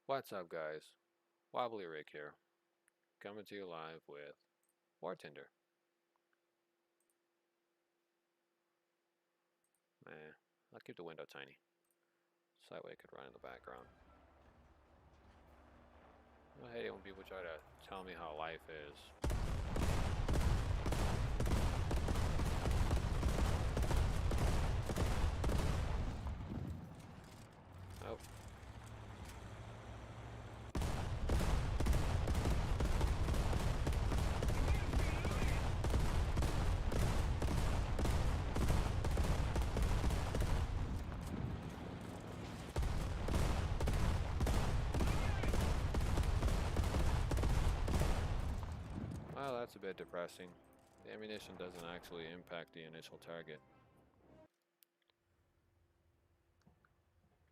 What's up, guys? Wobbly Rick here, coming to you live with Bartender. I'll keep the window tiny, so that way it could run in the background. I hate it when people try to tell me how life is. Oh. Well, that's a bit depressing. The ammunition doesn't actually impact the initial target.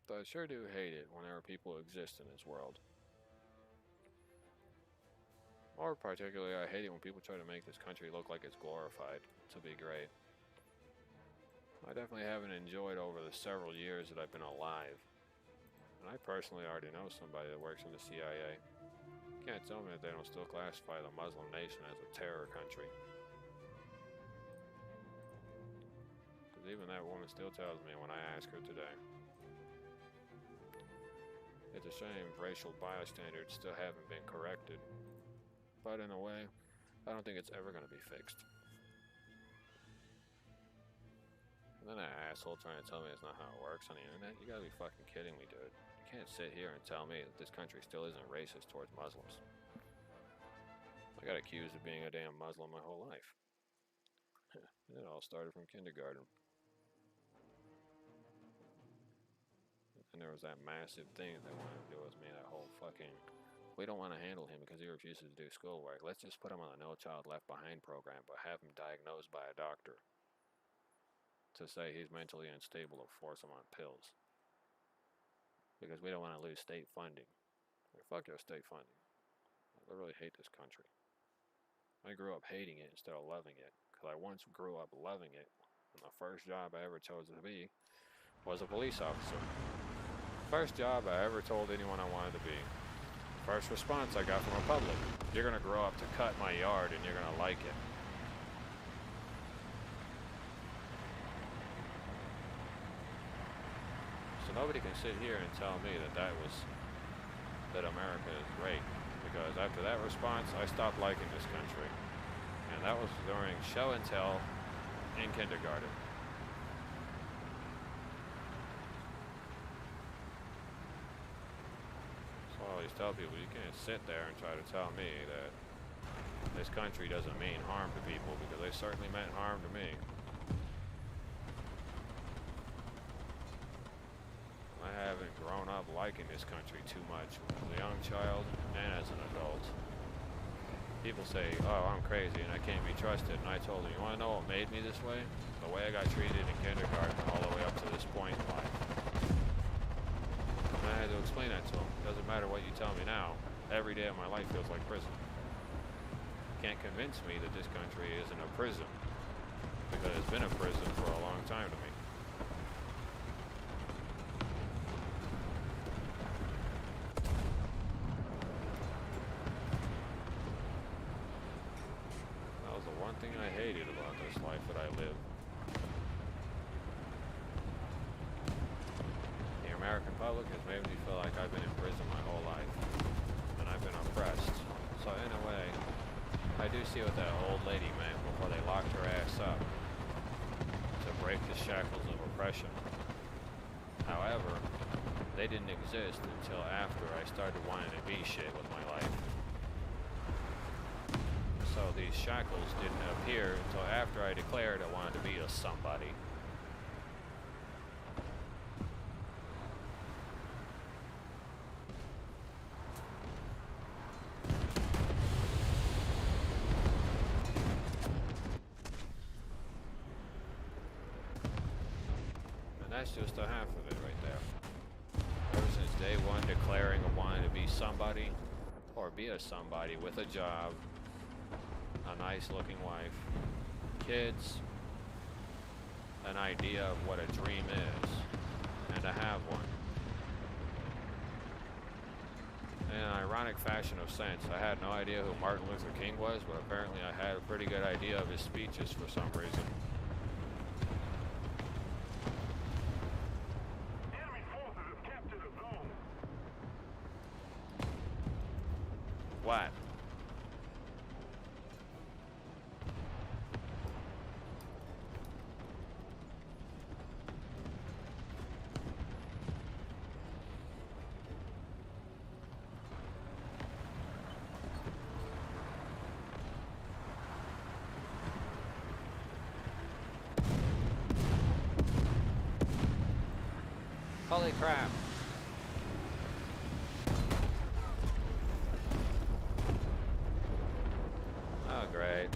But I sure do hate it whenever people exist in this world. More particularly, I hate it when people try to make this country look like it's glorified to be great. I definitely haven't enjoyed over the several years that I've been alive. And I personally already know somebody that works in the CIA. Can't tell me that they don't still classify the Muslim nation as a terror country. Because even that woman still tells me when I ask her today. It's a shame racial bystanders still haven't been corrected. But in a way, I don't think it's ever going to be fixed. And then that asshole trying to tell me it's not how it works on the internet. You gotta be fucking kidding me, dude. You can't sit here and tell me that this country still isn't racist towards Muslims. I got accused of being a damn Muslim my whole life. It all started from kindergarten. And there was that massive thing that they wanted to do with me, that whole fucking, we don't want to handle him because he refuses to do schoolwork. Let's just put him on the No Child Left Behind program, but have him diagnosed by a doctor to say he's mentally unstable or force him on pills. Because we don't want to lose state funding. Like, fuck your state funding. I really hate this country. I grew up hating it instead of loving it. Because I once grew up loving it. And the first job I ever chose to be was a police officer. First job I ever told anyone I wanted to be. First response I got from the public. You're going to grow up to cut my yard and you're going to like it. So nobody can sit here and tell me that America is great, because after that response, I stopped liking this country. And that was during show and tell in kindergarten. So I always tell people, you can't sit there and try to tell me that this country doesn't mean harm to people, because they certainly meant harm to me. I haven't grown up liking this country too much as a young child and as an adult. People say, oh, I'm crazy and I can't be trusted. And I told them, you want to know what made me this way? The way I got treated in kindergarten all the way up to this point in life. And I had to explain that to them. It doesn't matter what you tell me now. Every day of my life feels like prison. You can't convince me that this country isn't a prison, because it's been a prison for a long time to me. One thing I hated about this life that I live. The American public has made me feel like I've been in prison my whole life. And I've been oppressed. So in a way, I do see what that old lady meant before they locked her ass up. To break the shackles of oppression. However, they didn't exist until after I started wanting to be shit with my life. So these shackles didn't appear until after I declared I wanted to be a somebody. And that's just a half of it right there. Ever since day one declaring I wanted to be somebody, or be a somebody with a job, a nice looking wife, kids, an idea of what a dream is, and to have one. ironic fashion of sense. I had no idea who Martin Luther King was, but apparently I had a pretty good idea of his speeches for some reason. Enemy forces have captured a zone. What? Holy crap. Oh, great.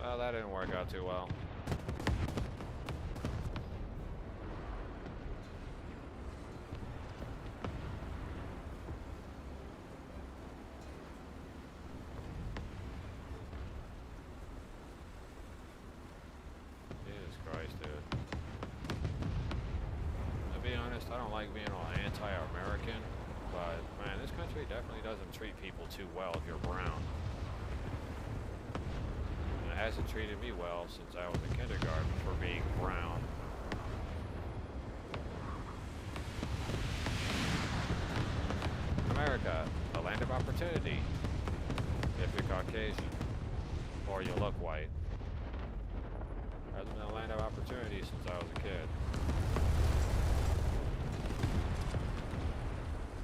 Well, that didn't work out too well. Jesus Christ, dude. To be honest, I don't like being all anti-American, but man, this country definitely doesn't treat people too well if you're brown. And it hasn't treated me well since I was in kindergarten for being brown. America, a land of opportunity. If you're Caucasian, or you look white. Hasn't been a land of opportunity since I was a kid.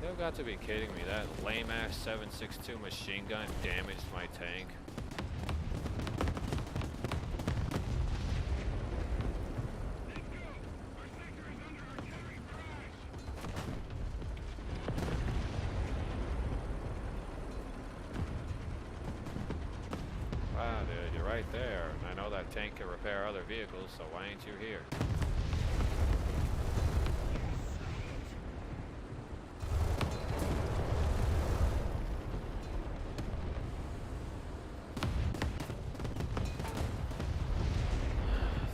You've got to be kidding me. That lame-ass 7.62 machine gun damaged my tank. Wow, dude, you're right there. I know that tank can repair other vehicles, so why ain't you here?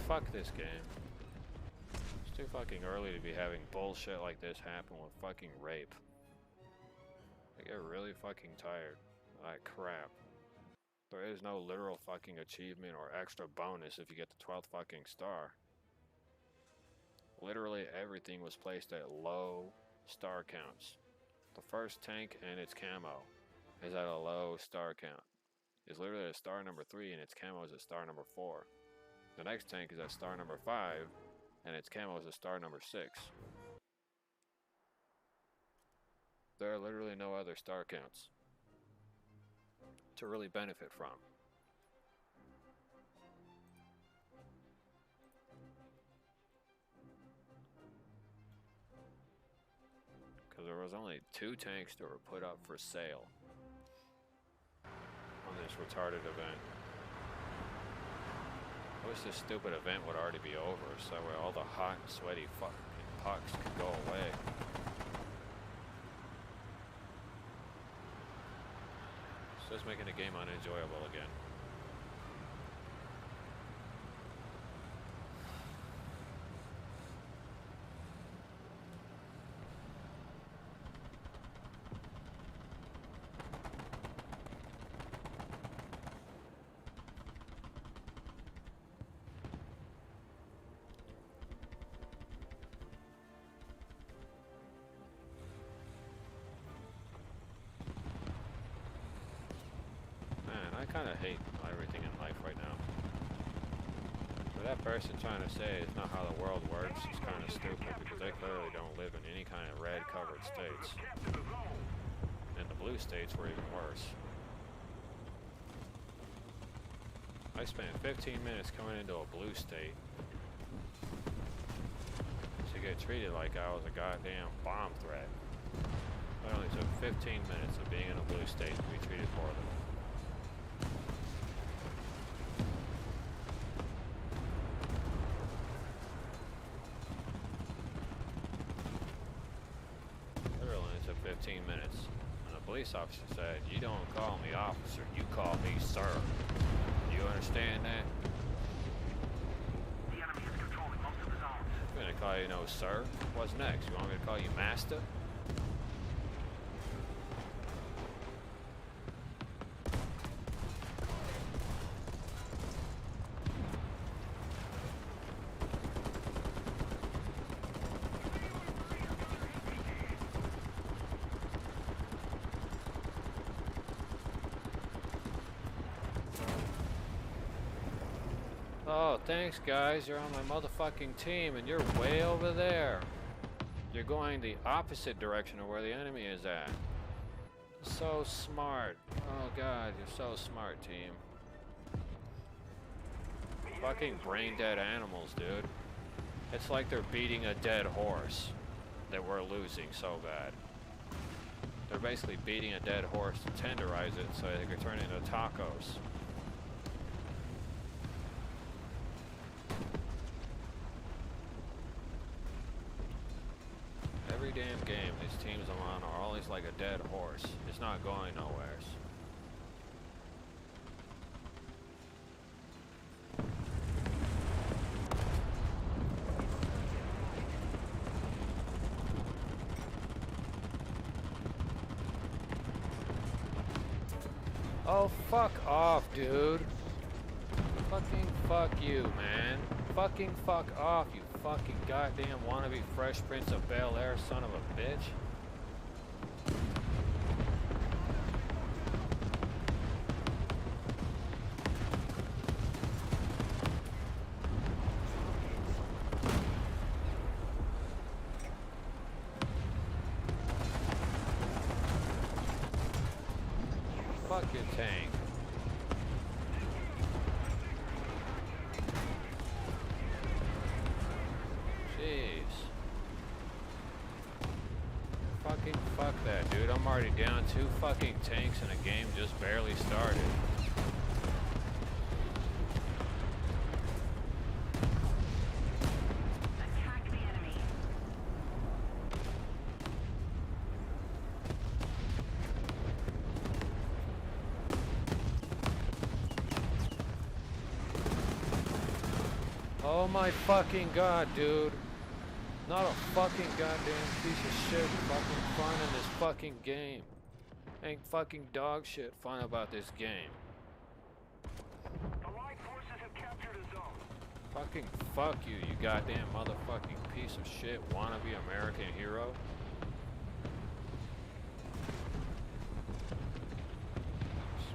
Fuck this game. It's too fucking early to be having bullshit like this happen with fucking rape. I get really fucking tired. Like crap. There is no literal fucking achievement or extra bonus if you get the 12th fucking star. Literally everything was placed at low star counts. The first tank and its camo is at a low star count. It's literally at star number 3 and its camo is at star number 4. The next tank is at star number 5 and its camo is at star number 6. There are literally no other star counts to really benefit from. Because there was only 2 tanks that were put up for sale on this retarded event. I wish this stupid event would already be over so that way all the hot and sweaty fucking pucks could go away. It's just making the game unenjoyable again. I kind of hate everything in life right now. For that person trying to say it's not how the world works is kind of stupid because they clearly don't live in any kind of red covered states. And the blue states were even worse. I spent 15 minutes coming into a blue state to get treated like I was a goddamn bomb threat. It only took 15 minutes of being in a blue state to be treated poorly. Literally only took 15 minutes, and police officer said, "You don't call me officer, you call me sir." You understand that? The enemy is controlling most of the zones. I'm gonna call you no sir. What's next? You want me to call you master? Oh, thanks guys, you're on my motherfucking team and you're way over there. You're going the opposite direction of where the enemy is at. So smart. Oh god, you're so smart, team. Fucking brain dead animals, dude. It's like they're beating a dead horse that we're losing so bad. They're basically beating a dead horse to tenderize it so they can turn it into tacos. Every damn game these teams I'm on are always like a dead horse. It's not going nowhere. Oh, fuck off, dude. Fucking fuck you, man. Fucking fuck off, you fucking goddamn wannabe Fresh Prince of Bel-Air son of a bitch. Fuck your tank. Jeez. Fucking fuck that, dude. I'm already down 2 fucking tanks and a game just barely started. Attack the enemy. Oh my fucking god, dude. Not a fucking goddamn piece of shit fucking fun in this fucking game. Ain't fucking dog shit fun about this game. Allied forces have captured a zone. Fucking fuck you, you goddamn motherfucking piece of shit wannabe American hero.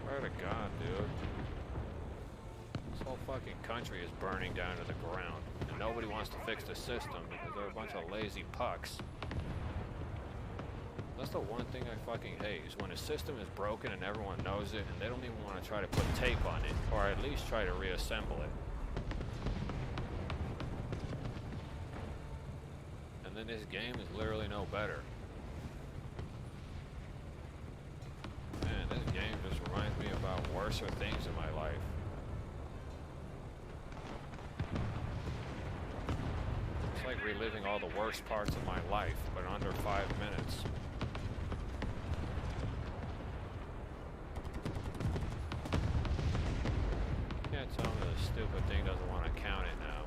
Swear to God, dude. This whole fucking country is burning down to the ground, and nobody wants to fix the system because they're a bunch of lazy pucks. That's the one thing I fucking hate, is when a system is broken and everyone knows it, and they don't even want to try to put tape on it, or at least try to reassemble it. And then this game is literally no better. Man, this game just reminds me about worser things in my life. It's like reliving all the worst parts of my life, but under 5 minutes. Can't tell me this stupid thing doesn't want to count it now.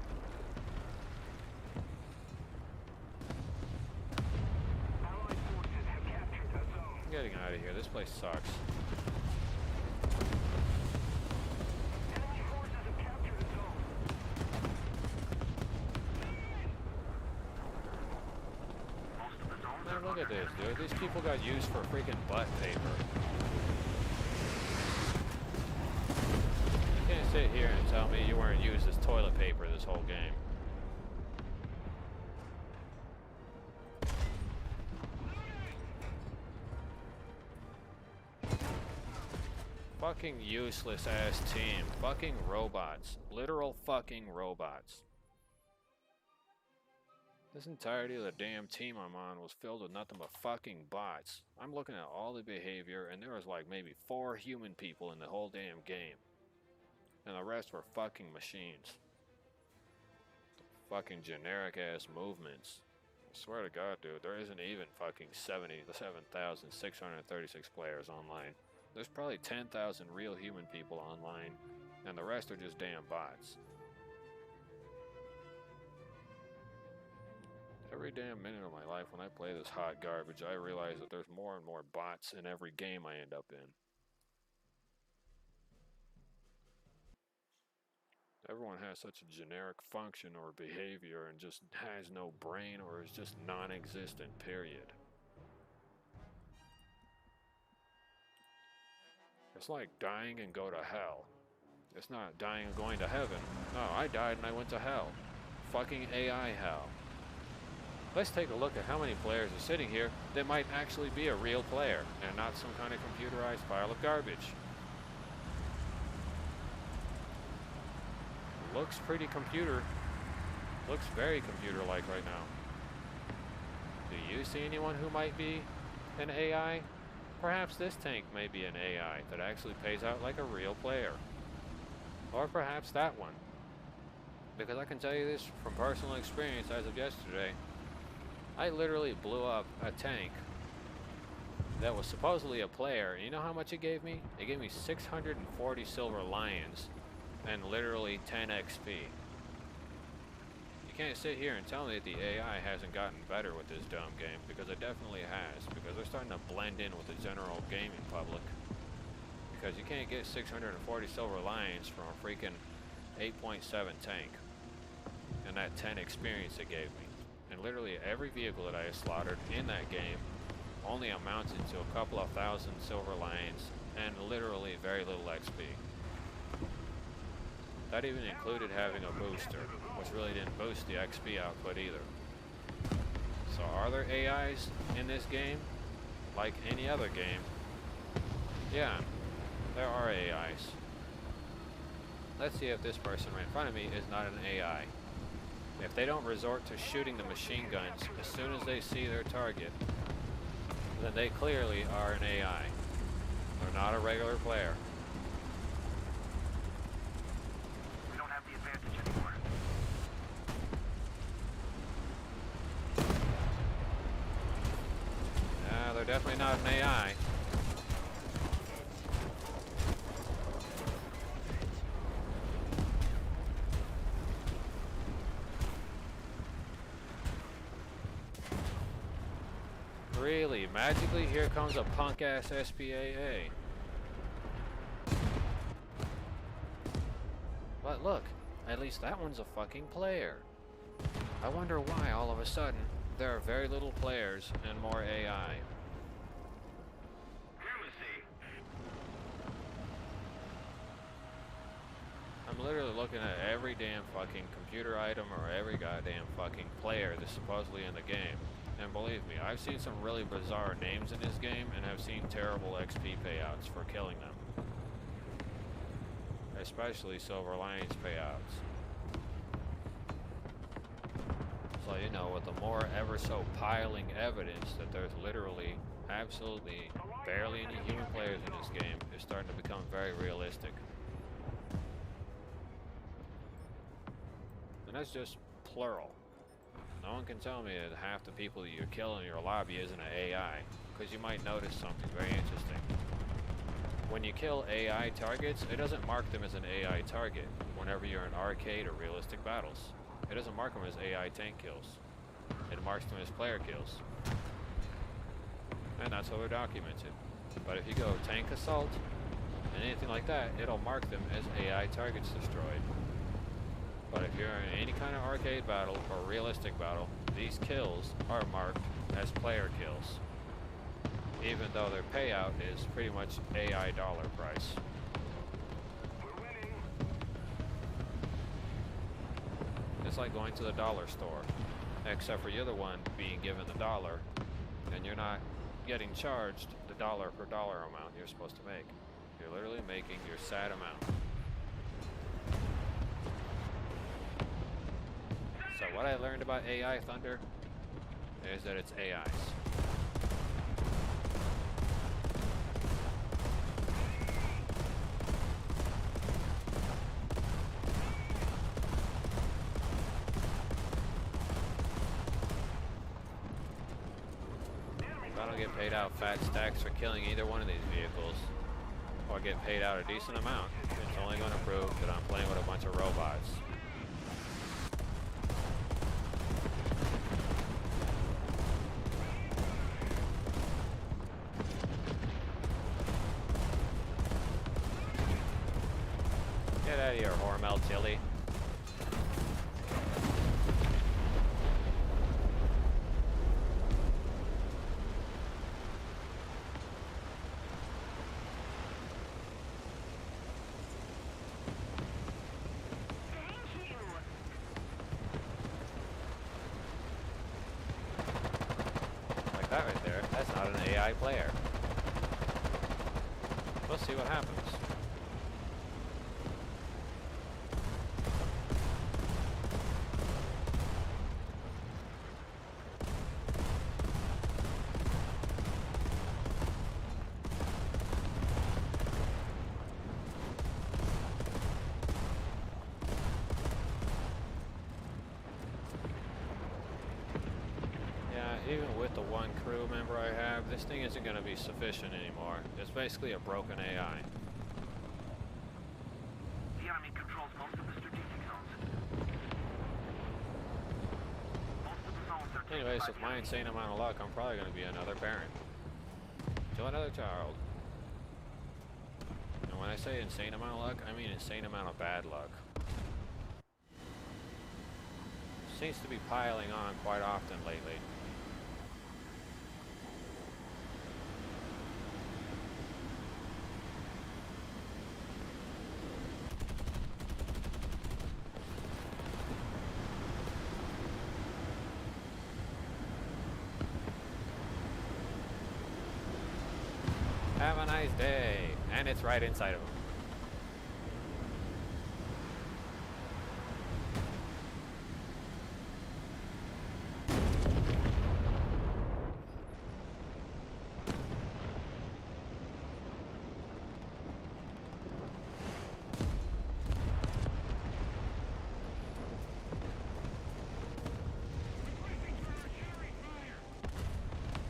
Allied forces have captured a zone. I'm getting out of here. This place sucks. Enemy forces have captured a zone. Most of the zones Man, are look at under this, dude. These people got used for freaking butt paper. You can't sit here and tell me you weren't used as toilet paper this whole game. Fucking useless ass team. Fucking robots. Literal fucking robots. This entirety of the damn team I'm on was filled with nothing but fucking bots. I'm looking at all the behavior, and there was like maybe 4 human people in the whole damn game. And the rest were fucking machines. Fucking generic ass movements. Swear to God, dude, there isn't even fucking 77,636 players online. There's probably 10,000 real human people online, and the rest are just damn bots. Every damn minute of my life when I play this hot garbage, I realize that there's more and more bots in every game I end up in. Everyone has such a generic function or behavior and just has no brain or is just non-existent, period. It's like dying and go to hell. It's not dying and going to heaven. No, I died and I went to hell. Fucking AI hell. Let's take a look at how many players are sitting here that might actually be a real player and not some kind of computerized pile of garbage. Looks pretty computer. Looks very computer-like right now. Do you see anyone who might be an AI? Perhaps this tank may be an AI that actually pays out like a real player. Or perhaps that one. Because I can tell you this from personal experience as of yesterday. I literally blew up a tank that was supposedly a player. And you know how much it gave me? It gave me 640 silver lions and literally 10 XP. You can't sit here and tell me that the AI hasn't gotten better with this dumb game, because it definitely has, because they're starting to blend in with the general gaming public. Because you can't get 640 silver lions from a freaking 8.7 tank and that 10 experience it gave me. And literally every vehicle that I slaughtered in that game only amounted to a couple of thousand silver lions and literally very little XP. That even included having a booster, which really didn't boost the XP output either. So are there AIs in this game? Like any other game? Yeah, there are AIs. Let's see if this person right in front of me is not an AI. If they don't resort to shooting the machine guns as soon as they see their target, then they clearly are an AI. They're not a regular player. They're definitely not an AI. Really? Magically, here comes a punk-ass SPAA. But look, at least that one's a fucking player. I wonder why all of a sudden there are very little players and more AI. I'm literally looking at every damn fucking computer item or every goddamn fucking player that's supposedly in the game. And believe me, I've seen some really bizarre names in this game and have seen terrible XP payouts for killing them. Especially Silver Lions payouts. So, you know, with the more ever so piling evidence that there's literally absolutely barely any human players in this game, it's starting to become very realistic. And that's just plural. No one can tell me that half the people that you kill in your lobby isn't an AI, because you might notice something very interesting. When you kill AI targets, it doesn't mark them as an AI target whenever you're in arcade or realistic battles. It doesn't mark them as AI tank kills. It marks them as player kills. And that's how they're documented. But if you go tank assault and anything like that, it'll mark them as AI targets destroyed. But if you're in any kind of arcade battle or realistic battle, these kills are marked as player kills, even though their payout is pretty much AI dollar price. It's like going to the dollar store, except for you're the one being given the dollar, and you're not getting charged the dollar per dollar amount you're supposed to make. You're literally making your sad amount. So what I learned about AI Thunder is that it's AIs. I'll get paid out fat stacks for killing either one of these vehicles. Or get paid out a decent amount. It's only going to prove that I'm playing with a bunch of robots. Get out of here, Hormel Tilly. Like that right there. That's not an AI player. We'll see what happens. Even with the one crew member I have, this thing isn't going to be sufficient anymore. It's basically a broken AI. The enemy controls most of the strategic zones. Most of the zones are Anyways, with my insane amount of luck, I'm probably going to be another parent to another child. And when I say insane amount of luck, I mean insane amount of bad luck. Seems to be piling on quite often lately. Have a nice day. And it's right inside of him.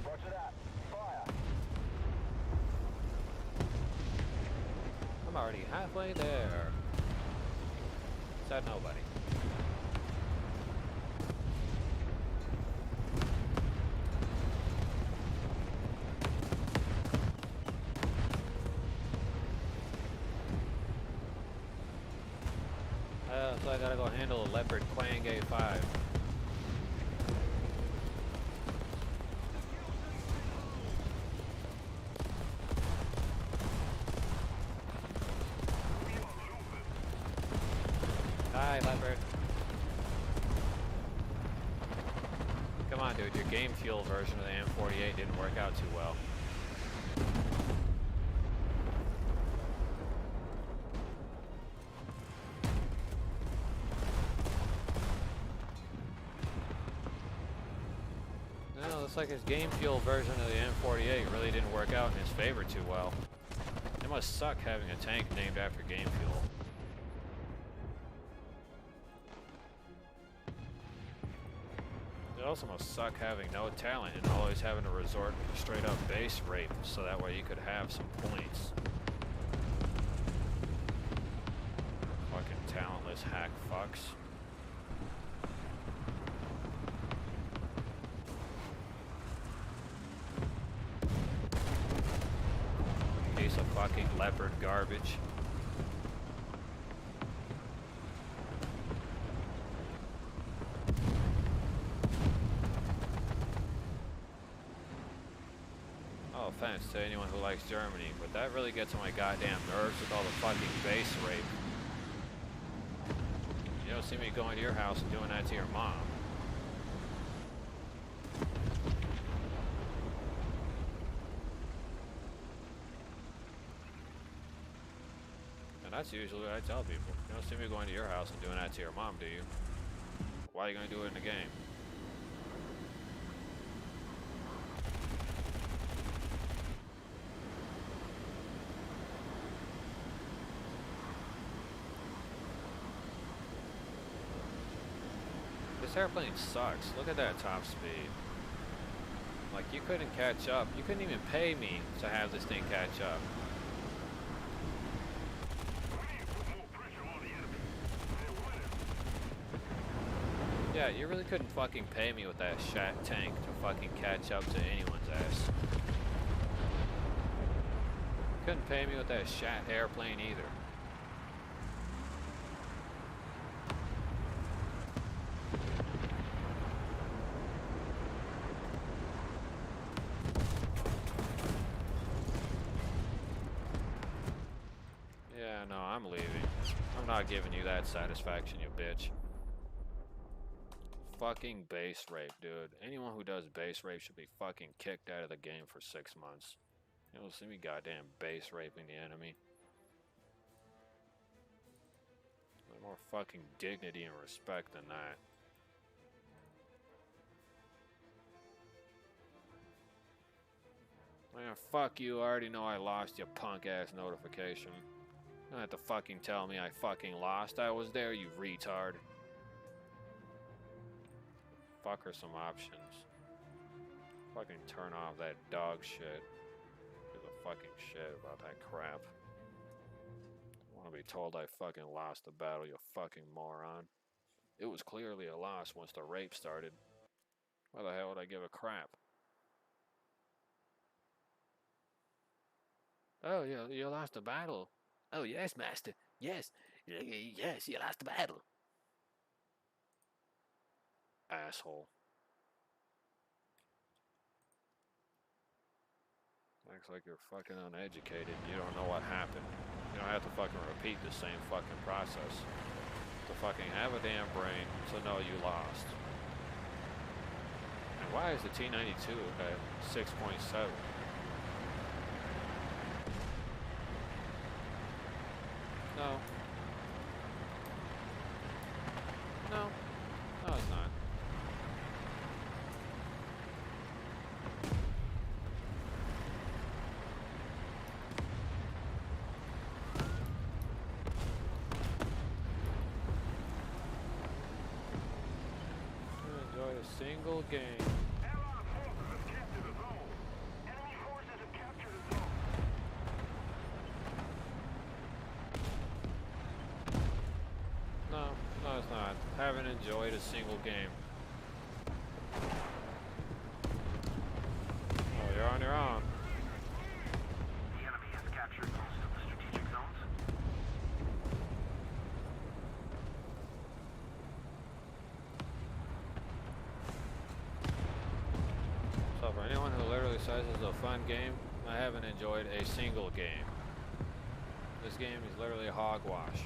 Roger that. Fire. I'm already halfway there. Said nobody. So I gotta go handle a Leopard Quang A5. Hi, Leopard. Come on, dude. Your game fuel version of the M48 didn't work out too well. No, looks like his game fuel version of the M48 really didn't work out in his favor too well. It must suck having a tank named after game fuel. It also must suck having no talent and always having to resort to straight up base rape so that way you could have some points. Fucking talentless hack fucks. Piece of fucking Leopard garbage. No offense to anyone who likes Germany, but that really gets on my goddamn nerves with all the fucking base rape. You don't see me going to your house and doing that to your mom. And that's usually what I tell people. You don't see me going to your house and doing that to your mom, do you? Why are you going to do it in the game? This airplane sucks. Look at that top speed. Like, you couldn't catch up. You couldn't even pay me to have this thing catch up. Yeah, you really couldn't fucking pay me with that shat tank to fucking catch up to anyone's ass. Couldn't pay me with that shat airplane either. Yeah, no, I'm leaving. I'm not giving you that satisfaction, you bitch. Fucking base rape, dude. Anyone who does base rape should be fucking kicked out of the game for 6 months. You don't see me goddamn base raping the enemy. There's more fucking dignity and respect than that. Man, fuck you. I already know I lost your punk ass notification. You don't have to fucking tell me I fucking lost. I was there, you retard. Fuck her some options. Fucking turn off that dog shit. Give a fucking shit about that crap. I want to be told I fucking lost the battle, you fucking moron. It was clearly a loss once the rape started. Why the hell would I give a crap? Oh, you lost the battle. Oh, yes, master. Yes. Yes, you lost the battle. Asshole. Acts like you're fucking uneducated. You don't know what happened. You don't have to fucking repeat the same fucking process. To fucking have a damn brain to know you lost. And why is the T-92 at 6.7? No. No. No, it's not. Enjoy a single game. Allied forces have captured a zone. Enemy forces have captured a zone. No, it's not. Haven't enjoyed a single game. Oh, you're on your own. The enemy has captured most of the strategic zones. So for anyone who literally says it's a fun game, I haven't enjoyed a single game. This game is literally hogwash.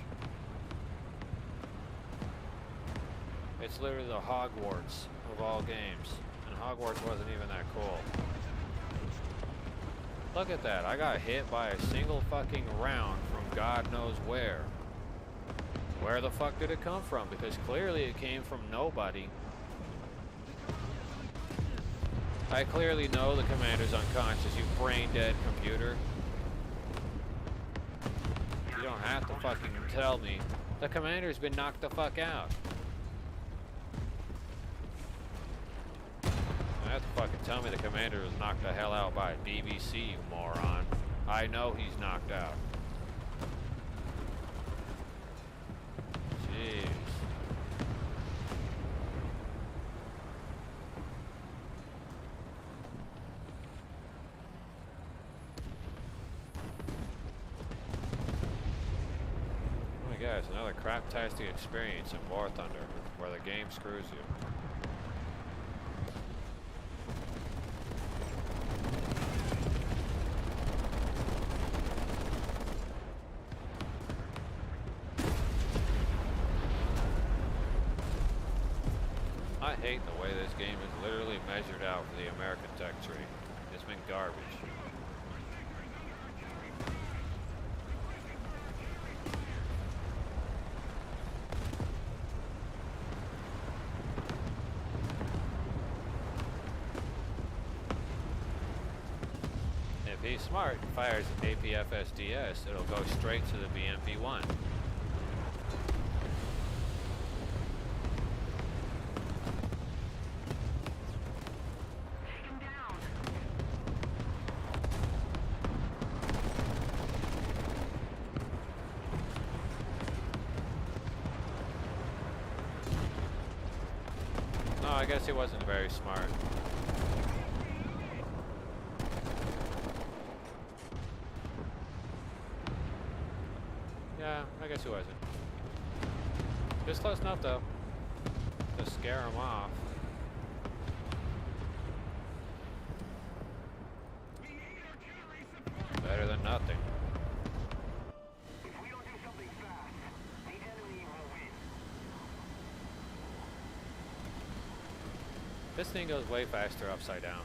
It's literally the Hogwarts of all games. And Hogwarts wasn't even that cool. Look at that. I got hit by a single fucking round from God knows where. Where the fuck did it come from? Because clearly it came from nobody. I clearly know the commander's unconscious, you brain dead computer. You don't have to fucking tell me. The commander's been knocked the fuck out. You have to fucking tell me the commander was knocked the hell out by BBC, you moron. I know he's knocked out. Jeez. Oh my god, it's another craptastic experience in War Thunder, where the game screws you. I hate the way this game is literally measured out for the American tech tree. It's been garbage. If he's smart and fires APFSDS, it'll go straight to the BMP-1. Take him down. Oh, I guess he wasn't very smart. Yeah, I guess he wasn't. Just close enough though to scare him off. Better than nothing. If we don't do something fast, the enemy will win. This thing goes way faster upside down.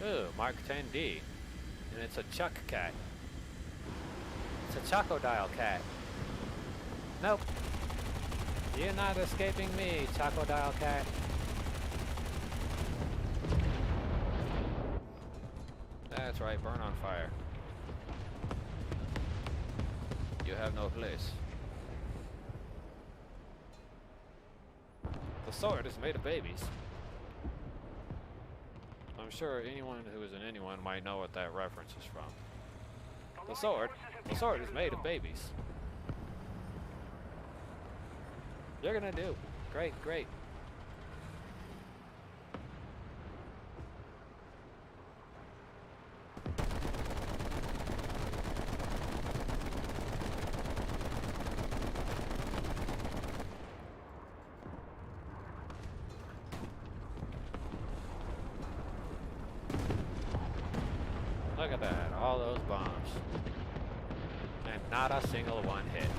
Ooh, Mark 10D. And it's a Chuck cat. It's a Chocodile cat. Nope. You're not escaping me, Chocodile cat. That's right, burn on fire. You have no place. The sword is made of babies. I'm sure anyone who is in anyone might know what that reference is from. The sword is made of babies. You're gonna do. Great, great. Look at that, all those bombs. And not a single one hit.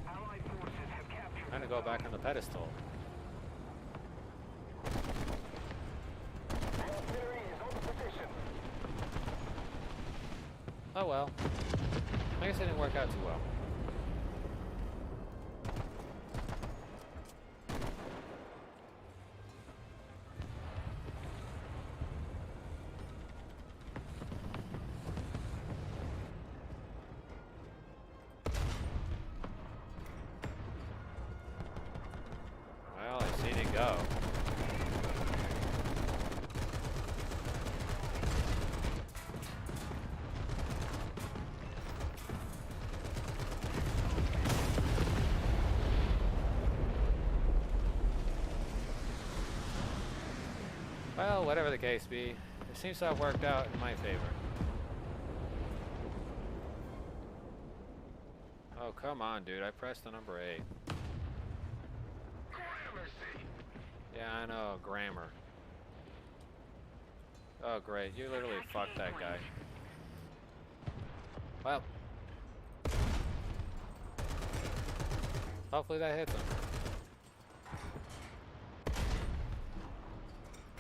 Allied forces have captured I'm gonna go back on the pedestal. the artillery is on position. Oh well. I guess it didn't work out too well. Well, I've seen it go. Well, whatever the case be, it seems to have worked out in my favor. Oh, come on, dude. I pressed the number 8. Yeah, I know, grammar. Oh, great. You literally fucked that guy. Well. Hopefully that hits him.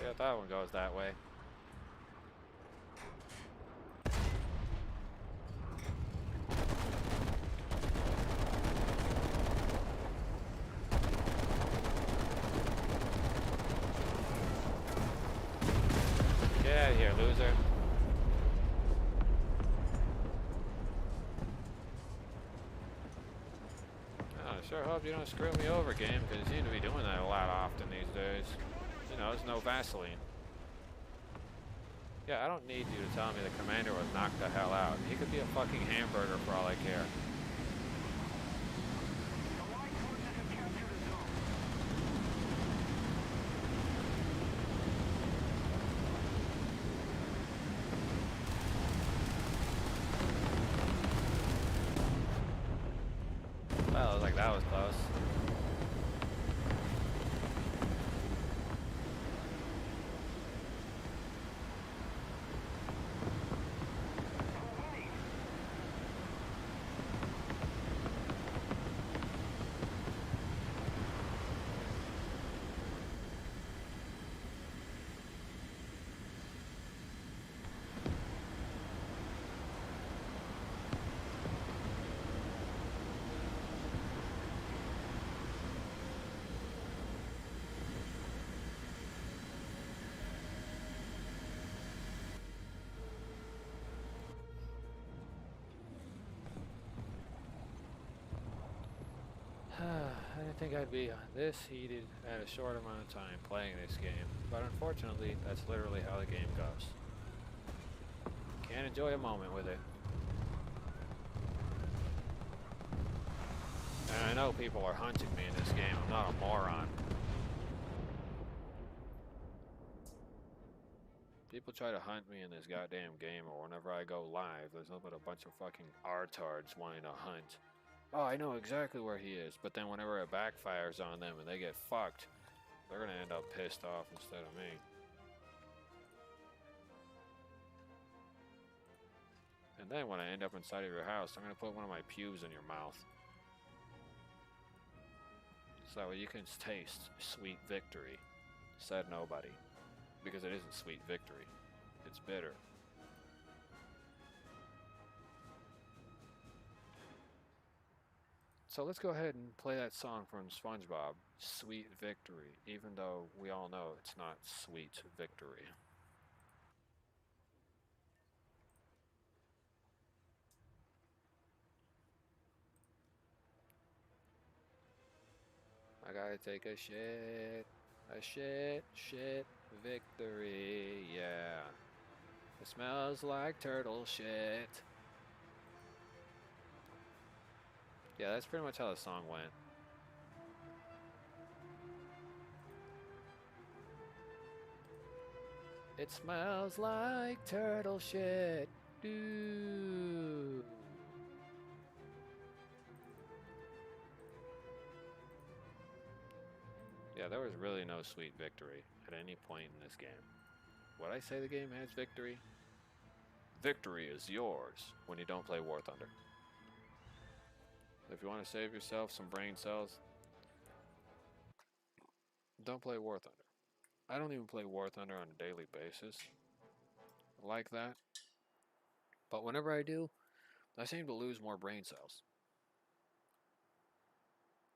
Yeah, that one goes that way. Get out of here, loser. I sure hope you don't screw me over, game, because you seem to be doing that a lot often these days. You know, there's no Vaseline. Yeah, I don't need you to tell me the commander was knocked the hell out. He could be a fucking hamburger for all I care. Allied forces have captured a zone. Well, it was like that was close. think I'd be this heated at a short amount of time playing this game, but unfortunately, that's literally how the game goes. Can't enjoy a moment with it. And I know people are hunting me in this game. I'm not a moron. People try to hunt me in this goddamn game, or whenever I go live, there's nothing but a bunch of fucking artards wanting to hunt. Oh, I know exactly where he is, but then whenever it backfires on them and they get fucked, they're gonna end up pissed off instead of me. And then when I end up inside of your house, I'm gonna put one of my pubes in your mouth. So that way you can taste sweet victory. Said nobody. Because it isn't sweet victory. It's bitter. So let's go ahead and play that song from SpongeBob, Sweet Victory, even though we all know it's not sweet victory. I gotta take a shit victory, yeah. It smells like turtle shit. Yeah, that's pretty much how the song went. It smells like turtle shit. Dude. Yeah, there was really no sweet victory at any point in this game. Would I say the game has victory? Victory is yours when you don't play War Thunder. If you want to save yourself some brain cells, don't play War Thunder. I don't even play War Thunder on a daily basis like that. But whenever I do, I seem to lose more brain cells.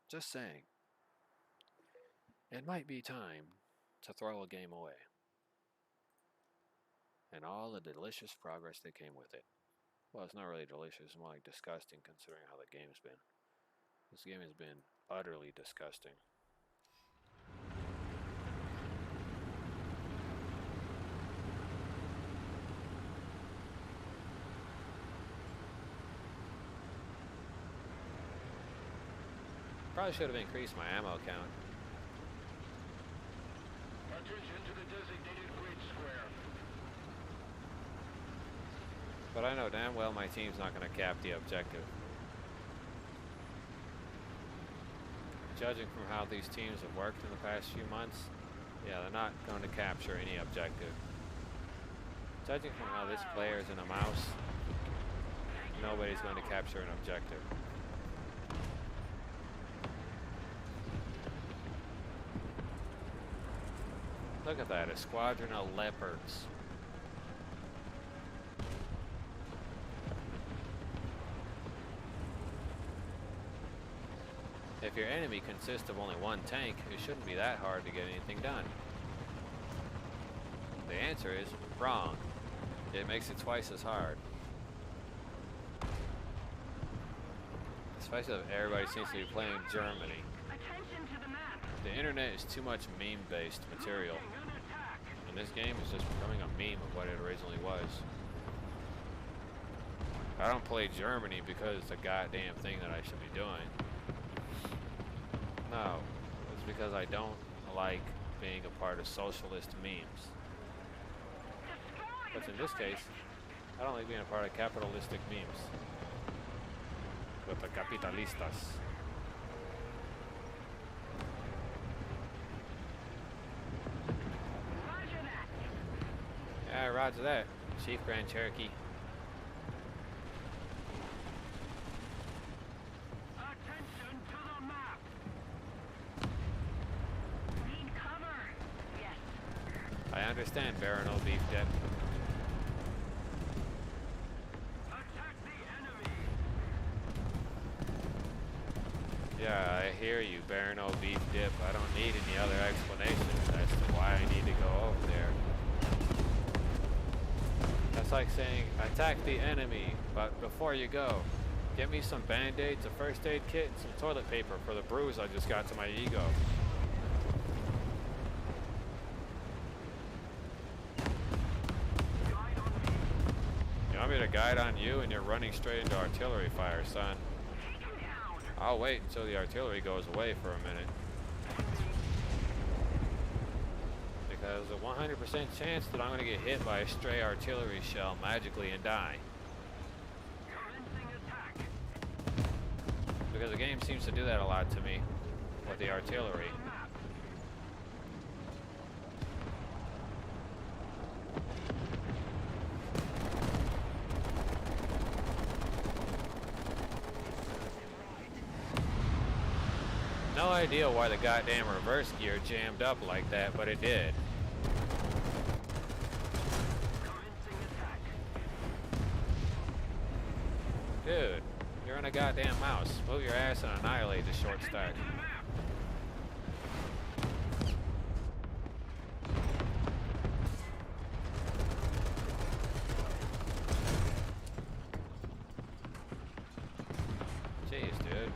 Just saying. It might be time to throw a game away. And all the delicious progress that came with it. Well, it's not really delicious, it's more like disgusting considering how the game's been. This game has been utterly disgusting. Probably should have increased my ammo count. Attention to the designated grid square. But I know damn well my team's not going to cap the objective. Judging from how these teams have worked in the past few months, yeah, they're not going to capture any objective. Judging from how this player's in a mouse, nobody's going to capture an objective. Look at that, a squadron of leopards. If your enemy consists of only one tank, it shouldn't be that hard to get anything done. The answer is wrong. It makes it twice as hard. Especially if everybody seems to be playing Germany. Attention to the map. The internet is too much meme-based material. Under attack. And this game is just becoming a meme of what it originally was. I don't play Germany because it's a goddamn thing that I should be doing. No, it's because I don't like being a part of socialist memes. But in this case, I don't like being a part of capitalistic memes. With the capitalistas. Roger that. Yeah, roger that, Chief Grand Cherokee. Attention to the map. Need cover. Yes. I understand, Baron O'Beef Dip. Attack the enemy. Yeah, I hear you, Baron O'Beef Dip. I don't need any other explanation as to why I need to go over there. That's like saying, attack the enemy, but before you go, Get me some band-aids, a first aid kit, and some toilet paper for the bruise I just got to my ego. You want me to guide on you and you're running straight into artillery fire, son. I'll wait until the artillery goes away for a minute. Because a 100% chance that I'm going to get hit by a stray artillery shell magically and die. Because the game seems to do that a lot to me with the artillery. No idea why the goddamn reverse gear jammed up like that, but it did. Dude, you're in a goddamn mouse. Move your ass and annihilate the short stack. Jeez, dude.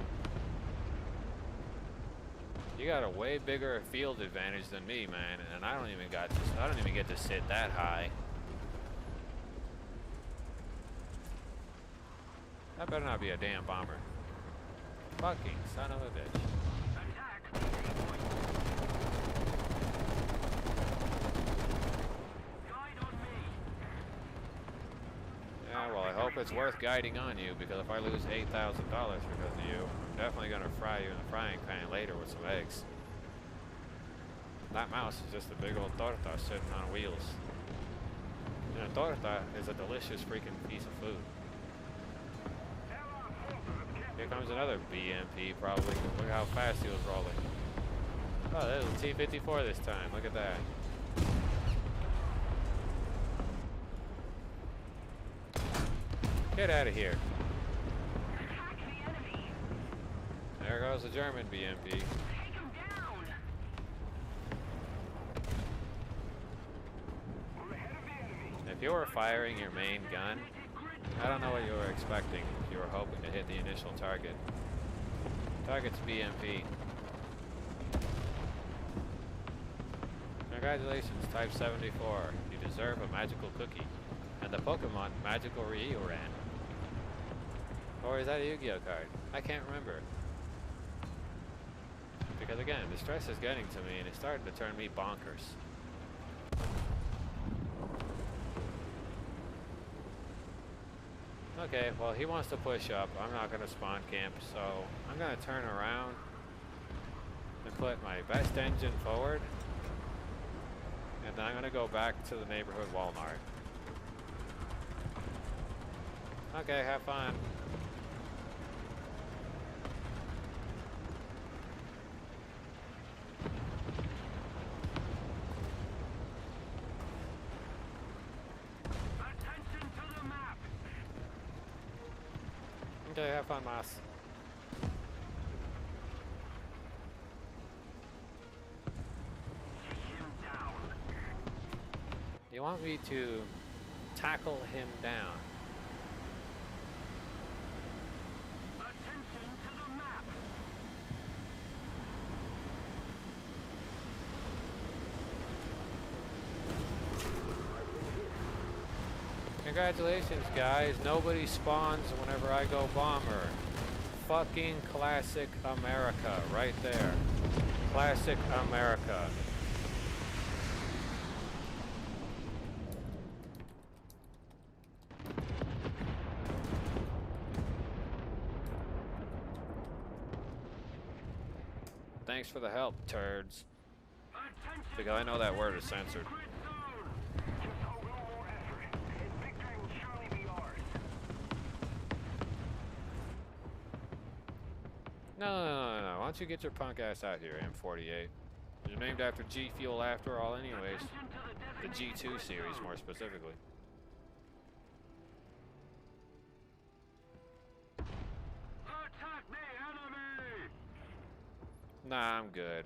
You got a way bigger field advantage than me, man, and I don't even get to sit that high. That better not be a damn bomber. Fucking son of a bitch. Yeah, well, I hope it's worth guiding on you, because if I lose $8,000 because of you, I'm definitely gonna fry you in the frying pan later with some eggs. That mouse is just a big old torta sitting on wheels. And a torta is a delicious freaking piece of food. Here comes another BMP, probably. Look how fast he was rolling. Oh, there's a T-54 this time. Look at that. Get out of here. There goes the German BMP. If you were firing your main gun, I don't know what you were expecting. You were hoping to hit the initial target. Target's BMP. Congratulations, Type 74. You deserve a magical cookie. And the Pokemon Magical Reoran. Or is that a Yu-Gi-Oh card? I can't remember. Because again, the stress is getting to me and it's starting to turn me bonkers. Okay, well, he wants to push up. I'm not going to spawn camp, so I'm going to turn around and put my best engine forward. And then I'm going to go back to the neighborhood Walmart. Okay, have fun. Okay, have fun, Moss. You want me to tackle him down? Attention to the map. Congratulations, guys. Nobody spawns whenever I go bomber. Fucking classic America right there. Classic America. Thanks for the help, turds. Because I know that word is censored. No. Why don't you get your punk ass out here, M48? You're named after G Fuel after all anyways. The G2 series, more specifically. Attack the enemy! Nah, I'm good.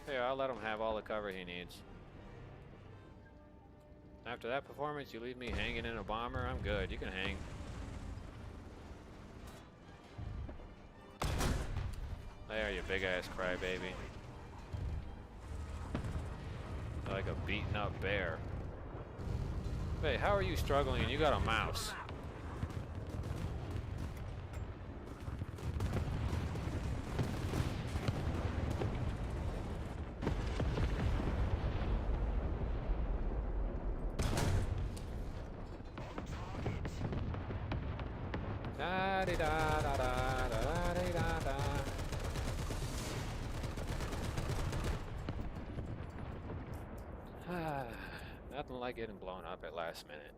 Here, I'll let him have all the cover he needs. After that performance, you leave me hanging in a bomber? I'm good. You can hang. There, you big-ass crybaby. Like a beaten-up bear. Hey, how are you struggling and you got a mouse? Da-di-da-da-da-da-di-da-da. Nothing like getting blown up at last minute.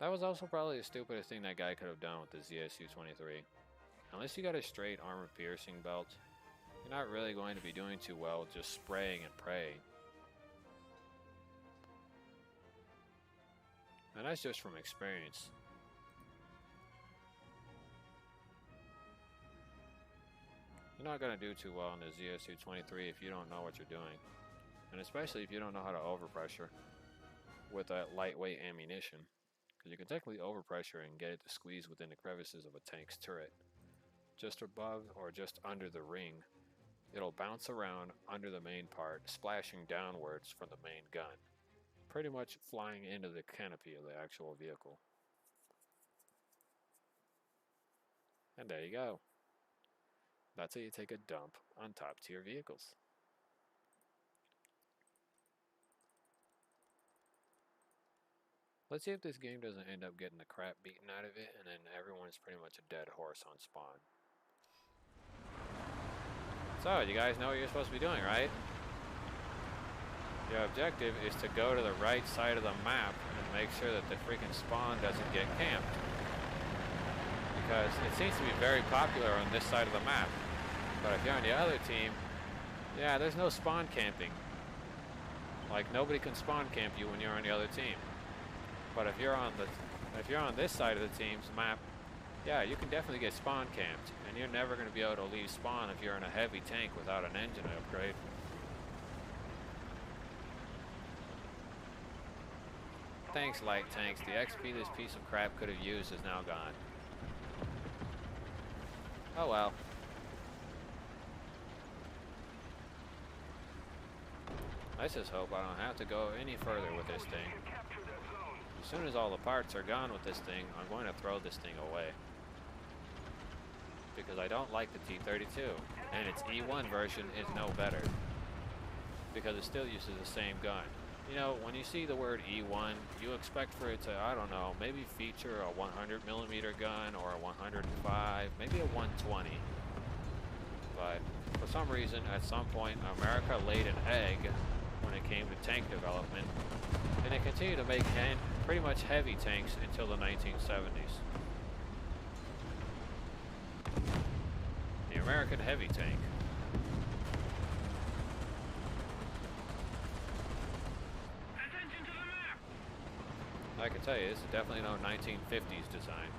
That was also probably the stupidest thing that guy could have done with the ZSU-23. Unless you got a straight armor-piercing belt, you're not really going to be doing too well just spraying and praying. And that's just from experience. You're not going to do too well in the ZSU-23 if you don't know what you're doing. And especially if you don't know how to overpressure with that lightweight ammunition. Because you can technically overpressure and get it to squeeze within the crevices of a tank's turret. Just above or just under the ring, it'll bounce around under the main part, splashing downwards from the main gun. Pretty much flying into the canopy of the actual vehicle. And there you go. That's how you take a dump on top tier vehicles. Let's see if this game doesn't end up getting the crap beaten out of it and then everyone's pretty much a dead horse on spawn. So, you guys know what you're supposed to be doing, right? Your objective is to go to the right side of the map and make sure that the freaking spawn doesn't get camped. Because it seems to be very popular on this side of the map. But if you're on the other team, yeah, there's no spawn camping. Like, nobody can spawn camp you when you're on the other team. But if you're on this side of the team's map, yeah, you can definitely get spawn camped. And you're never going to be able to leave spawn if you're in a heavy tank without an engine upgrade. Thanks, light tanks. The XP this piece of crap could have used is now gone. Oh well. I just hope I don't have to go any further with this thing. As soon as all the parts are gone with this thing, I'm going to throw this thing away. Because I don't like the T-32, and its E1 version is no better. Because it still uses the same gun. You know, when you see the word E1, you expect for it to, I don't know, maybe feature a 100mm gun or a 105, maybe a 120. But for some reason, at some point, America laid an egg when it came to tank development, and it continued to make pretty much heavy tanks until the 1970s. The American heavy tank. Attention to the map! I can tell you, this is definitely no 1950s design.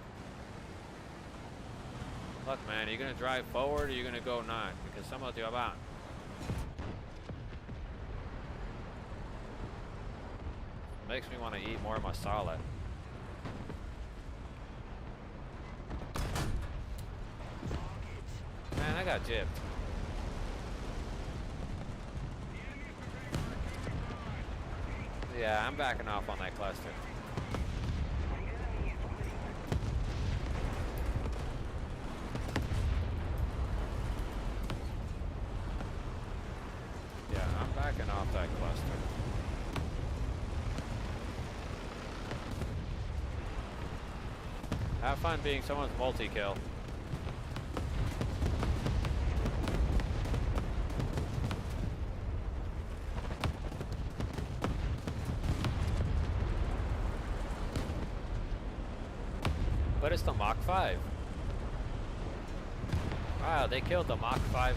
Look, man, are you going to drive forward or are you going to go not? Because some of you about. Makes me want to eat more masala. Man, I got gypped. Yeah, I'm backing off on that cluster. Yeah, I'm backing off that cluster. Have fun being someone's multi-kill. But it's the Mach 5. Wow, they killed the Mach 5-1.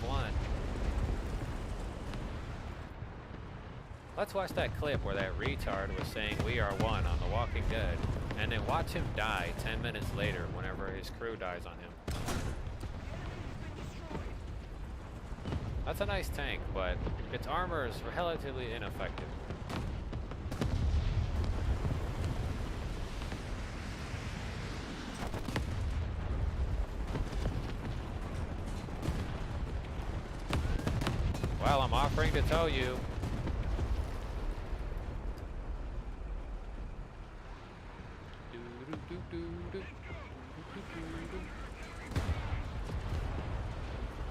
Let's watch that clip where that retard was saying "We are one" on The Walking Dead, and then watch him die 10 minutes later whenever his crew dies on him. That's a nice tank, but its armor is relatively ineffective. Well, I'm offering to tell you.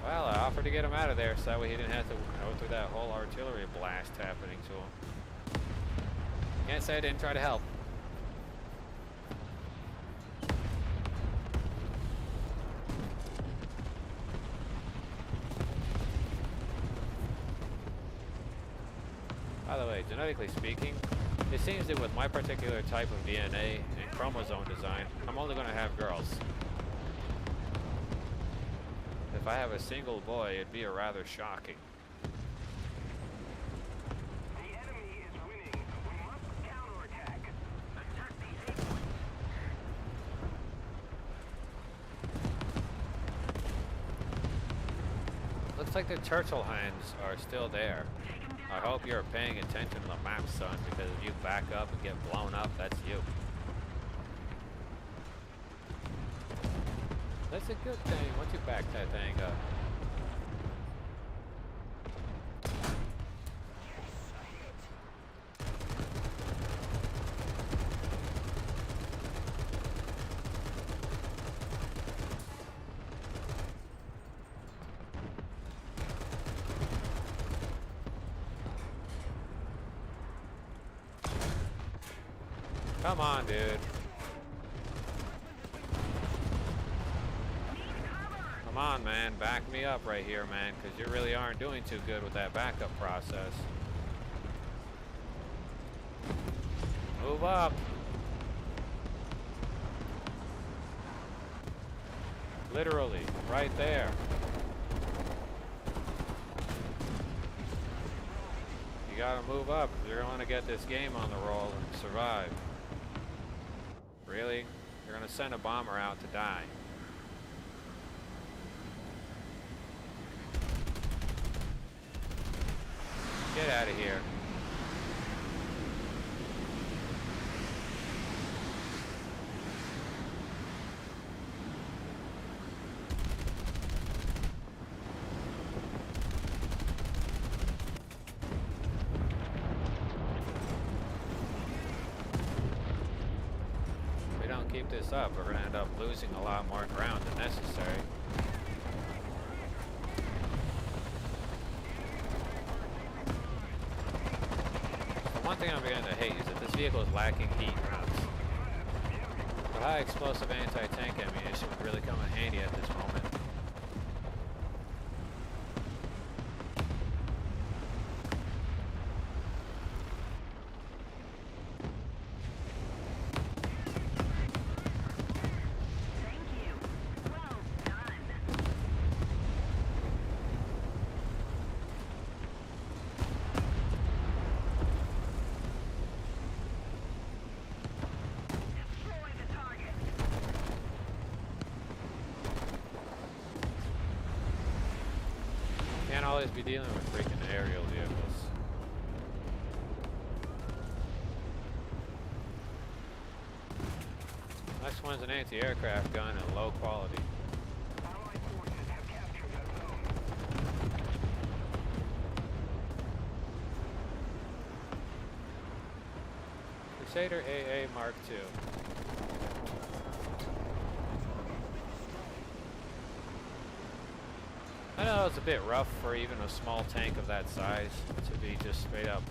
Well, I offered to get him out of there so that way he didn't have to go through that whole artillery blast happening to him. Can't say I didn't try to help. By the way, genetically speaking, it seems that with my particular type of DNA and chromosome design, I'm only going to have girls. If I have a single boy, it'd be rather shocking. The enemy is winning. We must counterattack. Attack these airports. Looks like the turtle hands are still there. I hope you're paying attention to the map, son, because if you back up and get blown up, that's you. That's a good thing once you back that thing up. Come on, dude. Come on, man. Back me up right here, man, because you really aren't doing too good with that backup process. Move up. Literally, right there. You gotta move up if you're gonna get this game on the roll and survive. Really? You're gonna send a bomber out to die. Get out of here. If we don't keep this up, we're gonna end up losing a lot more ground than necessary. One thing I'm beginning to hate is that this vehicle is lacking heat rounds. But high explosive anti-tank ammunition would really come in handy at this moment. Can't always be dealing with freaking aerial vehicles. Next one's an anti-aircraft gun and low quality. Allied forces have captured that zone. Crusader AA Mark II. I know it's a bit rough for even a small tank of that size to be just straight up,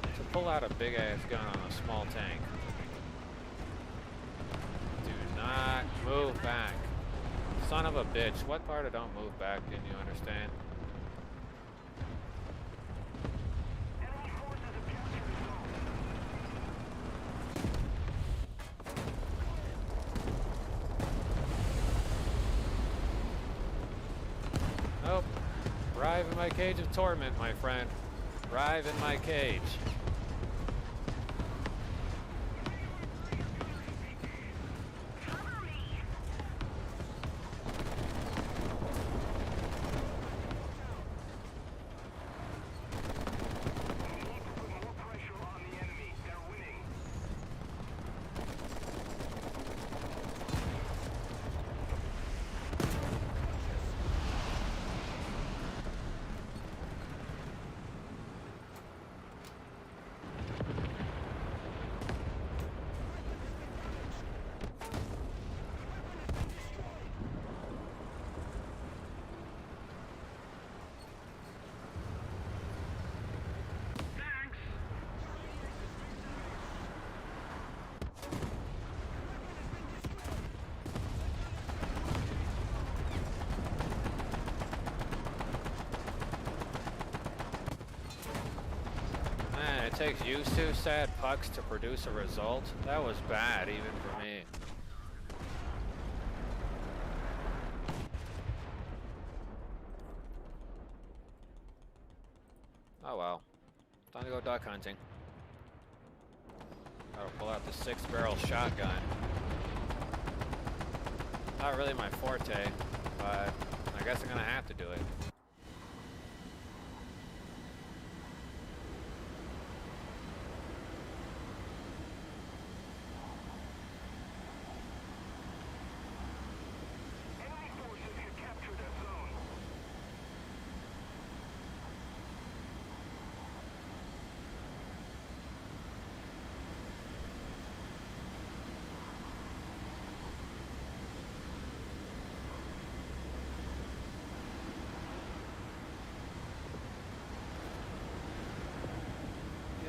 to pull out a big ass gun on a small tank. Do not move back. Son of a bitch. What part of don't move back didn't you understand? Enemy forces have captured the zone. Nope. Arrive in my cage of torment, my friend. Arrive in my cage. Cover me. takes you two sad pucks to produce a result? That was bad, even for me. Oh well. Time to go duck hunting. Gotta pull out the 6-barrel shotgun. Not really my forte, but I guess I'm gonna have to do it. Enemy forces have captured a zone.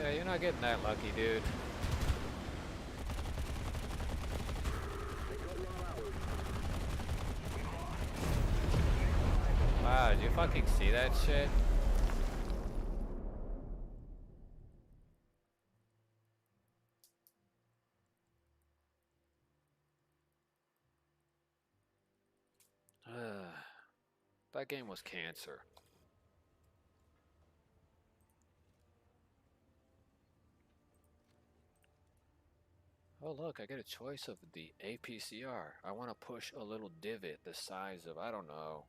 Yeah, you're not getting that lucky, dude. Wow, did you fucking see that shit? That game was cancer. Oh look, I get a choice of the APCR. I want to push a little divot the size of, I don't know,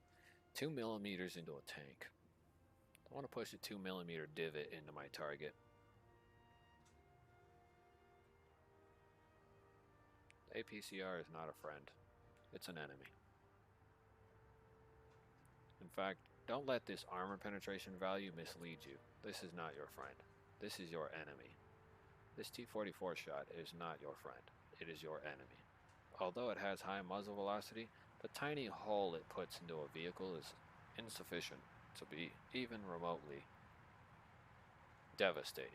2 millimeters into a tank. I want to push a 2 millimeter divot into my target. APCR is not a friend. It's an enemy. In fact, don't let this armor penetration value mislead you. This is not your friend. This is your enemy. This T-44 shot is not your friend. It is your enemy. Although it has high muzzle velocity, the tiny hole it puts into a vehicle is insufficient to be even remotely devastating.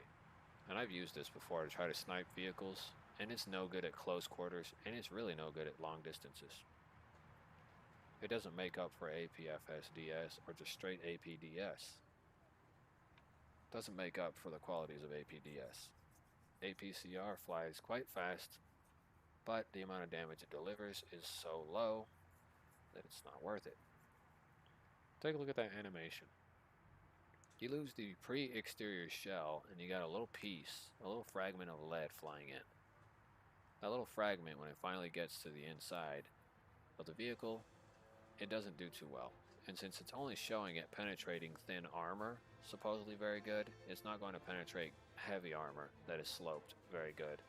And I've used this before to try to snipe vehicles, and it's no good at close quarters, and it's really no good at long distances. It doesn't make up for APFSDS or just straight APDS. It doesn't make up for the qualities of APDS. APCR flies quite fast, but the amount of damage it delivers is so low that it's not worth it. Take a look at that animation. You lose the pre-exterior shell, and you got a little piece, a little fragment of lead flying in. That little fragment, when it finally gets to the inside of the vehicle, it doesn't do too well. And since it's only showing it penetrating thin armor, supposedly very good, it's not going to penetrate heavy armor that is sloped very good.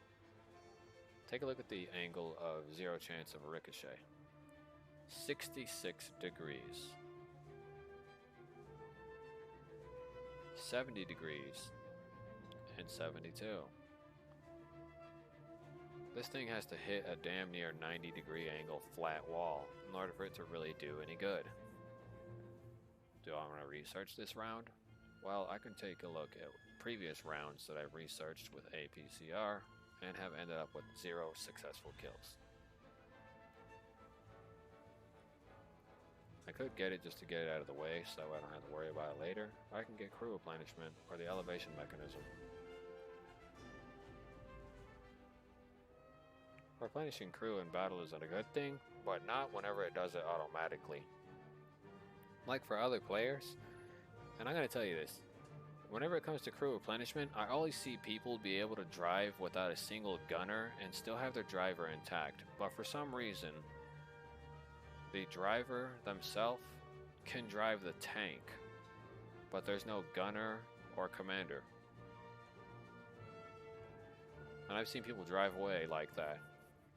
Take a look at the angle of zero chance of a ricochet. 66 degrees. 70 degrees. And 72. This thing has to hit a damn near 90-degree angle flat wall in order for it to really do any good. Do I want to research this round? Well, I can take a look at previous rounds that I've researched with APCR and have ended up with 0 successful kills. I could get it just to get it out of the way so I don't have to worry about it later. I can get crew replenishment or the elevation mechanism. Replenishing crew in battle is a good thing, but not whenever it does it automatically. Like for other players, and I'm going to tell you this, whenever it comes to crew replenishment, I always see people be able to drive without a single gunner and still have their driver intact, but for some reason, the driver themselves can drive the tank, but there's no gunner or commander. And I've seen people drive away like that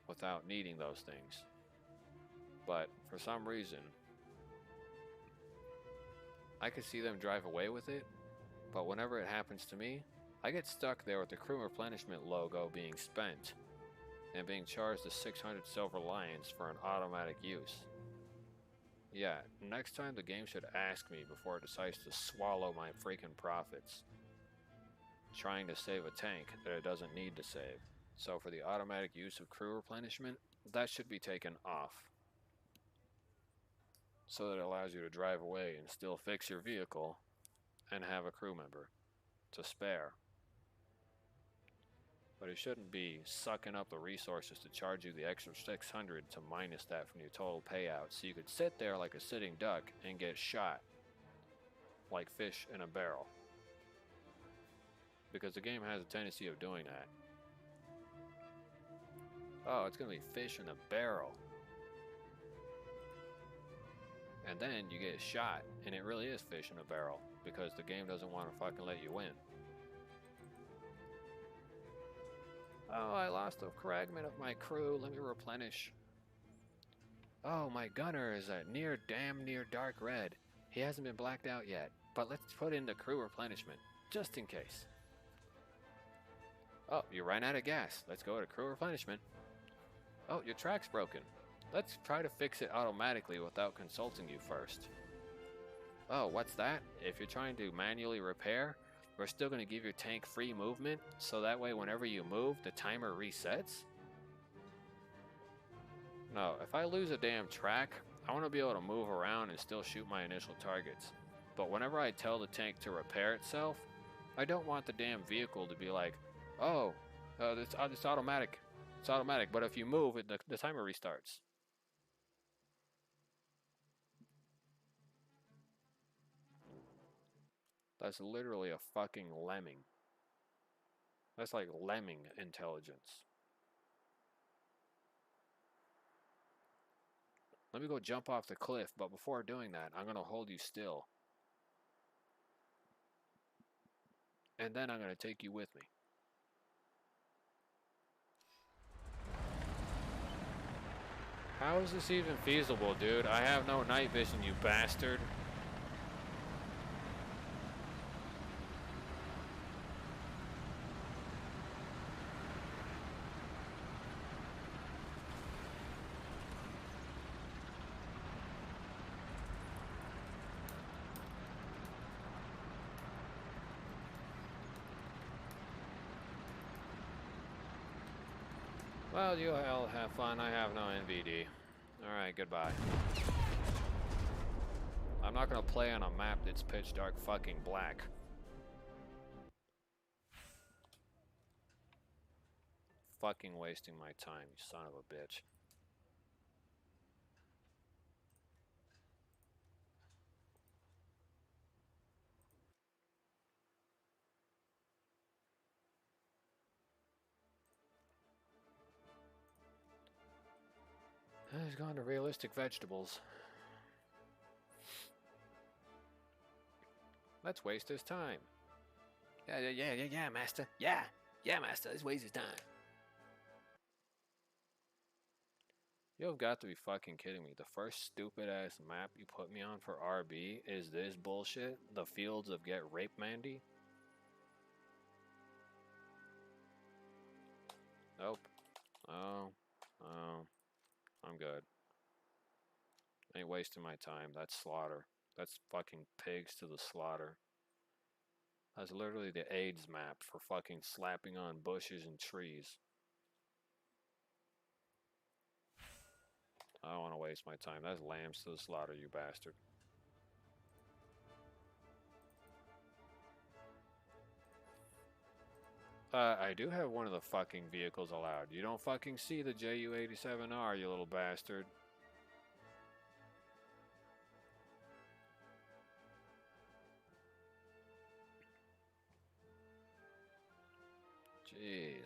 without needing those things. But for some reason, I could see them drive away with it, but whenever it happens to me, I get stuck there with the crew replenishment logo being spent and being charged the 600 silver lions for an automatic use. Yeah, next time the game should ask me before it decides to swallow my freaking profits, trying to save a tank that it doesn't need to save. So for the automatic use of crew replenishment, that should be taken off, so that it allows you to drive away and still fix your vehicle and have a crew member to spare. But it shouldn't be sucking up the resources to charge you the extra 600 to minus that from your total payout. So you could sit there like a sitting duck and get shot like fish in a barrel. Because the game has a tendency of doing that. Oh, it's gonna be fish in a barrel. And then you get shot, and it really is fish in a barrel, because the game doesn't want to fucking let you win. Oh, I lost a fragment of my crew. Let me replenish. Oh, my gunner is a damn near dark red. He hasn't been blacked out yet, but let's put in the crew replenishment, just in case. Oh, you ran out of gas. Let's go to crew replenishment. Oh, your track's broken. Let's try to fix it automatically without consulting you first. Oh, what's that? If you're trying to manually repair, we're still going to give your tank free movement, so that way whenever you move, the timer resets? No, if I lose a damn track, I want to be able to move around and still shoot my initial targets. But whenever I tell the tank to repair itself, I don't want the damn vehicle to be like, oh, it's automatic. It's automatic, but if you move, the timer restarts. That's literally a fucking lemming. That's like lemming intelligence. Let me go jump off the cliff, but before doing that, I'm going to hold you still. And then I'm going to take you with me. How is this even feasible, dude? I have no night vision, you bastard. Well, you all have fun. I have no NVD. Alright, goodbye. I'm not gonna play on a map that's pitch dark fucking black. Fucking wasting my time, you son of a bitch. He's gone to realistic vegetables. Let's waste his time. Yeah, master. Yeah, master. Let's waste his time. You've got to be fucking kidding me. The first stupid ass map you put me on for RB is this bullshit? The Fields of Get Raped Mandy? Nope. Oh. I'm good. Ain't wasting my time. That's slaughter. That's fucking pigs to the slaughter. That's literally the AIDS map for fucking slapping on bushes and trees. I don't want to waste my time. That's lambs to the slaughter, you bastard. I do have one of the fucking vehicles allowed. You don't fucking see the JU-87R, you little bastard. Jeez.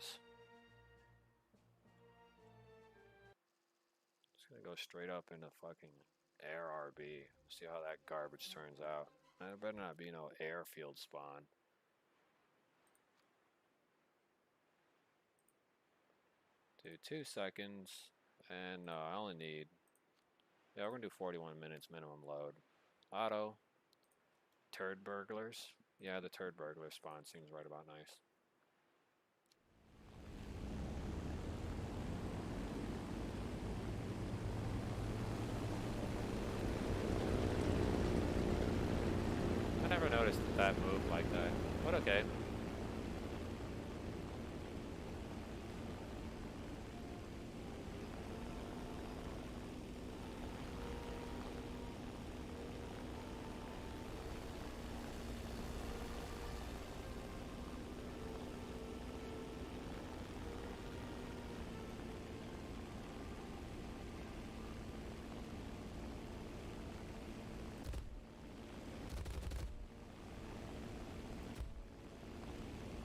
Just gonna go straight up into fucking air RB. See how that garbage turns out. There better not be no airfield spawn. Do 2 seconds. And no, I only need... Yeah, we're gonna do 41 minutes minimum load. Auto. Turd burglars. Yeah, the turd burglar spawn seems right about nice. I never noticed that moved like that, but okay.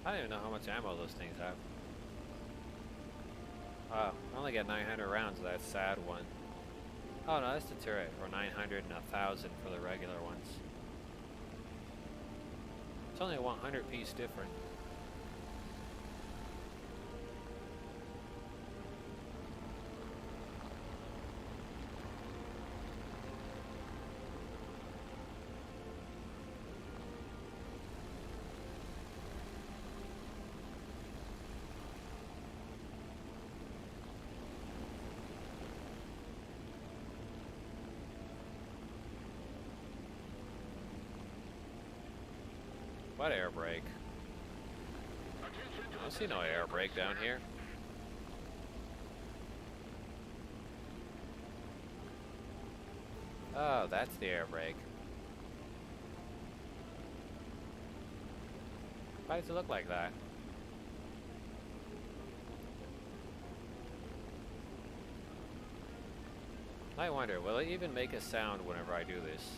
I don't even know how much ammo those things have. Oh, I only get 900 rounds of that sad one. Oh no, that's the turret, or 900 and 1,000 for the regular ones. It's only a 100 piece different. What air brake? I don't see no air brake down here. Oh, that's the air brake. Why does it look like that? I wonder, will it even make a sound whenever I do this?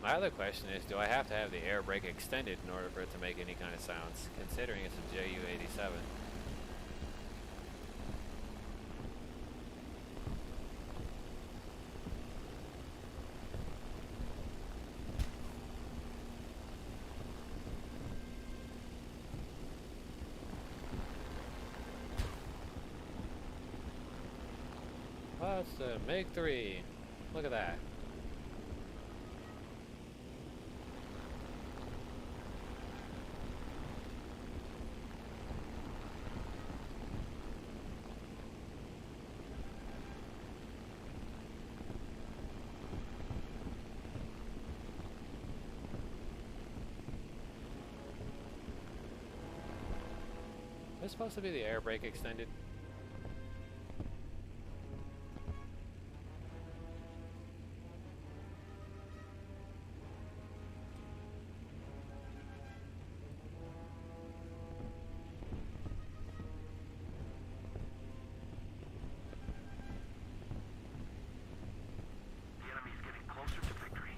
My other question is, do I have to have the air brake extended in order for it to make any kind of sounds, considering it's a JU-87? Oh, it's the MiG-3. Look at that. Is this supposed to be the air brake extended? The enemy's getting closer to victory.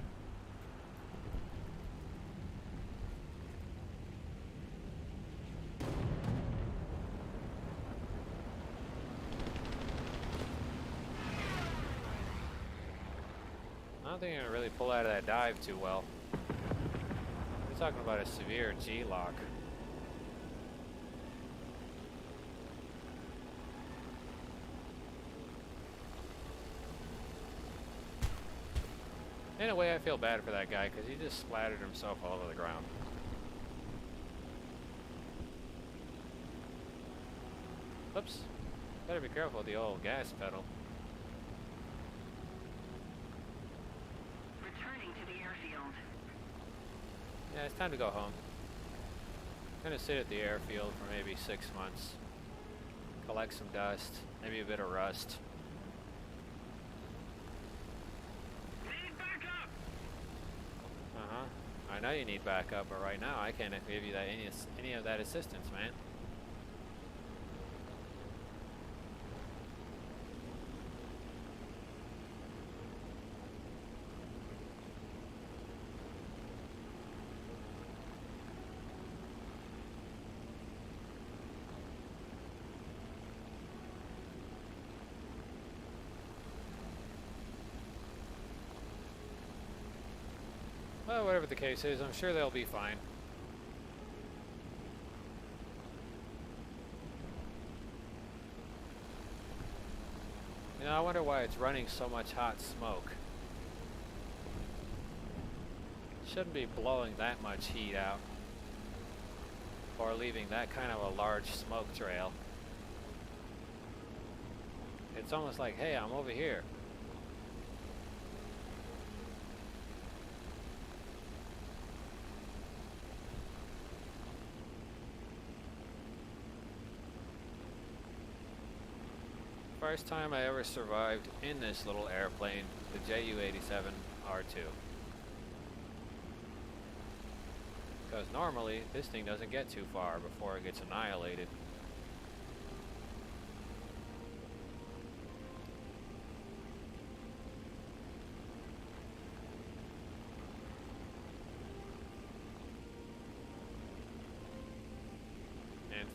I don't think you're gonna really pull out of that dive too well. We're talking about a severe G-lock. In a way, I feel bad for that guy because he just splattered himself all over the ground. Oops. Better be careful with the old gas pedal. Returning to the airfield. Yeah, it's time to go home. I'm gonna sit at the airfield for maybe 6 months. Collect some dust, maybe a bit of rust. Need backup! Uh-huh. I know you need backup, but right now I can't give you that any of that assistance, man. Well, whatever the case is, I'm sure they'll be fine. You know, I wonder why it's running so much hot smoke. Shouldn't be blowing that much heat out. Or leaving that kind of a large smoke trail. It's almost like, hey, I'm over here. First time I ever survived in this little airplane, the JU-87R2. Because normally, this thing doesn't get too far before it gets annihilated.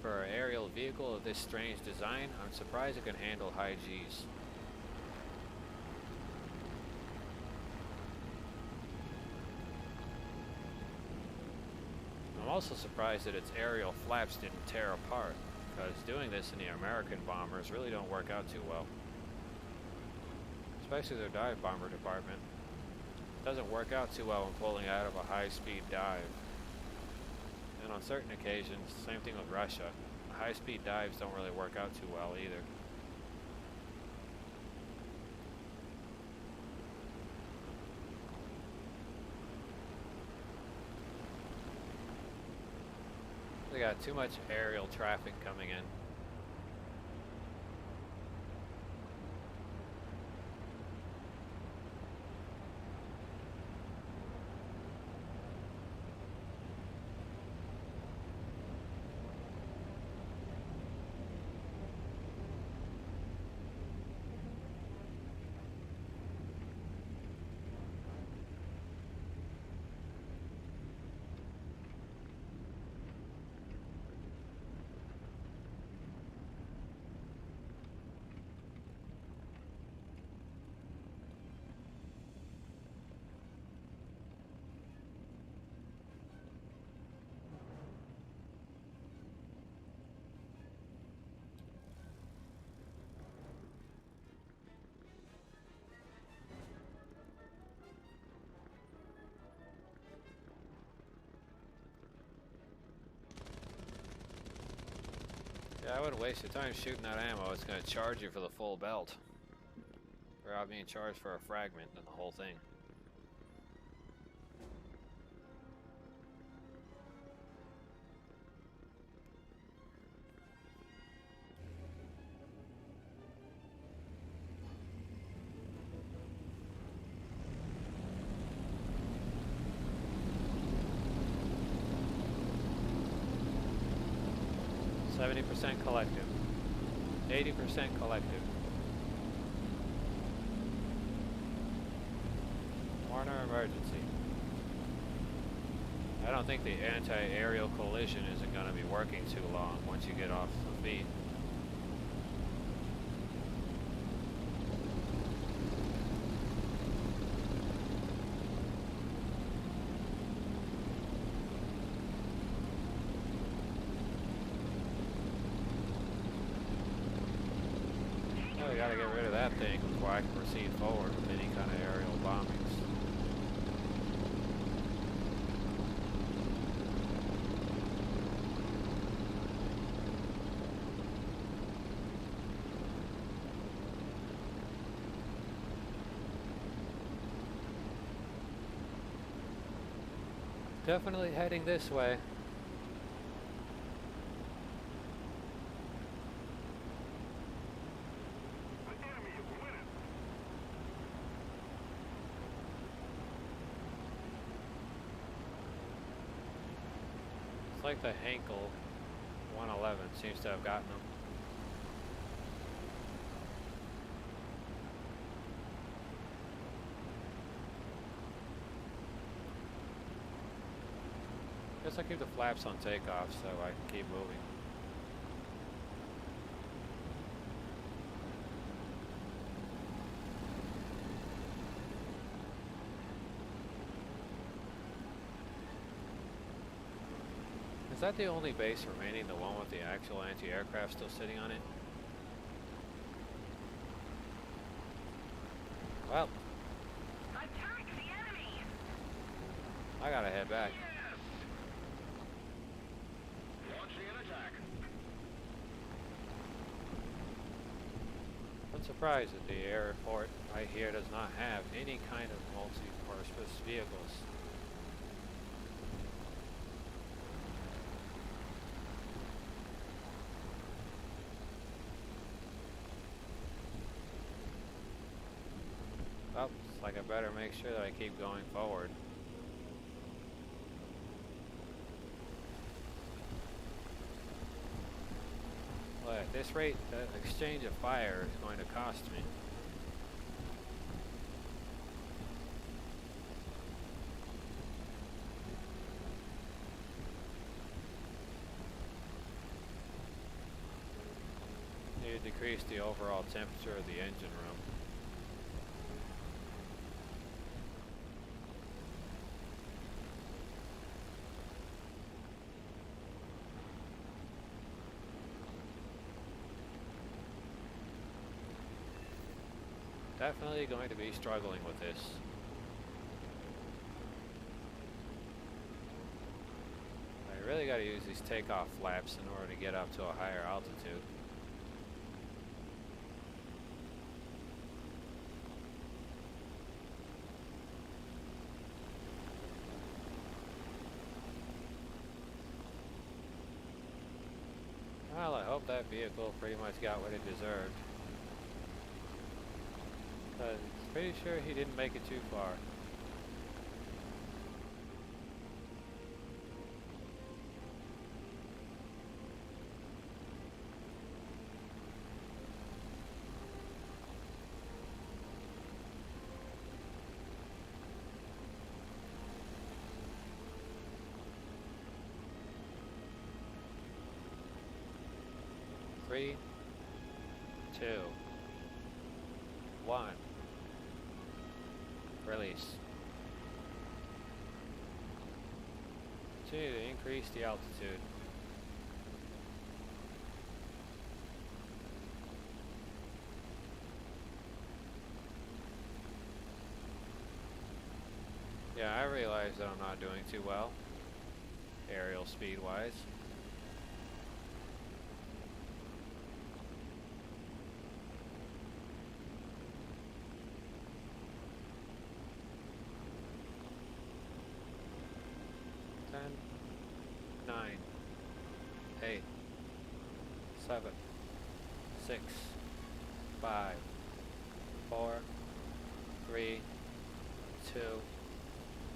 For an aerial vehicle of this strange design, I'm surprised it can handle high Gs. I'm also surprised that its aerial flaps didn't tear apart, because doing this in the American bombers really don't work out too well. Especially their dive bomber department. Doesn't work out too well when pulling out of a high-speed dive. And on certain occasions, same thing with Russia. High-speed dives don't really work out too well either. They got too much aerial traffic coming in. Yeah, I wouldn't waste your time shooting that ammo. It's going to charge you for the full belt. Without being charged for a fragment and the whole thing. %, collective. 80% collective. Warner emergency. I don't think the anti-aerial collision isn't going to be working too long once you get off the feet. I gotta get rid of that thing before I can proceed forward with any kind of aerial bombings. Definitely heading this way. Like the Henkel 111 seems to have gotten them. Guess I keep the flaps on takeoff so I can keep moving. Is that the only base remaining, the one with the actual anti-aircraft still sitting on it? Well, Attack the enemy! I gotta head back. Launching an attack. I'm surprised that the airport right here does not have any kind of multi-purpose vehicles. Well, it's like I better make sure that I keep going forward. Well, at this rate, the exchange of fire is going to cost me. to decrease the overall temperature of the engine room. Definitely going to be struggling with this. I really got to use these takeoff flaps in order to get up to a higher altitude. Well, I hope that vehicle pretty much got what it deserved. I'm pretty sure he didn't make it too far. Three, 2, 1. Release. Continue to increase the altitude. Yeah, I realize that I'm not doing too well, aerial speed-wise. Nine, 8, 7, 6, 5, 4, 3, 2,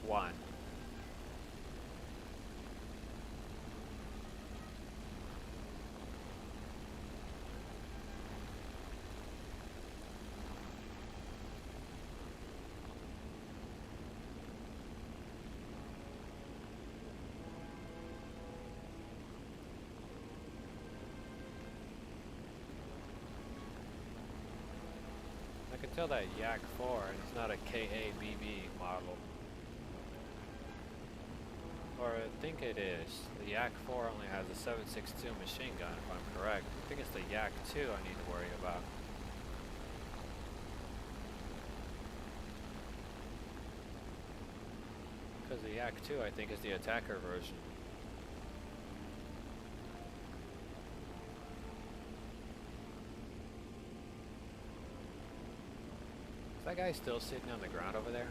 1. I can tell that Yak 4 and it's not a KABB model. Or I think it is. The Yak 4 only has a 7.62 machine gun, if I'm correct. I think it's the Yak 2 I need to worry about. Because the Yak 2 I think is the attacker version. Is that guy still sitting on the ground over there?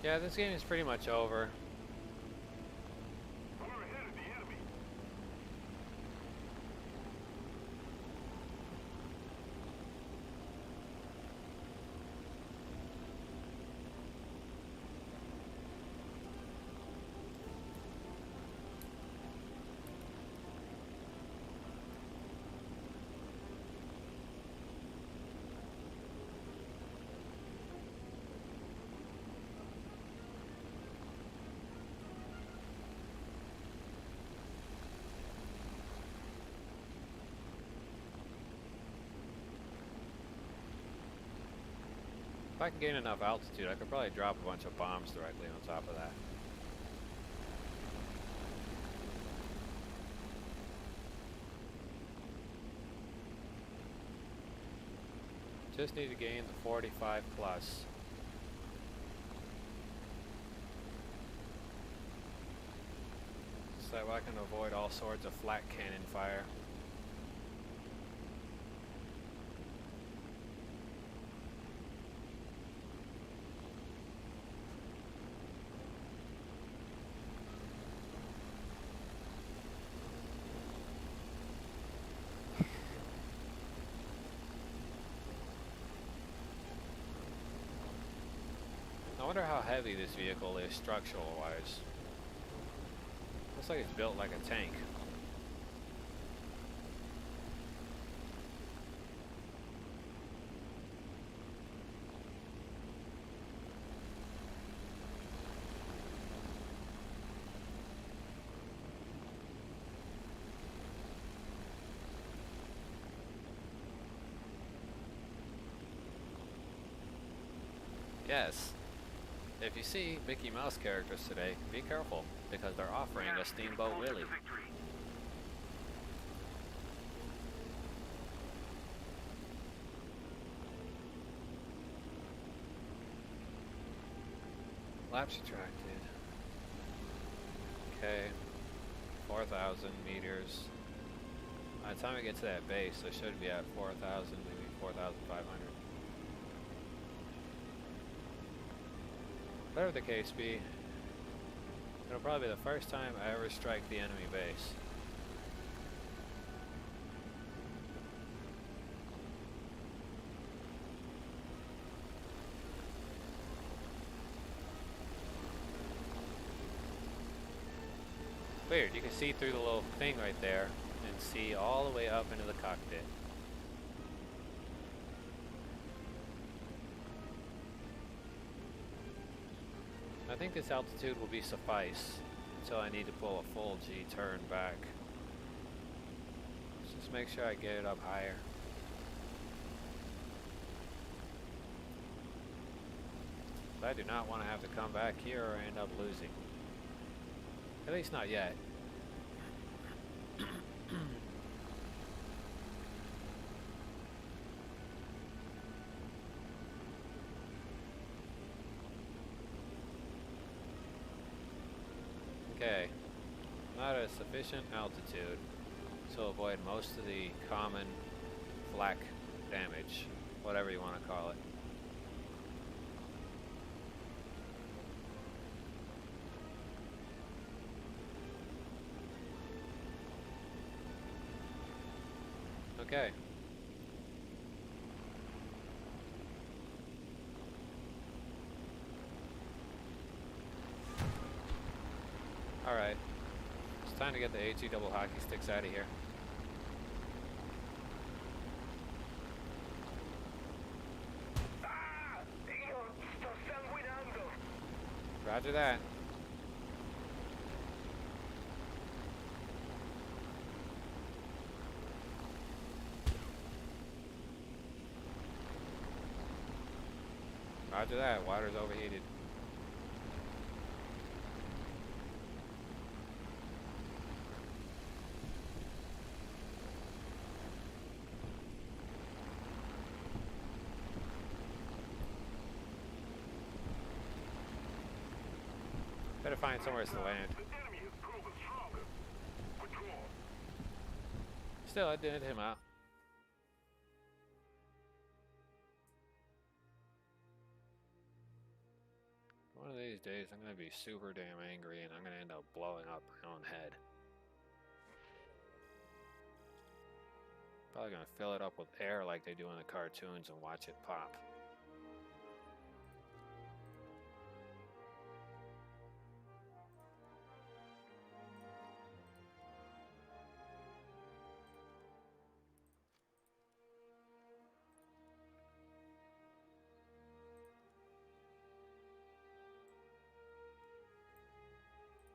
Yeah, this game is pretty much over. We're ahead of the enemy. If I can gain enough altitude, I could probably drop a bunch of bombs directly on top of that. just need to gain the 45 plus. So I can avoid all sorts of flat cannon fire. I wonder how heavy this vehicle is structural wise. Looks like it's built like a tank. Yes. If you see Mickey Mouse characters today, be careful, because they're offering a Steamboat Willie. Lap subtracted. Okay. 4,000 meters. By the time we get to that base, I should be at 4,000, maybe 4,500. Whatever the case be, it'll probably be the first time I ever strike the enemy base. Weird, you can see through the little thing right there and see all the way up into the cockpit. I think this altitude will be suffice until I need to pull a full G turn back. Let's just make sure I get it up higher. I do not want to have to come back here or end up losing. At least not yet. Okay, not a sufficient altitude to avoid most of the common flak damage, whatever you want to call it. Okay. Alright. It's time to get the HE double hockey sticks out of here. Roger that. Roger that, water's overheated. Better find somewhere to land. Still, I did him out. One of these days, I'm gonna be super damn angry and I'm gonna end up blowing up my own head. Probably gonna fill it up with air like they do in the cartoons and watch it pop.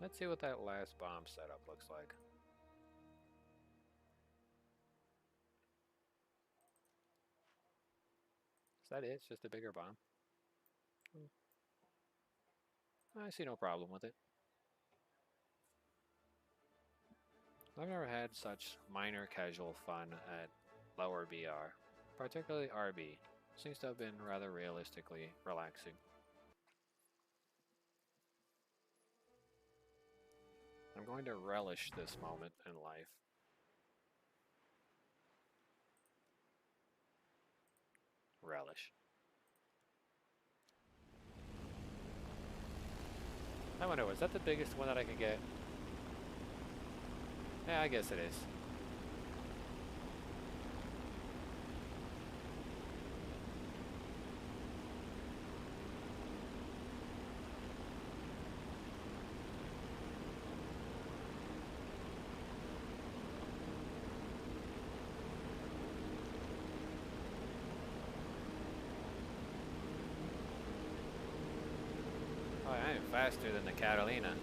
Let's see what that last bomb setup looks like. Is that it? It's just a bigger bomb? I see no problem with it. I've never had such minor casual fun at lower BR, particularly RB. Seems to have been rather realistically relaxing. I'm going to relish this moment in life. Relish. I wonder, was that the biggest one that I could get? Yeah, I guess it is. Oh, I am faster than the Catalina.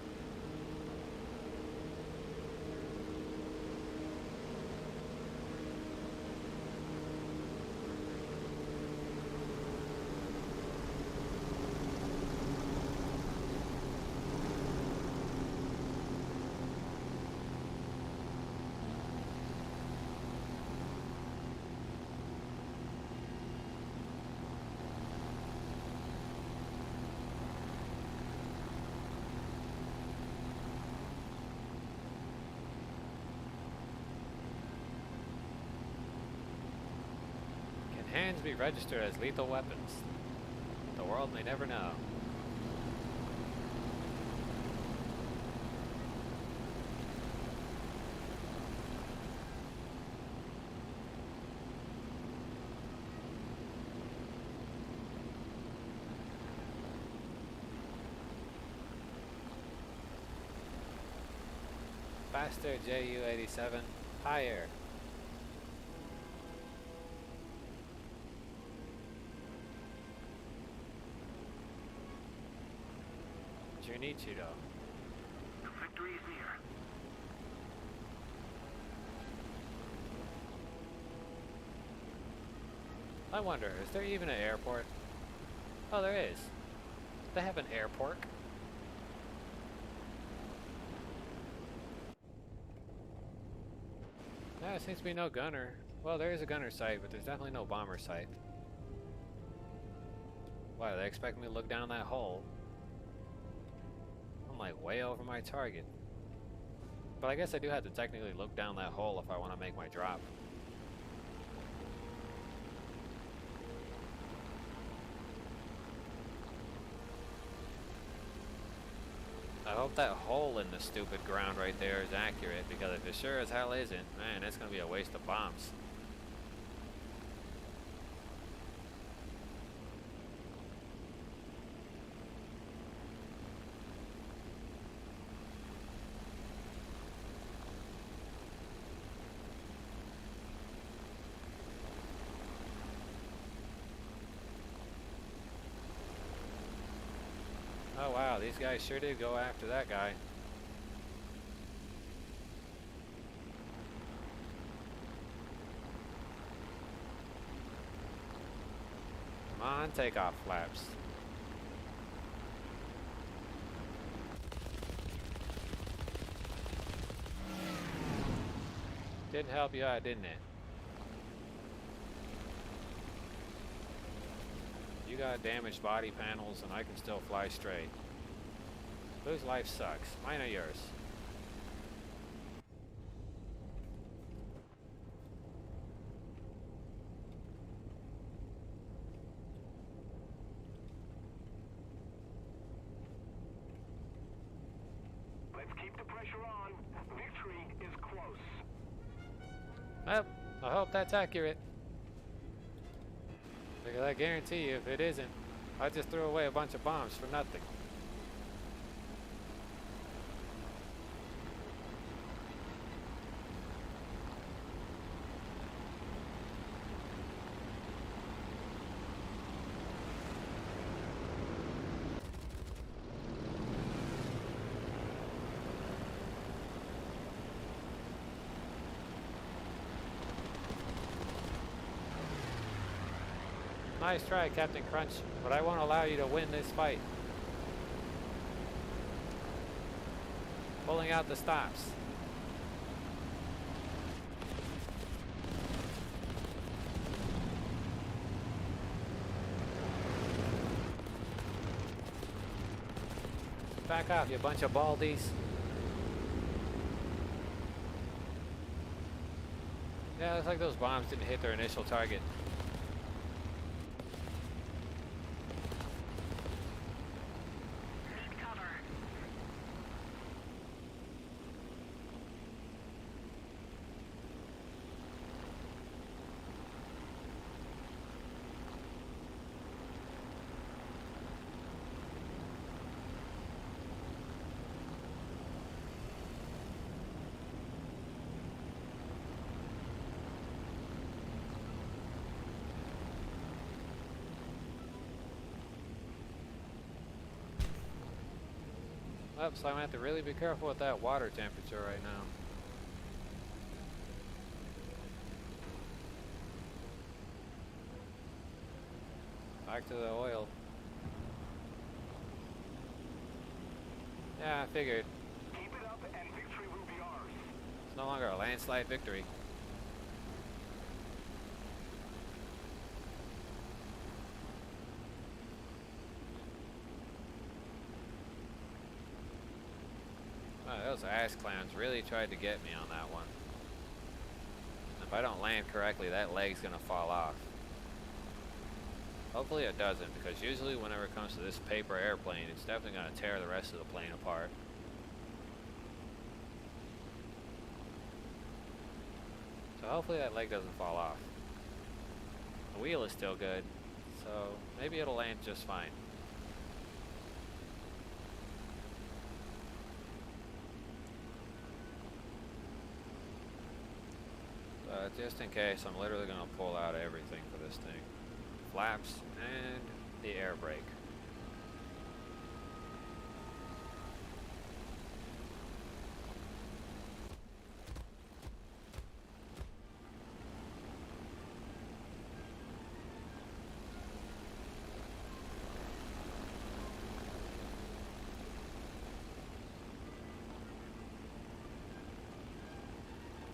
Hands be registered as lethal weapons. The world may never know. Faster, JU-87. Higher. Junichiro. Victory is near. I wonder, is there even an airport? Oh, there is. They have an airport. There seems to be no gunner. Well, there is a gunner site, but there's definitely no bomber site. Why, do they expect me to look down that hole? I'm like way over my target. But I guess I do have to technically look down that hole if I want to make my drop. I hope that hole in the stupid ground right there is accurate, because if it sure as hell isn't, man, it's gonna be a waste of bombs. Oh wow, these guys sure did go after that guy. Come on, take off flaps. Didn't help you out, didn't it? You got damaged body panels and I can still fly straight. Whose life sucks? Mine or yours? Let's keep the pressure on. Victory is close. Well, I hope that's accurate. Because I guarantee you, if it isn't, I just threw away a bunch of bombs for nothing. Nice try, Captain Crunch, but I won't allow you to win this fight. Pulling out the stops. Back off, you bunch of baldies. Yeah, looks like those bombs didn't hit their initial target. Need cover. Oh, so I'm gonna have to really be careful with that water temperature right now. Back to the oil. Yeah, I figured. Keep it up and victory will be ours. It's no longer a landslide victory. Oh, those ass clowns really tried to get me on that one. If I don't land correctly, that leg's gonna fall off. Hopefully it doesn't, because usually whenever it comes to this paper airplane, it's definitely gonna tear the rest of the plane apart. So hopefully that leg doesn't fall off. The wheel is still good, so maybe it'll land just fine. Just in case, I'm literally going to pull out everything for this thing. Flaps and the air brake.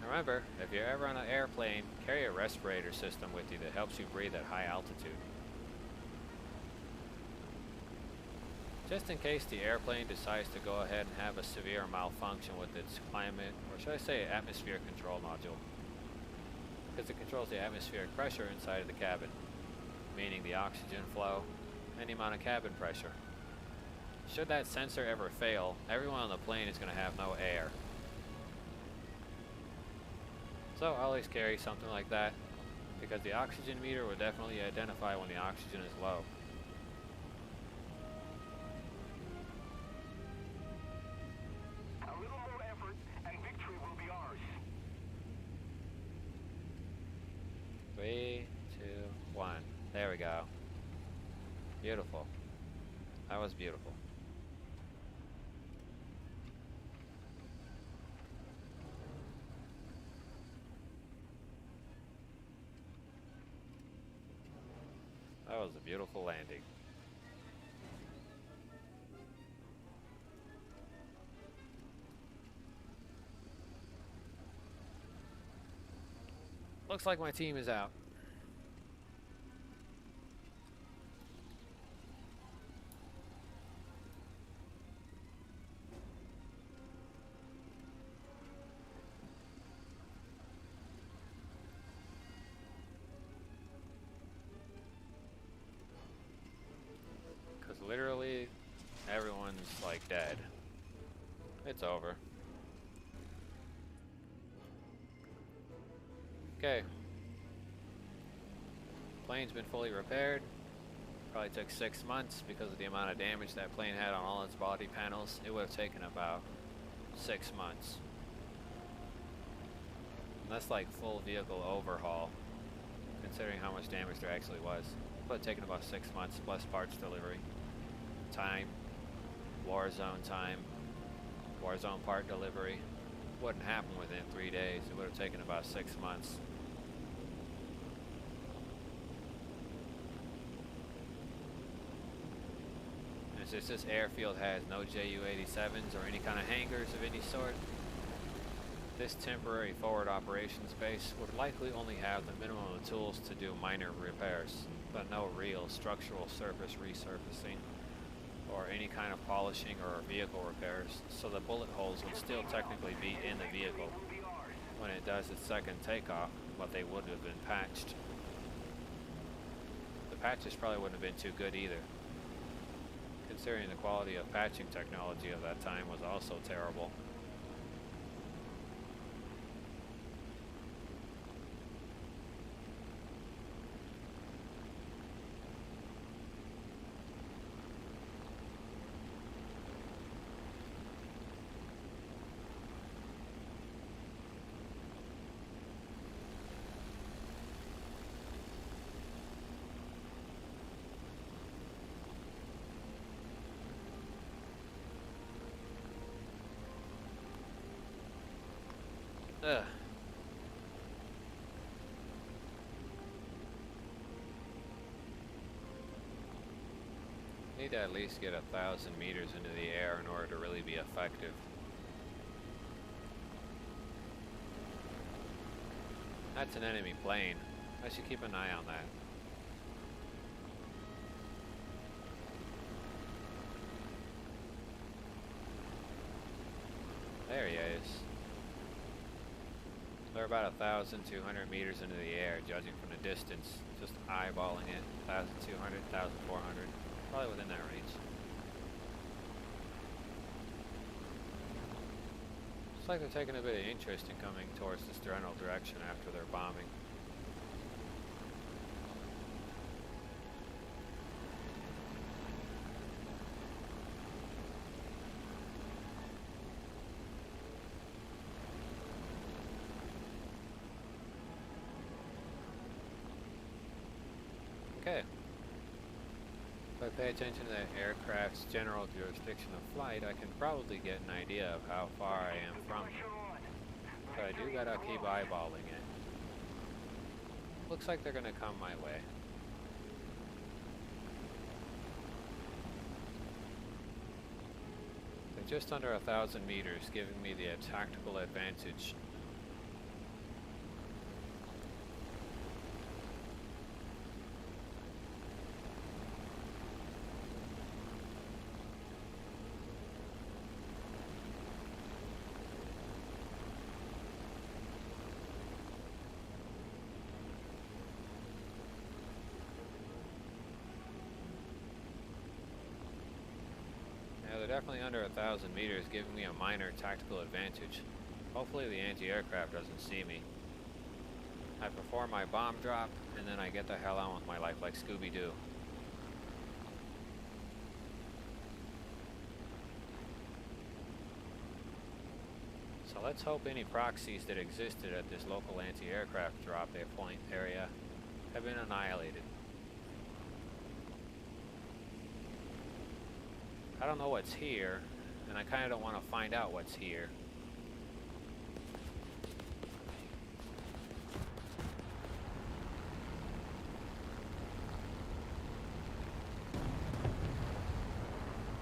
Remember, if you're ever on an airplane, carry a respirator system with you that helps you breathe at high altitude. Just in case the airplane decides to go ahead and have a severe malfunction with its climate, or should I say atmosphere control module, because it controls the atmospheric pressure inside of the cabin, meaning the oxygen flow and the amount of cabin pressure. Should that sensor ever fail, everyone on the plane is going to have no air. So always carry something like that, because the oxygen meter will definitely identify when the oxygen is low. A little more effort and victory will be ours. 3, 2, 1. There we go. Beautiful. That was beautiful. That was a beautiful landing. Looks like my team is out. Literally, everyone's like dead. It's over. Okay. Plane's been fully repaired. Probably took 6 months because of the amount of damage that plane had on all its body panels. It would have taken about 6 months. And that's like full vehicle overhaul, considering how much damage there actually was. It would have taken about 6 months plus parts delivery. Time, Warzone time, Warzone part delivery. Wouldn't happen within 3 days. It would have taken about 6 months. And since this airfield has no Ju-87s or any kind of hangars of any sort, this temporary forward operations base would likely only have the minimum of tools to do minor repairs, but no real structural surface resurfacing or any kind of polishing or vehicle repairs, so the bullet holes would still technically be in the vehicle when it does its second takeoff, but they would have been patched. The patches probably wouldn't have been too good either, considering the quality of patching technology of that time was also terrible. Ugh. Need to at least get 1,000 meters into the air in order to really be effective. That's an enemy plane. I should keep an eye on that. There he is. They're about 1,200 meters into the air, judging from the distance. Just eyeballing it. 1,200, 1,400. Probably within that range. Looks like they're taking a bit of interest in coming towards this general direction after their bombing. Okay. If I pay attention to the aircraft's general jurisdiction of flight, I can probably get an idea of how far I am from them. But I do gotta keep eyeballing it. Looks like they're gonna come my way. They're just under 1,000 meters, giving me the tactical advantage. They're definitely under 1,000 meters, giving me a minor tactical advantage. Hopefully the anti-aircraft doesn't see me. I perform my bomb drop, and then I get the hell on with my life like Scooby-Doo. So let's hope any proxies that existed at this local anti-aircraft drop point area have been annihilated. I don't know what's here, and I kind of don't want to find out what's here.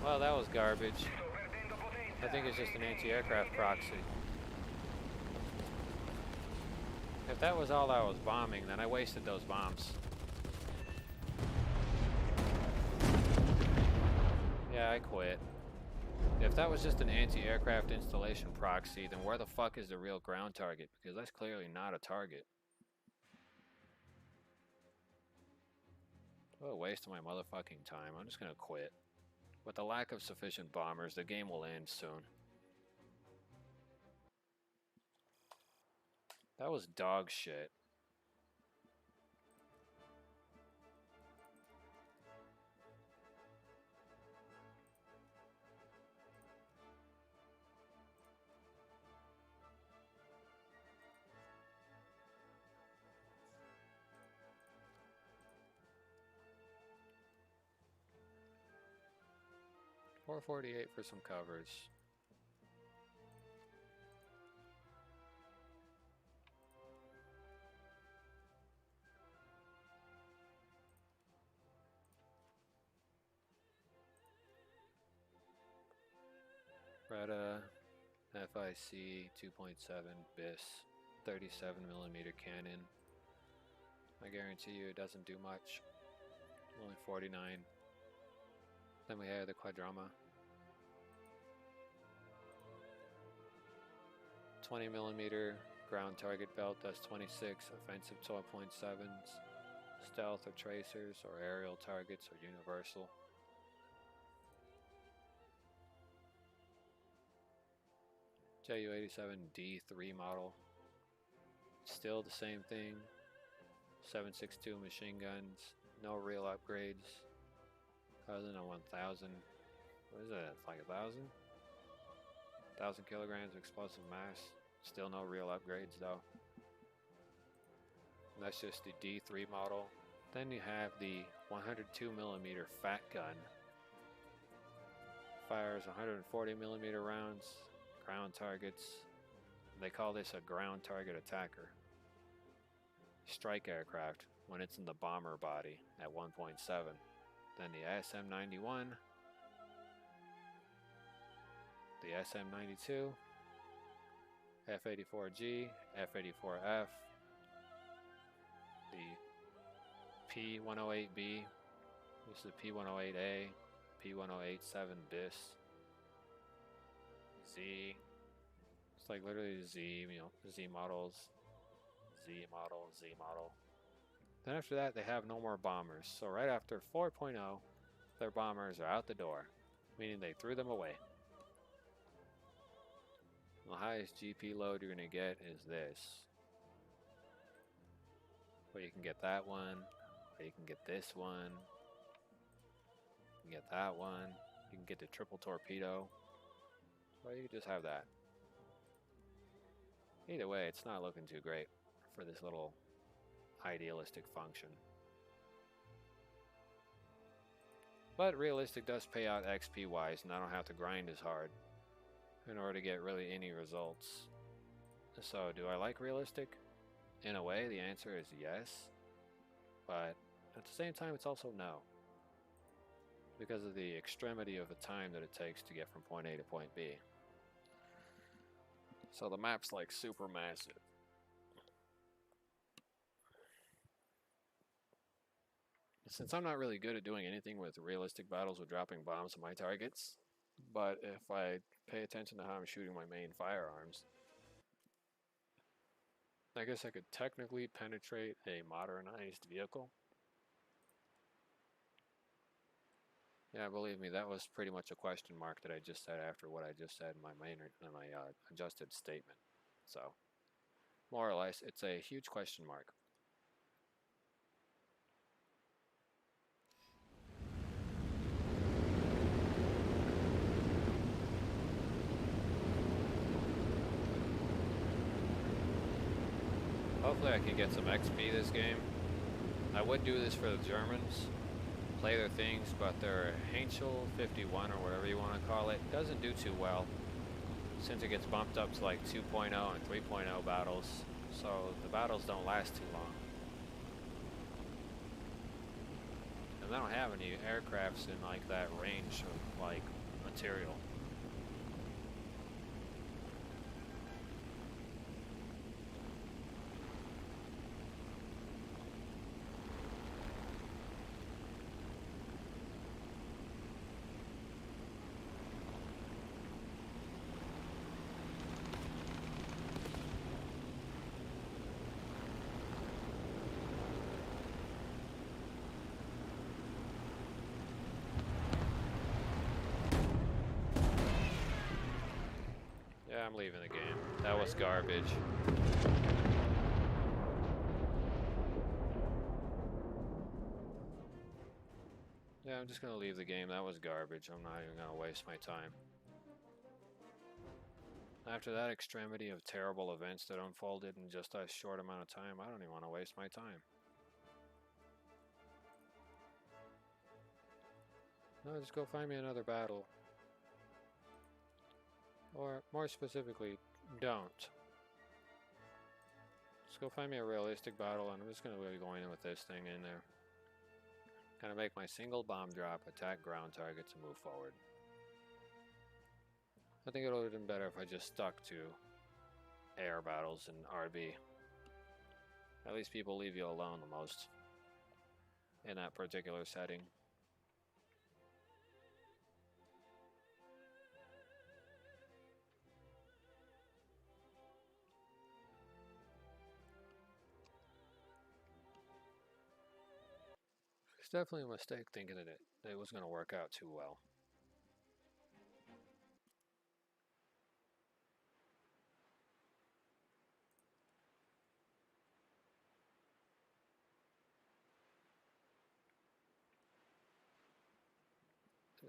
Well, that was garbage. I think it's just an anti-aircraft proxy. If that was all I was bombing, then I wasted those bombs. Yeah, I quit. If that was just an anti-aircraft installation proxy, then where the fuck is the real ground target? Because that's clearly not a target. What a waste of my motherfucking time. I'm just gonna quit. With the lack of sufficient bombers, the game will end soon. That was dog shit. $448 for some covers. Beretta FIC 2.7 BIS 37mm cannon. I guarantee you it doesn't do much. Only 49. Then we have the Quadroma. 20mm ground target belt, that's 26. Offensive 12.7s. Stealth or tracers or aerial targets or universal. Ju-87D3 model. Still the same thing. 7.62 machine guns. No real upgrades. Other than a 1,000. What is that? Like 1,000? 1,000 kilograms of explosive mass. Still no real upgrades though. And that's just the D3 model. Then you have the 102mm fat gun. Fires 140mm rounds. Ground targets. They call this a ground target attacker. Strike aircraft when it's in the bomber body at 1.7. Then the SM-91, the SM-92, F-84G, F-84F, the P-108B, this is the P-108A, P-1087 BIS, Z, it's like literally Z, you know, Z models, Z model, Z model. Then after that, they have no more bombers. So right after 4.0, their bombers are out the door, meaning they threw them away. The highest GP load you're going to get is this. But you can get that one, or you can get this one, you can get that one, you can get the triple torpedo, or you can just have that. Either way, it's not looking too great for this little idealistic function. But realistic does pay out XP wise, and I don't have to grind as hard in order to get really any results. So do I like realistic? In a way, the answer is yes, but at the same time it's also no, because of the extremity of the time that it takes to get from point A to point B. So the map's like super massive. Since I'm not really good at doing anything with realistic battles with dropping bombs on my targets, but if I pay attention to how I'm shooting my main firearms, I guess I could technically penetrate a modernized vehicle. Yeah, believe me, that was pretty much a question mark that I just said after what I just said in my adjusted statement. So, more or less, it's a huge question mark. Hopefully I can get some XP this game. I would do this for the Germans, play their things, but their Heinkel 51 or whatever you want to call it doesn't do too well since it gets bumped up to like 2.0 and 3.0 battles, so the battles don't last too long. And they don't have any aircrafts in like that range of like material. Yeah, I'm leaving the game. That was garbage. Yeah, I'm just gonna leave the game. That was garbage. I'm not even gonna waste my time. After that extremity of terrible events that unfolded in just a short amount of time, I don't even want to waste my time. No, just go find me another battle. Or, more specifically, don't. Just go find me a realistic battle, and I'm just going to be going in with this thing in there. Gonna make my single bomb drop, attack ground targets, and move forward. I think it would have been better if I just stuck to air battles and RB. At least people leave you alone the most in that particular setting. definitely a mistake thinking that it was going to work out too well.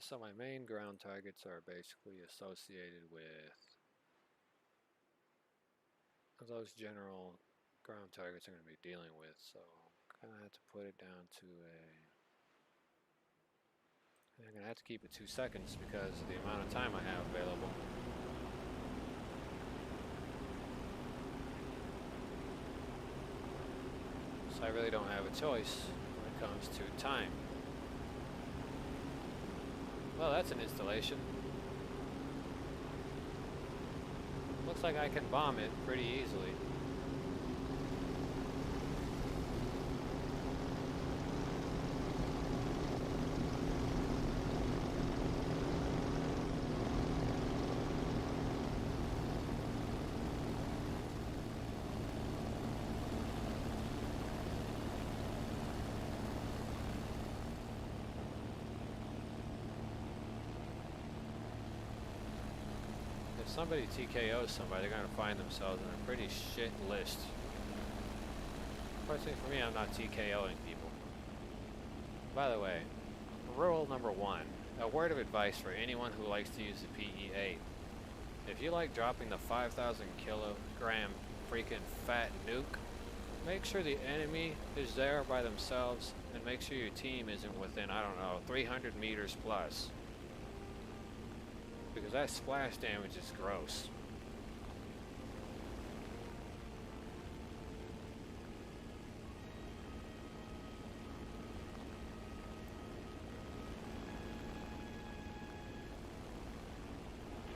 So my main ground targets are basically associated with those general ground targets I'm going to be dealing with, so I'm going to have to put it down to I'm going to have to keep it 2 seconds because of the amount of time I have available. So I really don't have a choice when it comes to time. Well, that's an installation. Looks like I can bomb it pretty easily. If somebody TKOs somebody, they're going to find themselves in a pretty shit list. Fortunately for me, I'm not TKOing people. By the way, rule number 1, a word of advice for anyone who likes to use the PE-8. If you like dropping the 5,000 kilogram freaking fat nuke, make sure the enemy is there by themselves and make sure your team isn't within, I don't know, 300 meters plus. Because that splash damage is gross.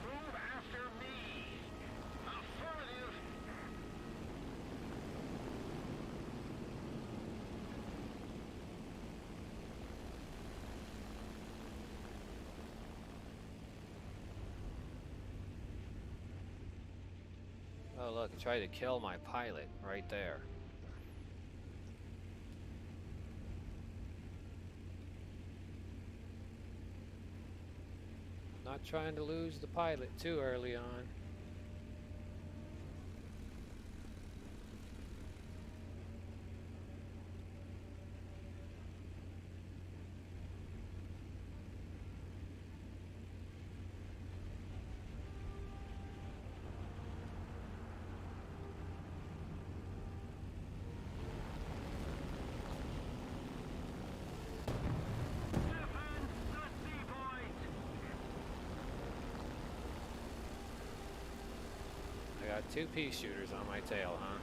Move after me. Affirmative. Oh look, it tried to kill my pilot right there. Not trying to lose the pilot too early on. Defend the C-point. I got 2 pea shooters on my tail, huh?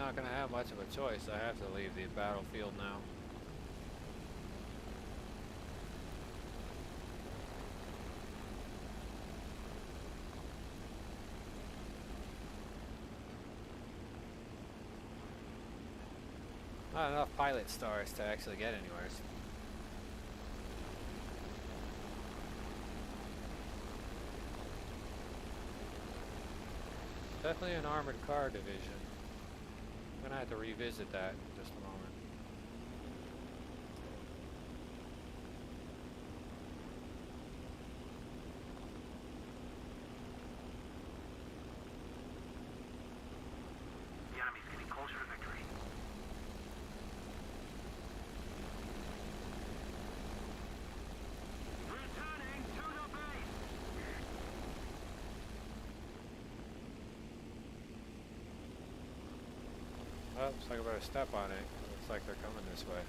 not gonna have much of a choice. I have to leave the battlefield now. Not enough pilot stars to actually get anywhere. Definitely an armored car division. I'm gonna have to revisit that in just a moment. The enemy's getting closer to victory. Returning to the base. Oh, looks like I better step on it. Looks like they're coming this way.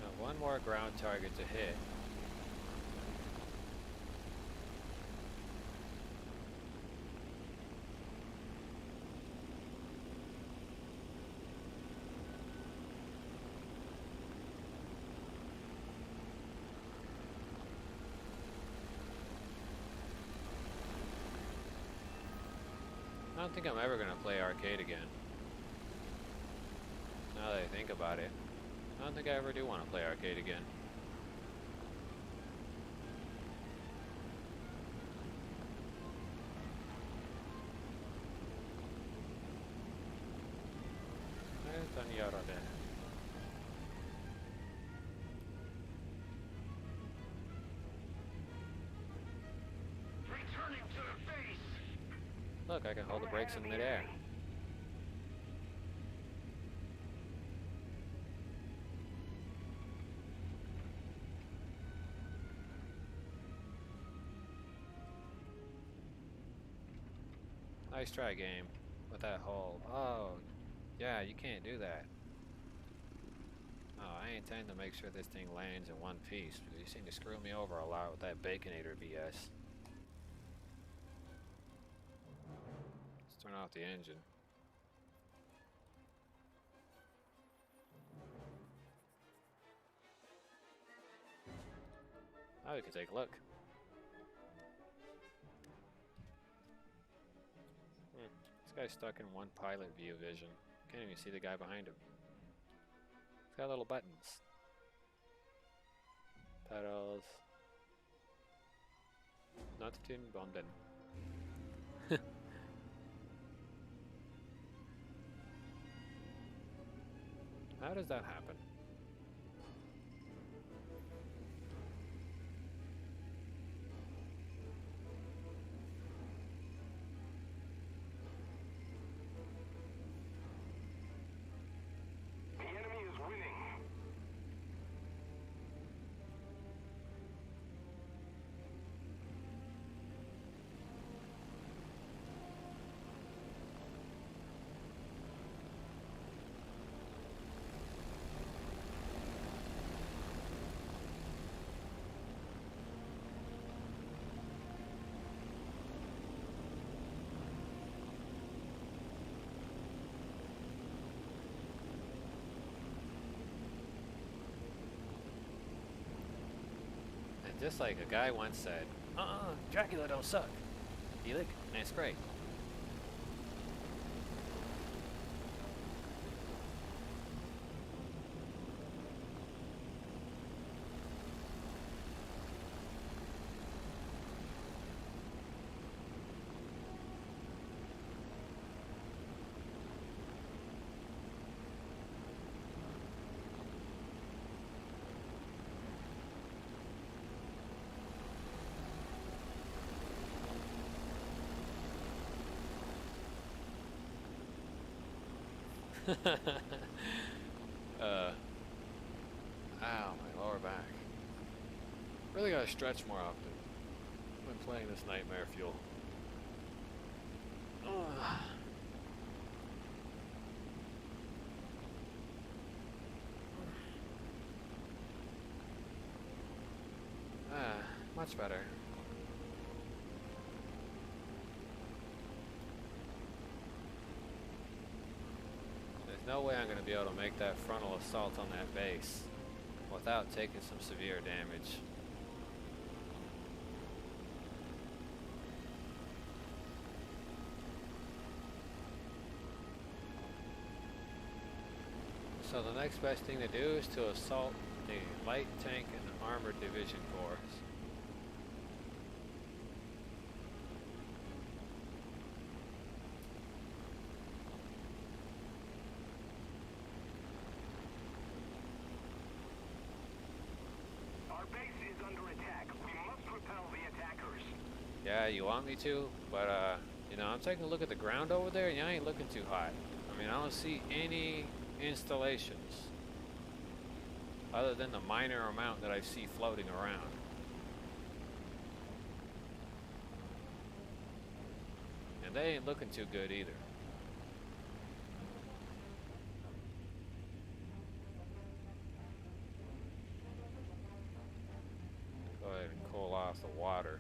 Now, one more ground target to hit. I don't think I'm ever gonna play arcade again. Now that I think about it, I don't think I ever do want to play arcade again. Returning to the base. Look, I can hold the brakes in midair. Nice try, game. With that hole. Oh, yeah, you can't do that. Oh, I intend to make sure this thing lands in one piece, because you seem to screw me over a lot with that Baconator BS. Let's turn off the engine. Now we can take a look. This guy's stuck in one pilot view vision. Can't even see the guy behind him. It's got little buttons. Pedals. Not too bonden. How does that happen? The enemy is winning. And just like a guy once said, Dracula don't suck. Helic, nice spray. Ow, my lower back. Really gotta stretch more often. been playing this Nightmare Fuel. Much better. There's no way I'm going to be able to make that frontal assault on that base without taking some severe damage. So the next best thing to do is to assault the light tank and armored division corps. Our base is under attack. We must repel the attackers. Yeah, you want me to, but you know, I'm taking a look at the ground over there and I ain't looking too hot. I mean, I don't see any installations other than the minor amount that I see floating around. And they ain't looking too good either. Go ahead and cool off the water.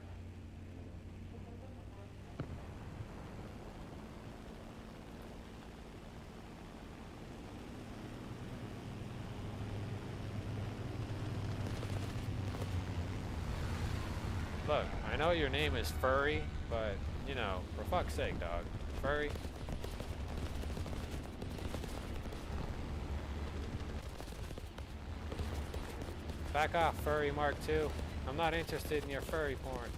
Look, I know your name is Furry, but, you know, for fuck's sake, dog. Furry. Back off, Furry Mark II. I'm not interested in your furry porn.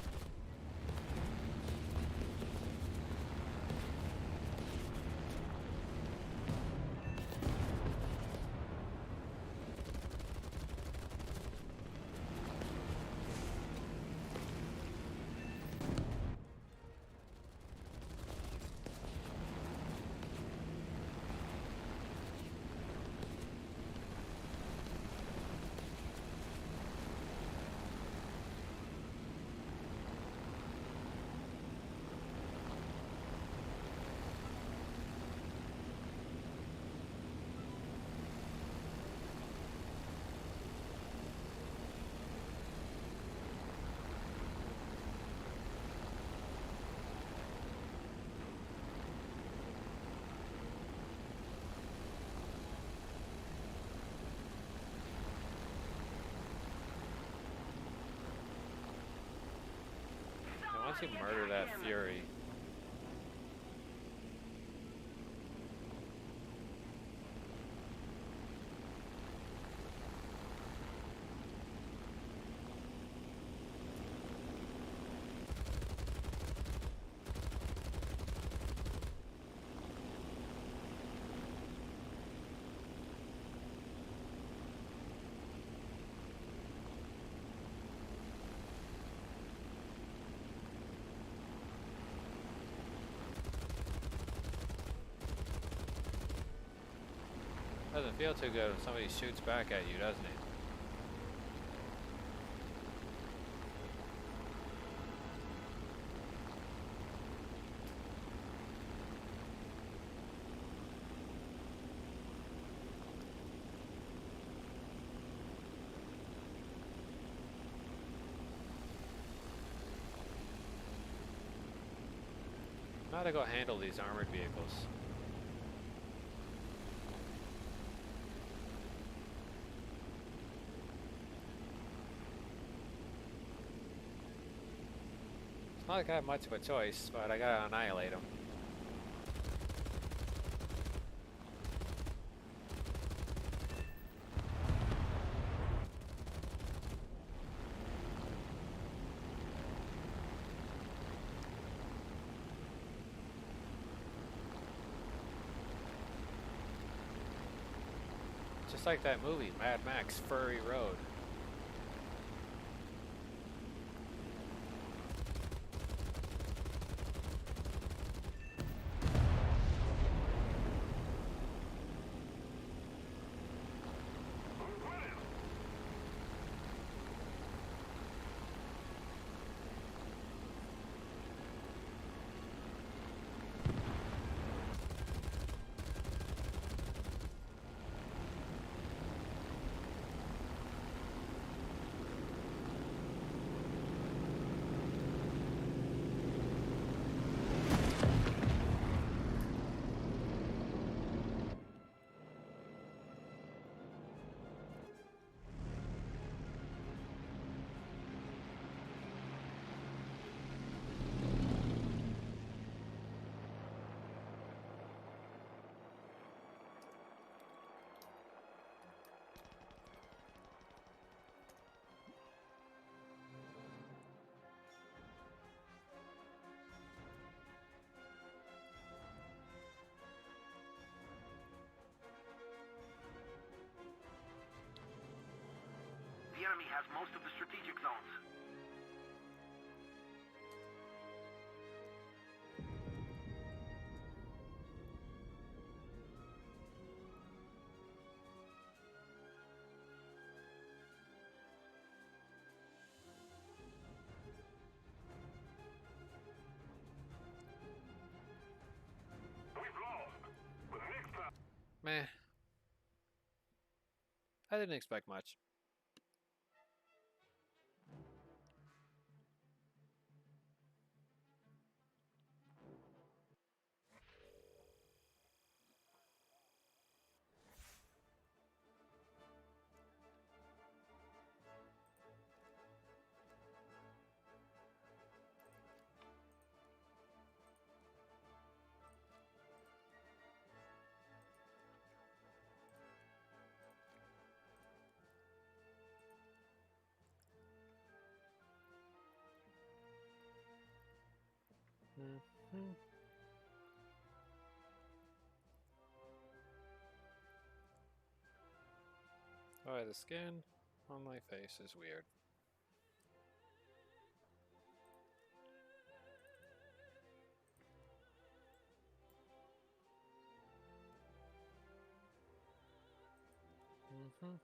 Once you murder that Fury, doesn't feel too good when somebody shoots back at you, doesn't it? Now to go handle these armored vehicles. It's not like I have much of a choice, but I gotta annihilate them. Just like that movie, Mad Max Fury Road. most of the strategic zones. We've lost. But next time. Meh. I didn't expect much. Mm-hmm. Oh, the skin on my face is weird. Mm-hmm.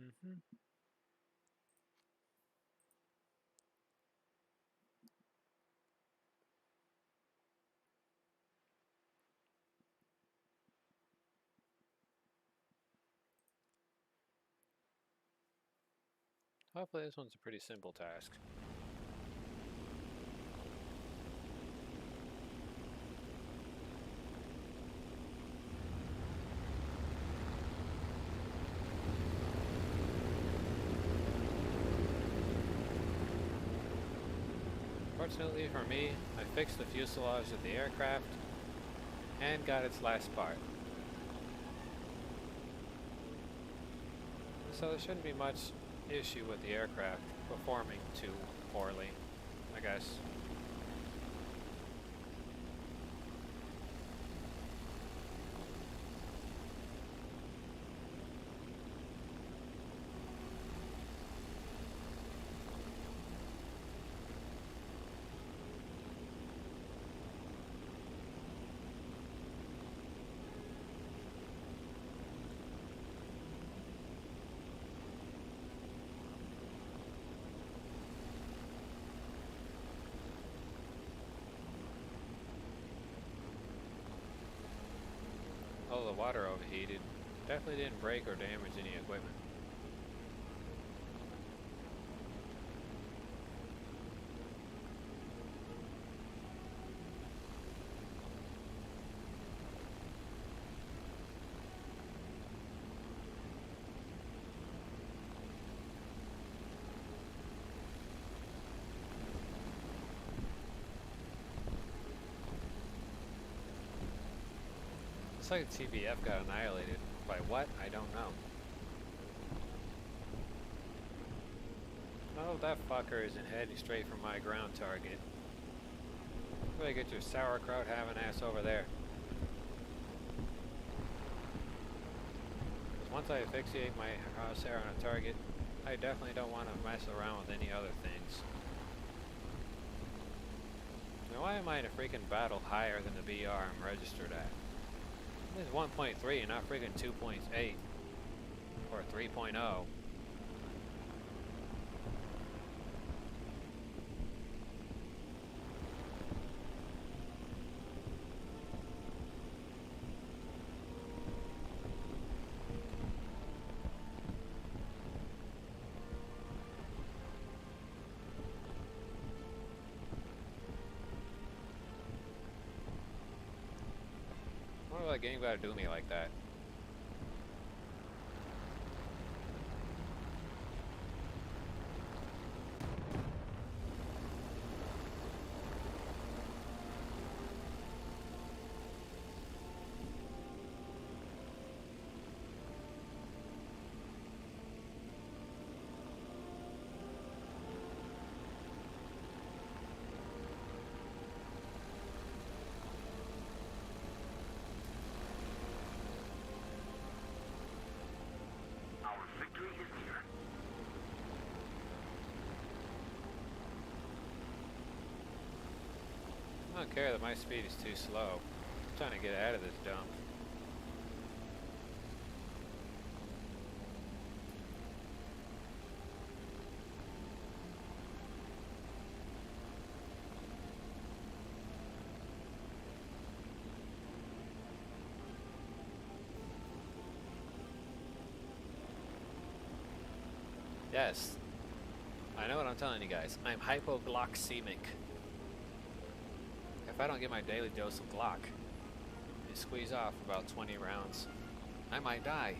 Mm-hmm. Hopefully this one's a pretty simple task. Fortunately for me, I fixed the fuselage of the aircraft and got its last part. So there shouldn't be much issue with the aircraft performing too poorly, I guess. Oh, the water overheated. Definitely didn't break or damage any equipment. Looks like the TBF got annihilated. By what? I don't know. Oh, that fucker isn't heading straight for my ground target. Better get your sauerkraut having ass over there. Once I asphyxiate my crosshair on a target, I definitely don't want to mess around with any other things. Now why am I in a freaking battle higher than the BR I'm registered at? This is 1.3 and not freaking 2.8 or 3.0. What about that game gotta do me like that? don't care that my speed is too slow. I'm trying to get out of this dump. Yes, I know what I'm telling you guys. I'm hypoglycemic. If I don't get my daily dose of Glock and squeeze off about 20 rounds, I might die.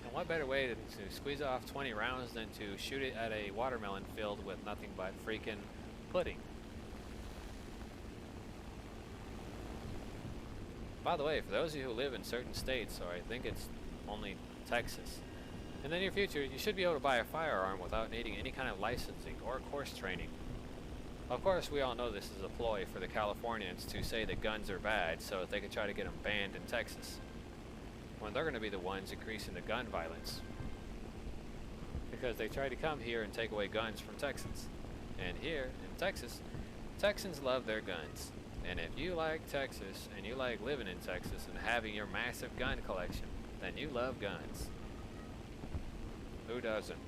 And what better way to squeeze off 20 rounds than to shoot it at a watermelon filled with nothing but freaking pudding? By the way, for those of you who live in certain states, or I think it's only Texas, in the near future, you should be able to buy a firearm without needing any kind of licensing or course training. Of course, we all know this is a ploy for the Californians to say that guns are bad so that they can try to get them banned in Texas, when they're going to be the ones increasing the gun violence. Because they try to come here and take away guns from Texans. And here, in Texas, Texans love their guns. And if you like Texas, and you like living in Texas and having your massive gun collection, then you love guns. Who doesn't?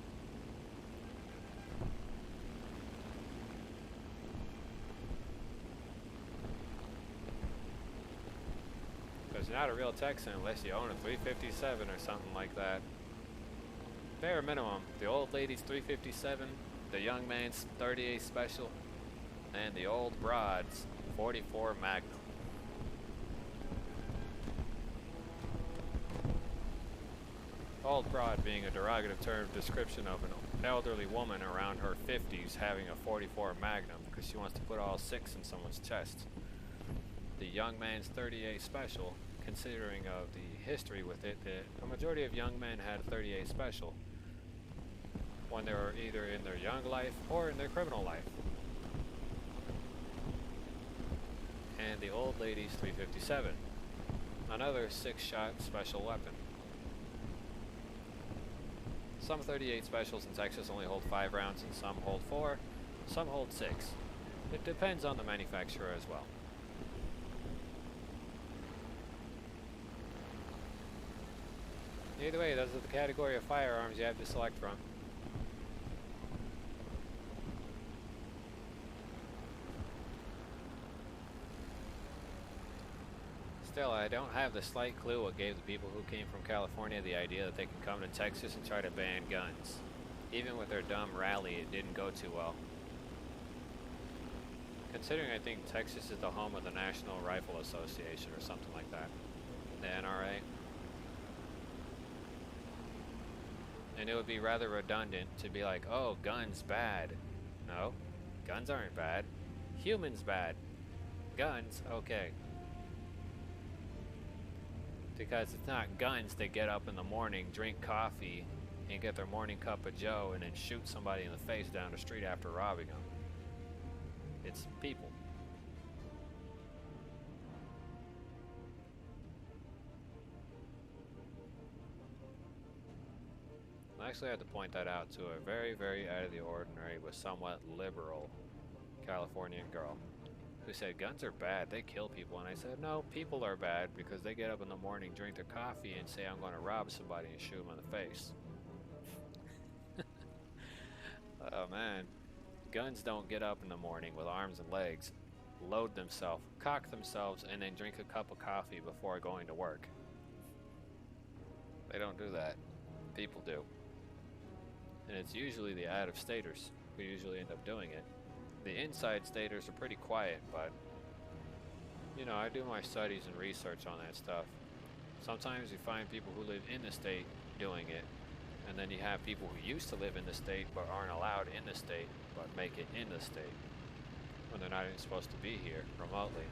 Because you're not a real Texan unless you own a 357 or something like that. Bare minimum, the old lady's 357, the young man's 38 Special, and the old broad's 44 Magnum. Old broad being a derogative term description of an elderly woman around her 50s having a 44 Magnum because she wants to put all 6 in someone's chest. The young man's 38 Special, considering of the history with it, that a majority of young men had a 38 Special when they were either in their young life or in their criminal life. And the old lady's 357, another 6-shot special weapon. Some 38 Specials in Texas only hold 5 rounds and some hold 4, some hold 6. It depends on the manufacturer as well. Either way, those are the category of firearms you have to select from. Still, I don't have the slight clue what gave the people who came from California the idea that they can come to Texas and try to ban guns. Even with their dumb rally, it didn't go too well. Considering I think Texas is the home of the National Rifle Association or something like that. The NRA. And it would be rather redundant to be like, oh, guns bad. No, guns aren't bad. Humans bad. Guns, okay. Because it's not guns that get up in the morning, drink coffee, and get their morning cup of joe and then shoot somebody in the face down the street after robbing them. It's people. I actually had to point that out to a very, very out of the ordinary but somewhat liberal Californian girl who said guns are bad, they kill people. And I said, no, people are bad because they get up in the morning, drink their coffee, and say I'm going to rob somebody and shoot them in the face. Oh man, guns don't get up in the morning with arms and legs, load themselves, cock themselves, and then drink a cup of coffee before going to work. They don't do that. People do. And it's usually the out-of-staters who usually end up doing it. The inside staters are pretty quiet, but you know, I do my studies and research on that stuff. Sometimes you find people who live in the state doing it, and then you have people who used to live in the state but aren't allowed in the state but make it in the state when they're not even supposed to be here remotely.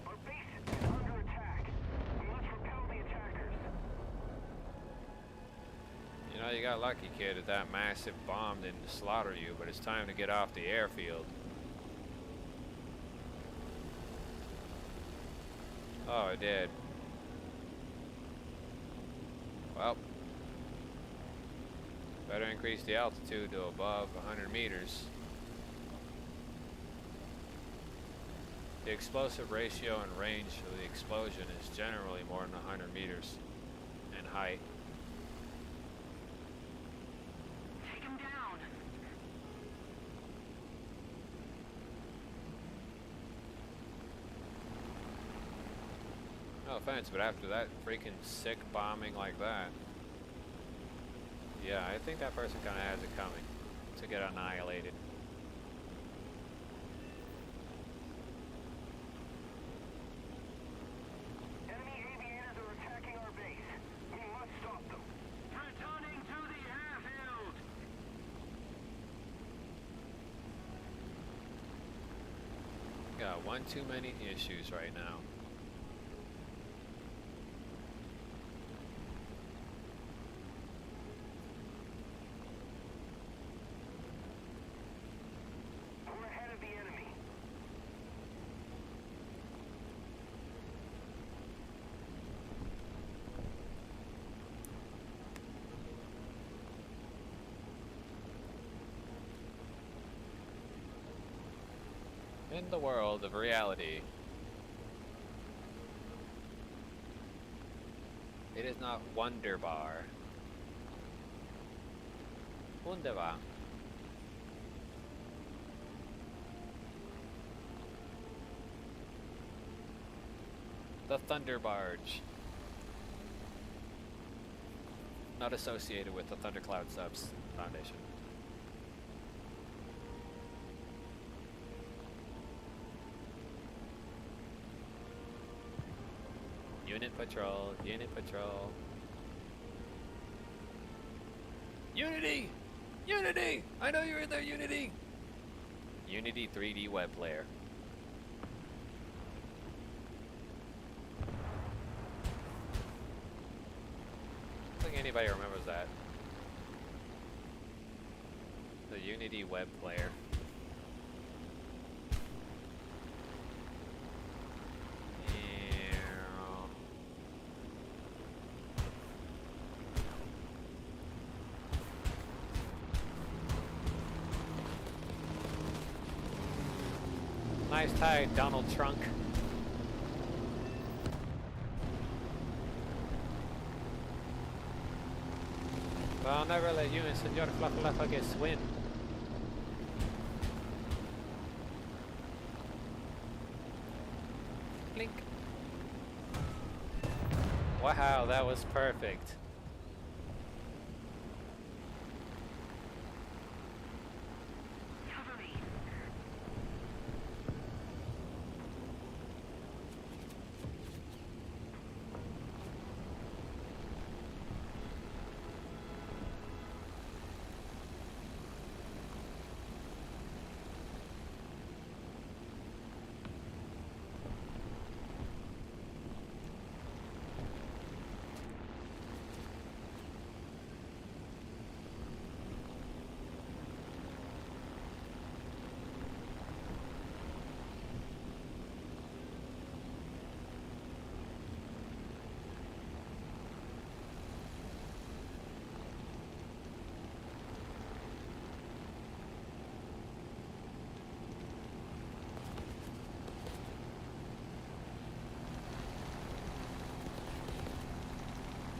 Our base is under attack. We must repel the attackers. You know, you got lucky, kid, that massive bomb didn't slaughter you, but it's time to get off the airfield. Oh, it did. Well, Better increase the altitude to above 100 meters. The explosive ratio and range of the explosion is generally more than 100 meters in height. Take him down. No offense, but after that freaking sick bombing like that, yeah, I think that person kind of has it coming to get annihilated. Enemy aviators are attacking our base. We must stop them. Returning to the airfield. Got one too many issues right now. We're ahead of the enemy. In the world of reality, it is not Wunderbar. Wunderbar. The Thunder Barge. Not associated with the Thundercloud Subs Foundation. Unit patrol, unit patrol. Unity! Unity! I know you're in there, Unity! Unity 3D web player. I don't think anybody remembers that. The Unity web player. Nice tie, Donald Trunk. But I'll never let you and Senor Fluffaluffa get swim. Blink. Wow, that was perfect. Cover me.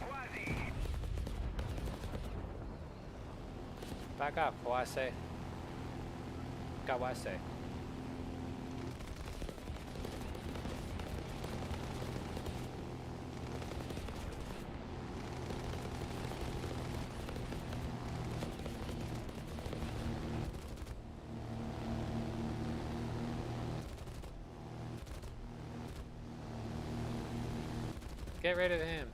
Quasi. Back up, Kawase. Kawase. Get rid of him.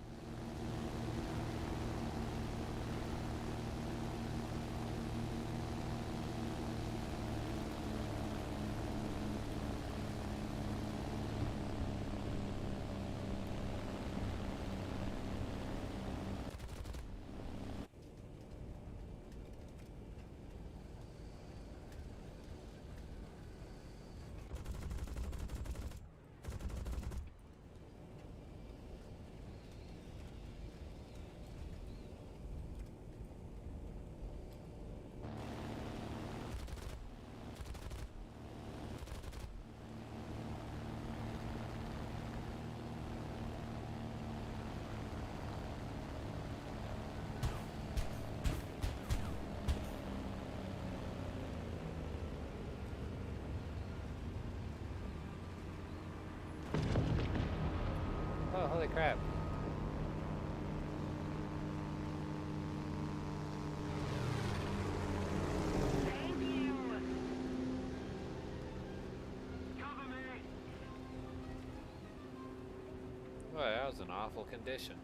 crap. Thank you. Cover me. Boy, that was an awful condition.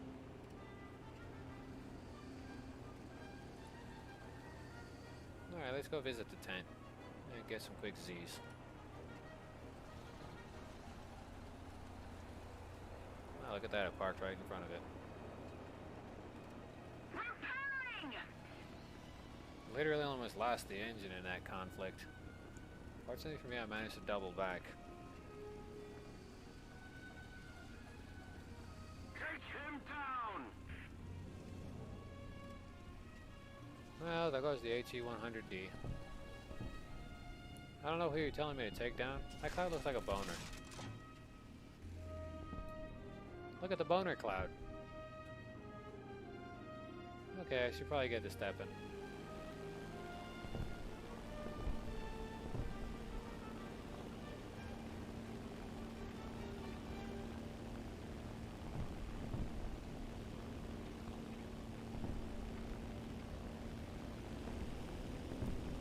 Alright, let's go visit the tent and get some quick Z's. Oh, look at that, it parked right in front of it. Repairing. Literally almost lost the engine in that conflict. Fortunately for me, I managed to double back. Take him down. Well, there goes the HE-100D. I don't know who you're telling me to take down. That cloud looks like a boner. Look at the boner cloud. Okay, I should probably get to stepping.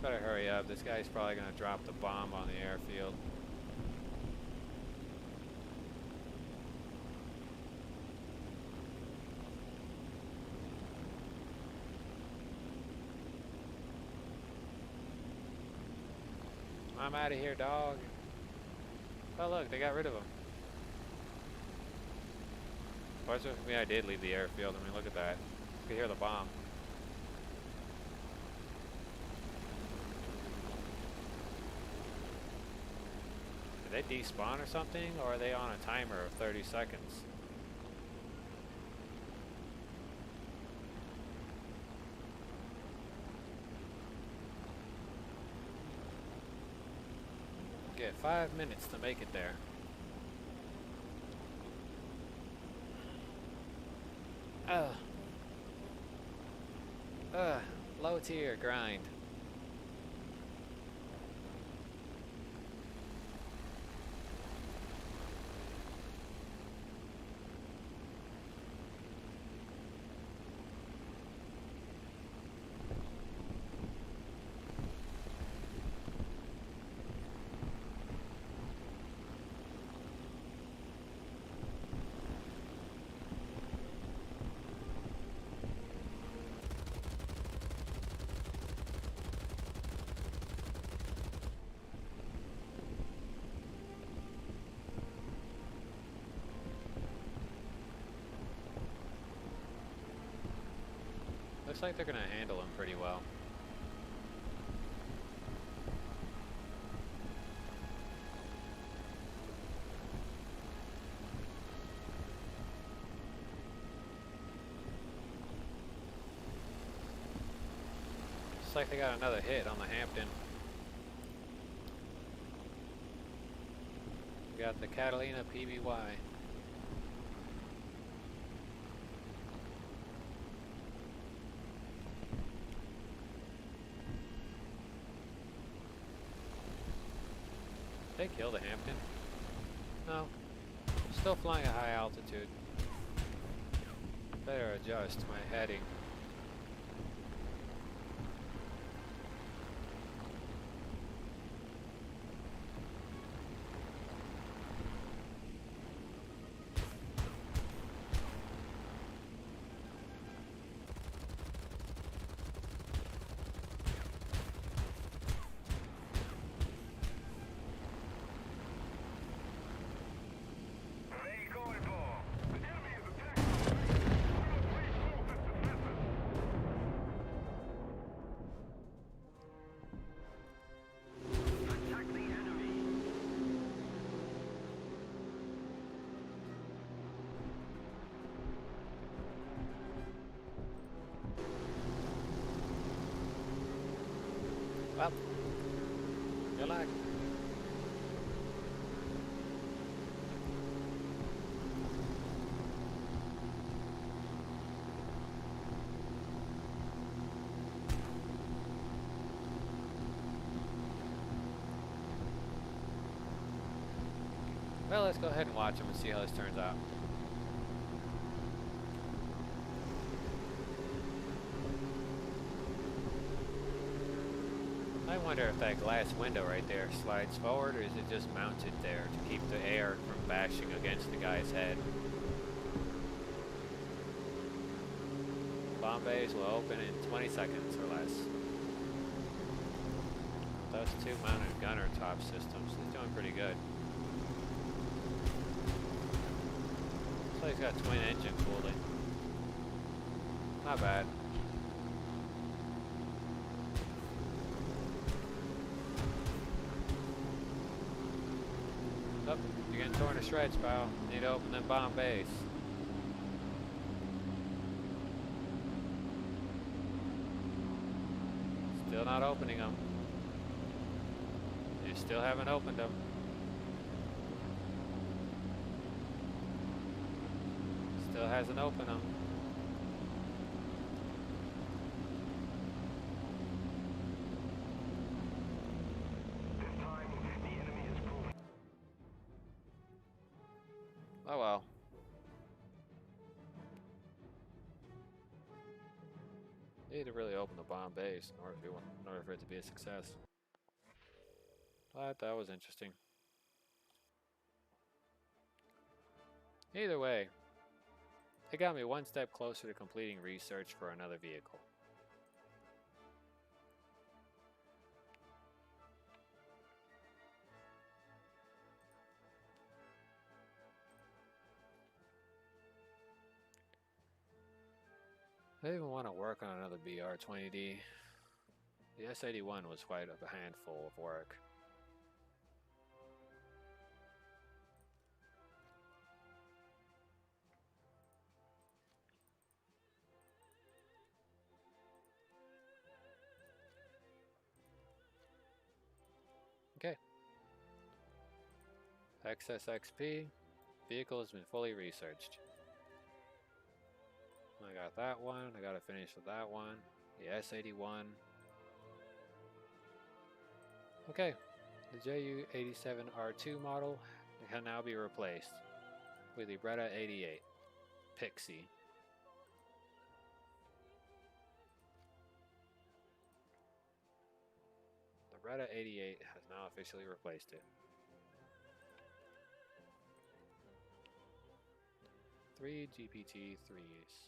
Better hurry up. This guy's probably gonna drop the bomb on the airfield. I'm out of here, dog. Oh look, they got rid of him. Fortunately for me, I did leave the airfield. I mean, look at that. You can hear the bomb. Did they despawn or something, or are they on a timer of 30 seconds? Get 5 minutes to make it there. Low tier grind. Looks like they're gonna handle him pretty well. Looks like they got another hit on the Hampton. We got the Catalina PBY. They killed the Hampton? No. Still flying at high altitude. Better adjust my heading. Well, good luck. Well, let's go ahead and watch them and see how this turns out. I wonder if that glass window right there slides forward, or is it just mounted there to keep the air from bashing against the guy's head. Bomb bays will open in 20 seconds or less. Those two mounted gunner top systems, he's doing pretty good. So he's got twin engine cooling. Not bad. Oh, you're getting torn to shreds, pal. Need to open them bomb bays. Still not opening them. You still haven't opened them. Still hasn't opened them. This time, the enemy has proven. Oh well. Need to really open the bomb base in order for it to be a success. But that was interesting. Either way, it got me one step closer to completing research for another vehicle. I even want to work on another BR-20D. The S81 was quite a handful of work. Okay. XSXP. Vehicle has been fully researched. I got that one. I gotta finish with that one. The S81. Okay. The JU87R2 model can now be replaced with the Breda 88 Pixie. The Breda 88 has now officially replaced it. 3 GPT-3s.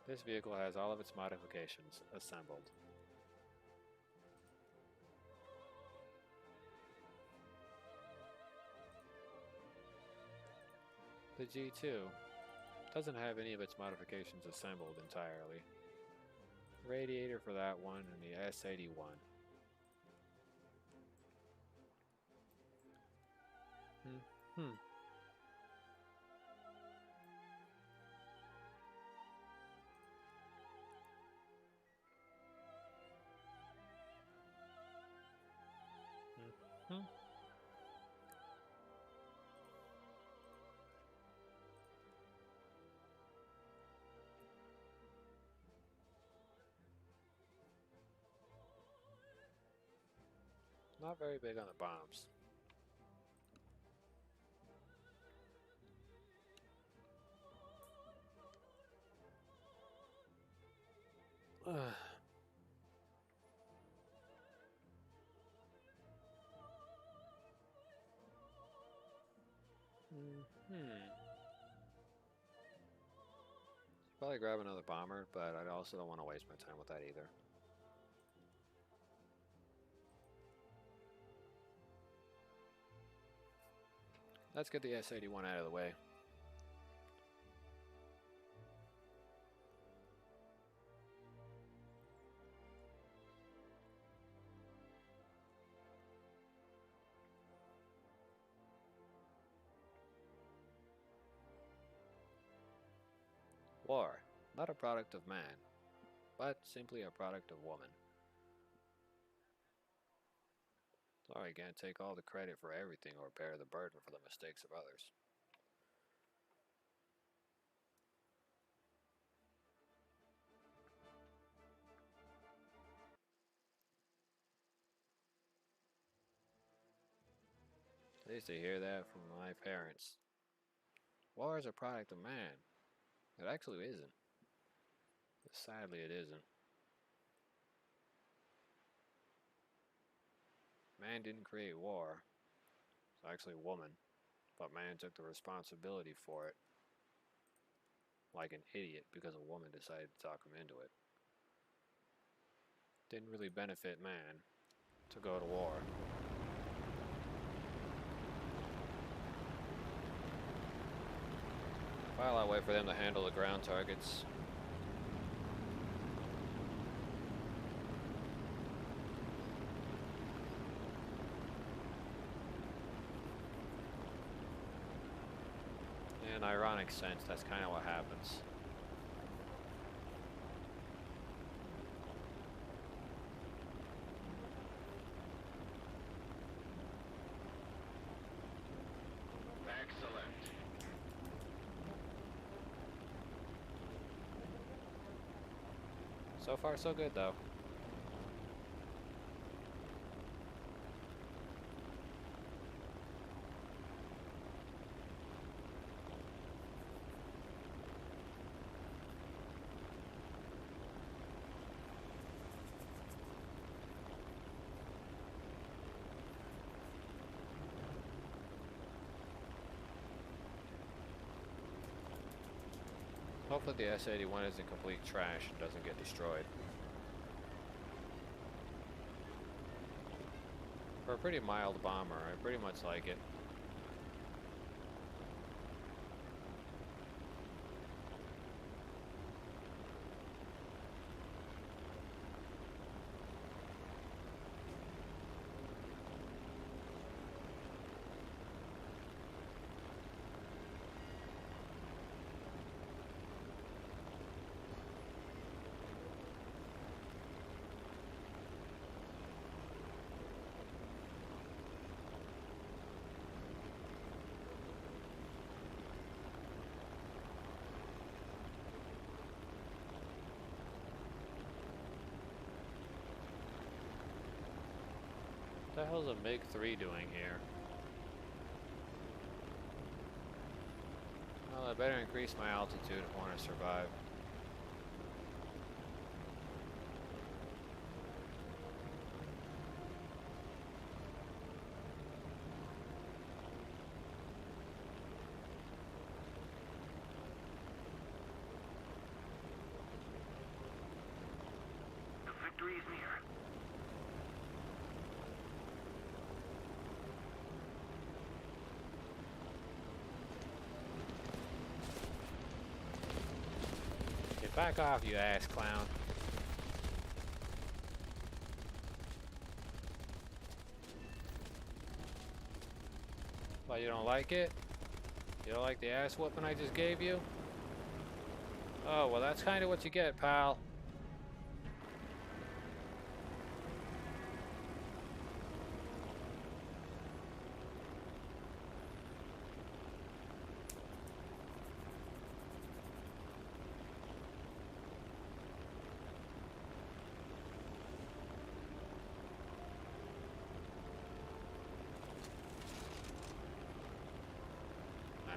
This vehicle has all of its modifications assembled. The G2 doesn't have any of its modifications assembled entirely. Radiator for that one and the S81. Not very big on the bombs. Probably grab another bomber, but I also don't want to waste my time with that either. Let's get the S81 out of the way. War, not a product of man, but simply a product of woman. Sorry, can't take all the credit for everything or bear the burden for the mistakes of others. I used to hear that from my parents. War is a product of man. It actually isn't. Sadly, it isn't. Man didn't create war. It's actually a woman. But man took the responsibility for it. Like an idiot because a woman decided to talk him into it. Didn't really benefit man to go to war. While I wait for them to handle the ground targets. In an ironic sense, that's kind of what happens. Excellent. So far, so good, though. Hopefully the S-81 isn't complete trash and doesn't get destroyed. For a pretty mild bomber, I pretty much like it. What the hell's a MiG-3 doing here? Well, I better increase my altitude if I want to survive. The victory is near. Get back off, you ass clown. Why, you don't like it? You don't like the ass whooping I just gave you? Oh, well, that's kind of what you get, pal.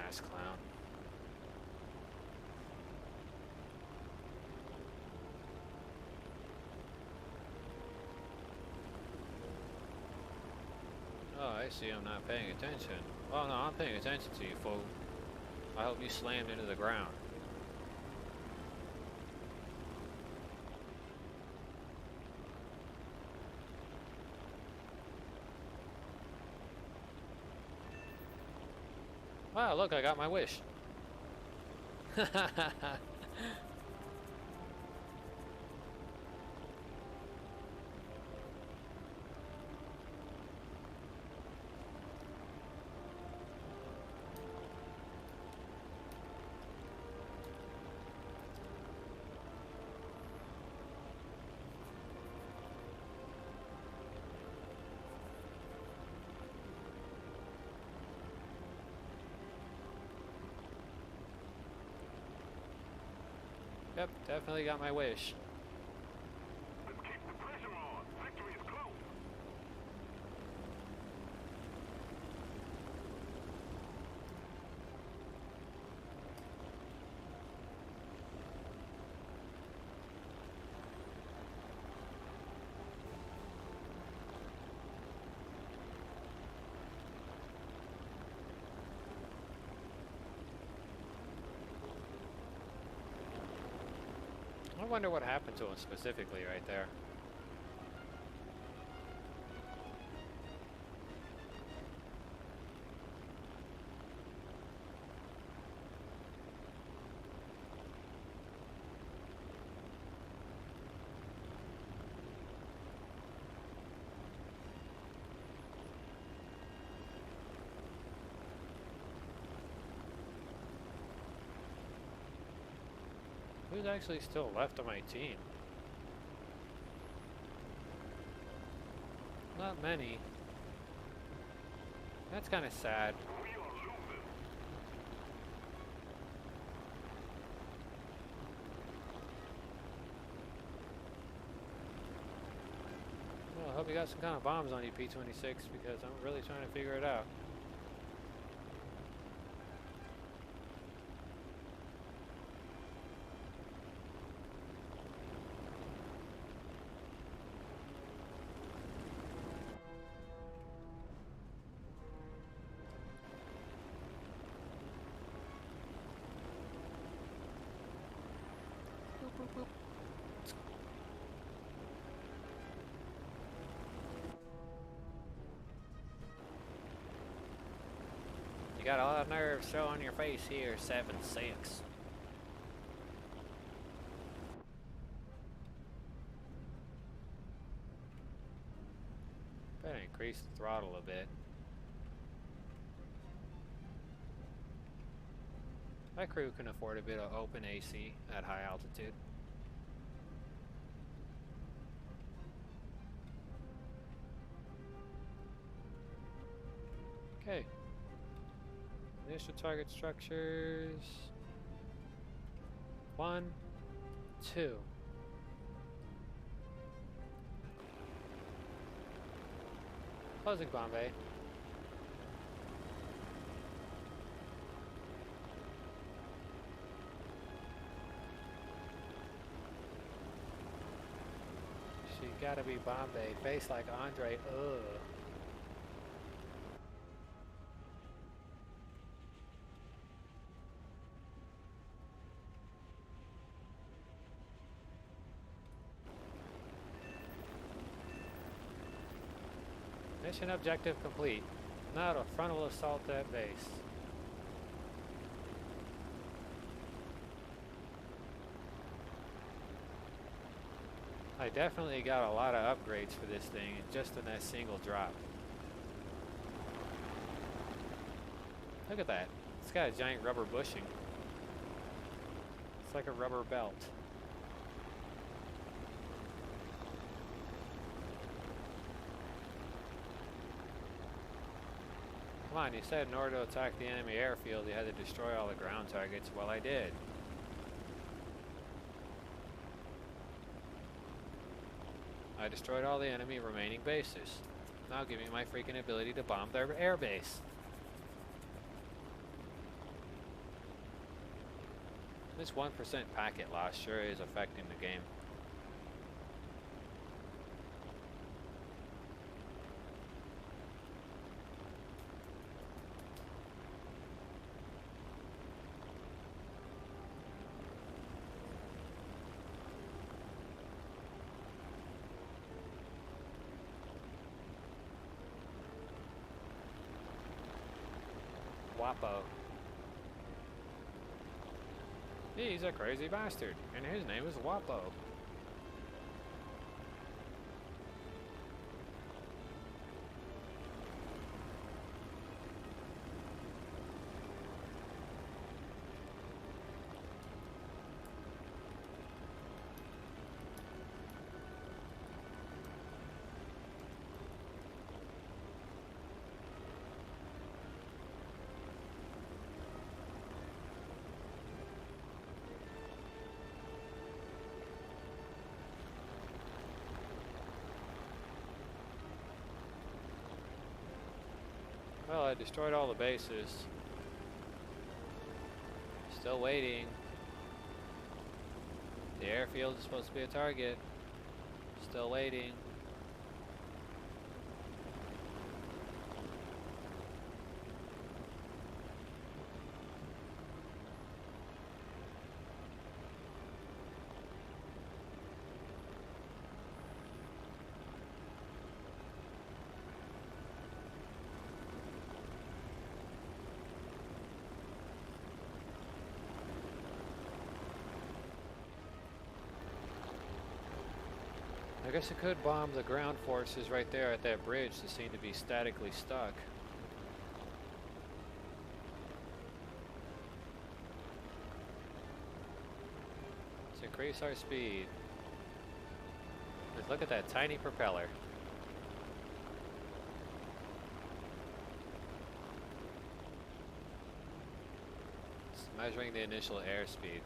Ass clown. Oh, I see I'm not paying attention. Oh no, I'm paying attention to you, fool. I hope you slammed into the ground. Wow, look, I got my wish. Yep, definitely got my wish. Let's keep the pressure on. Victory is close. wonder what happened to him specifically right there. Who's actually still left on my team? Not many. That's kind of sad. We are losing. Well, I hope you got some kind of bombs on you, P-26, because I'm really trying to figure it out. Boop, boop, boop. You got a lot of nerve showing your face here, 7-6. Better increase the throttle a bit. My crew can afford a bit of open AC at high altitude. Okay. Initial target structures. 1, 2. Closing Bombay. She gotta be Bombay. Face like Andre. Ugh. Mission objective complete. Now to frontal assault that base. I definitely got a lot of upgrades for this thing just in that single drop. Look at that. It's got a giant rubber bushing. It's like a rubber belt. Come on, you said in order to attack the enemy airfield you had to destroy all the ground targets. Well, I did. I destroyed all the enemy remaining bases. Now give me my freaking ability to bomb their air base. This 1% packet loss sure is affecting the game. Wapo. He's a crazy bastard, and his name is Wapo. Well, I destroyed all the bases. Still waiting. The airfield is supposed to be a target. Still waiting. I guess I could bomb the ground forces right there at that bridge that seem to be statically stuck. Let's increase our speed. Let's look at that tiny propeller. It's measuring the initial airspeed.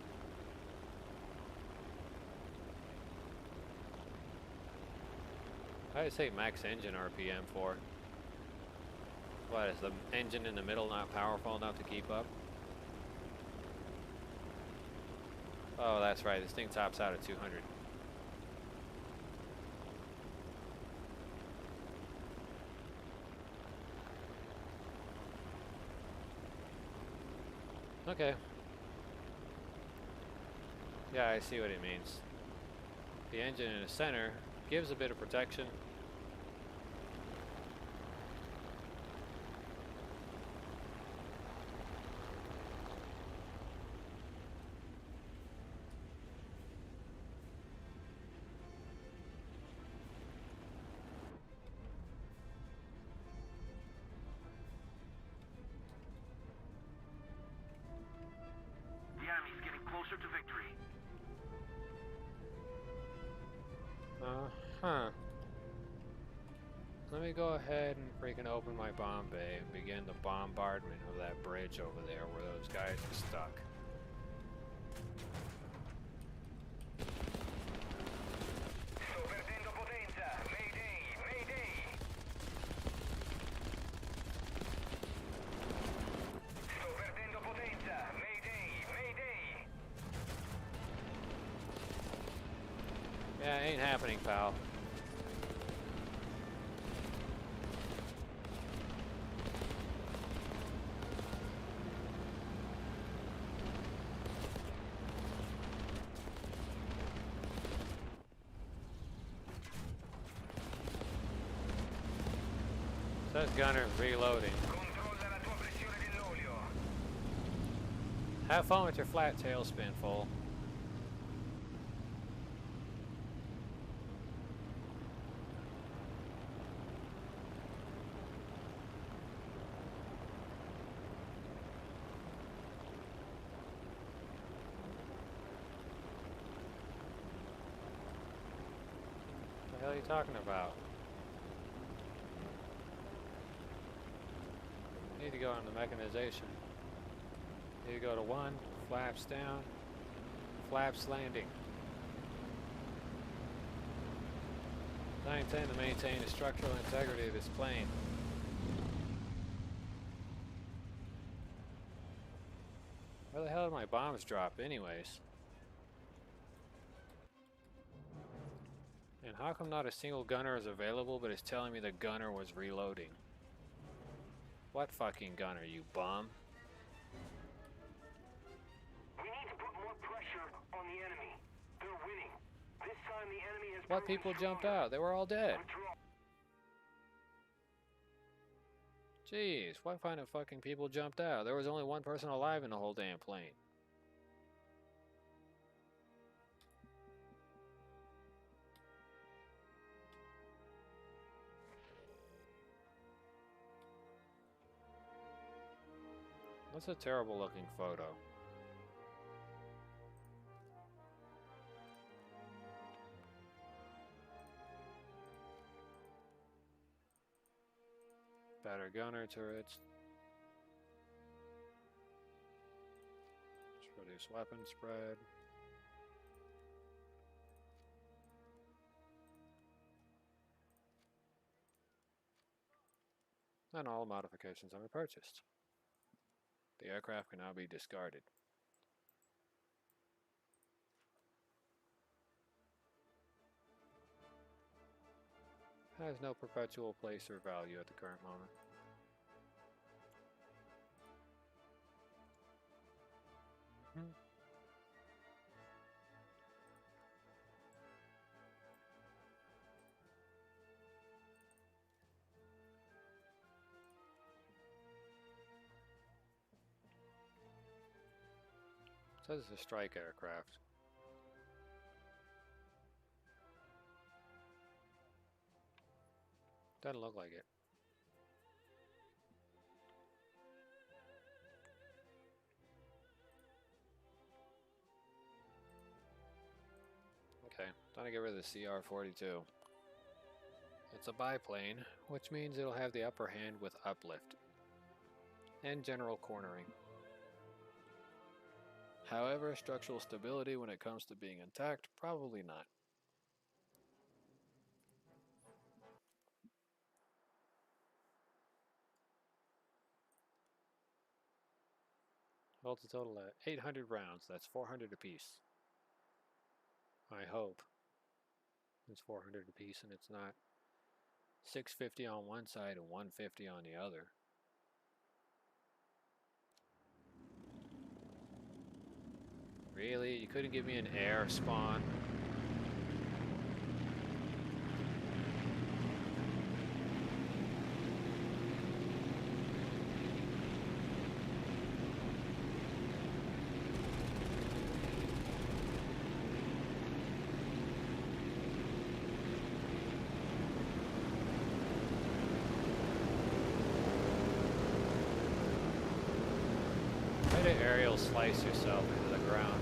I'd say max engine RPM for. What, is the engine in the middle not powerful enough to keep up? Oh, that's right, this thing tops out at 200. Okay. Yeah, I see what it means. The engine in the center gives a bit of protection. The enemy's getting closer to victory. Huh. Let me go ahead and freaking open my bomb bay and begin the bombardment of that bridge over there where those guys are stuck. Sto perdendo potenza. Mayday, mayday. Sto perdendo potenza. Mayday, mayday. Yeah, ain't happening, pal. Says gunner reloading. Controlla la tua pressione dell'olio. Have fun with your flat tailspin, fool. What the hell are you talking about? Need to go on the mechanization. Need to go to 1, flaps down, flaps landing. I intend to maintain the structural integrity of this plane. Where the hell did my bombs drop anyways? And how come not a single gunner is available but it's telling me the gunner was reloading? What fucking gunner, you bum? We need to put more pressure on the enemy. They're winning. This time the enemy has What proven people jumped stronger. out? They were all dead. Withdraw. Jeez, what kind of fucking people jumped out? There was only one person alive in the whole damn plane. That's a terrible looking photo. Better gunner turrets. Let's reduce weapon spread. And all modifications are purchased. The aircraft can now be discarded. Has no perpetual place or value at the current moment. Says it's a strike aircraft. Doesn't look like it. Okay, time to get rid of the CR-42. It's a biplane, which means it'll have the upper hand with uplift and general cornering. However, structural stability when it comes to being intact, probably not. Holds a total of 800 rounds. That's 400 apiece. I hope it's 400 apiece and it's not 650 on one side and 150 on the other. Really? You couldn't give me an air spawn? Try to aerial slice yourself into the ground.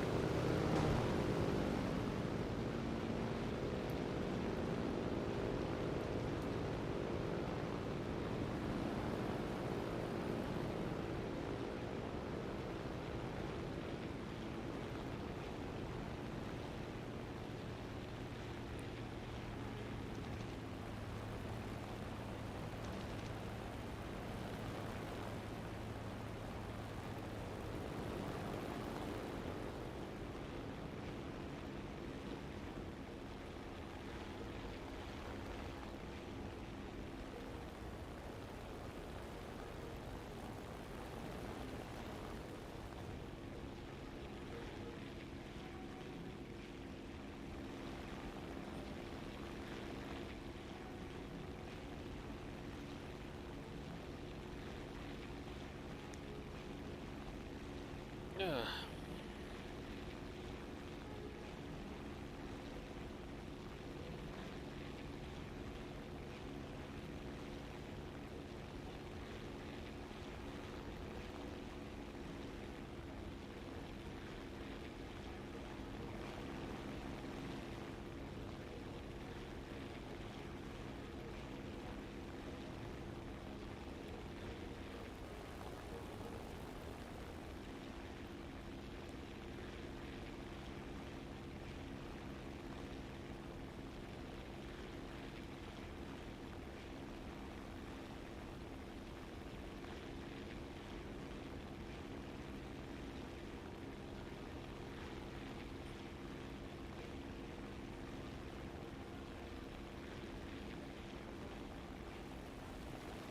Ugh.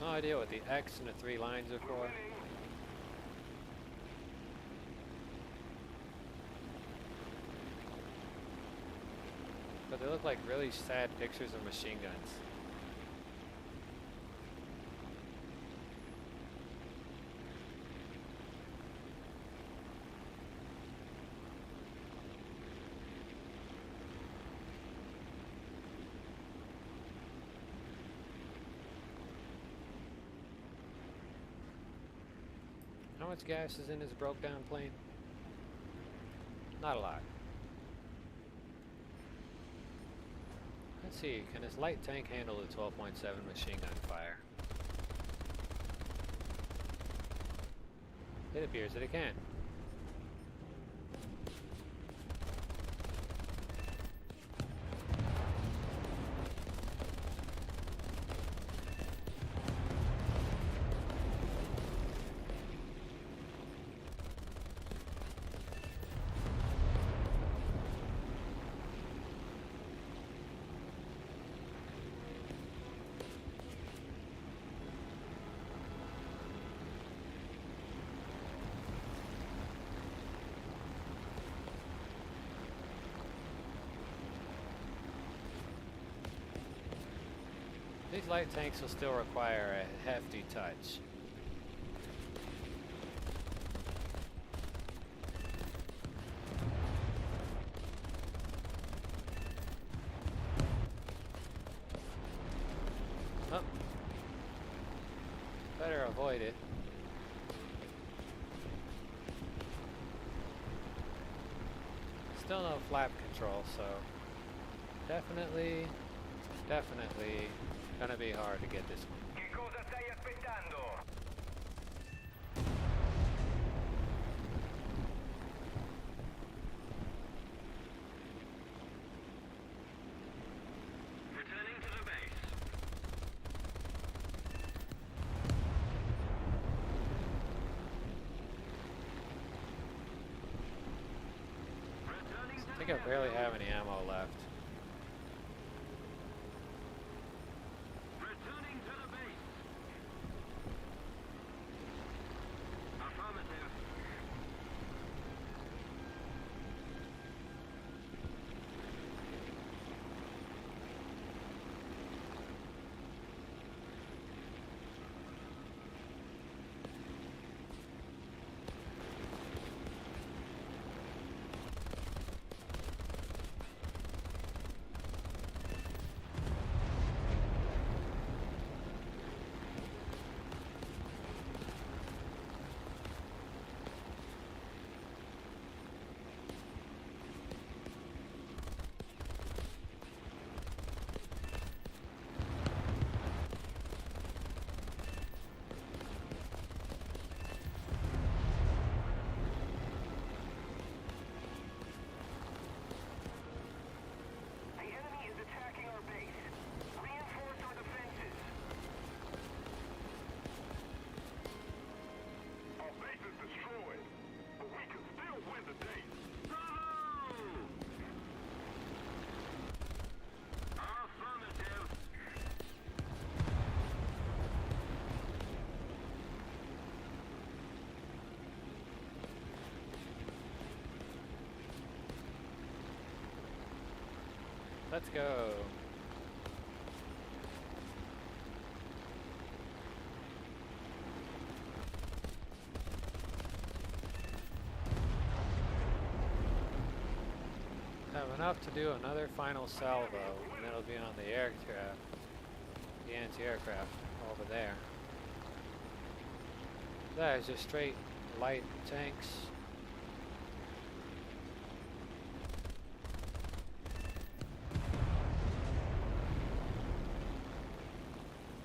No idea what the X and the 3 lines are for. But they look like really sad pictures of machine guns. How much gas is in this broke down plane? Not a lot. Let's see, can this light tank handle the 12.7 machine gun fire? It appears that it can. These light tanks will still require a hefty touch. Oh, avoid it. Still no flap control, so definitely gonna be hard to get this one. Che cosa stai aspettando? Returning to the base. Returning to I think I barely have any ammo left. Returning to the base. Affirmative. The enemy is attacking our base. Reinforce our defenses. Our base is destroyed, but we can still win the day. Bravo! Affirmative. Let's go. Have enough to do another final salvo, and it'll be on the aircraft, the anti-aircraft over there. That is just straight light tanks.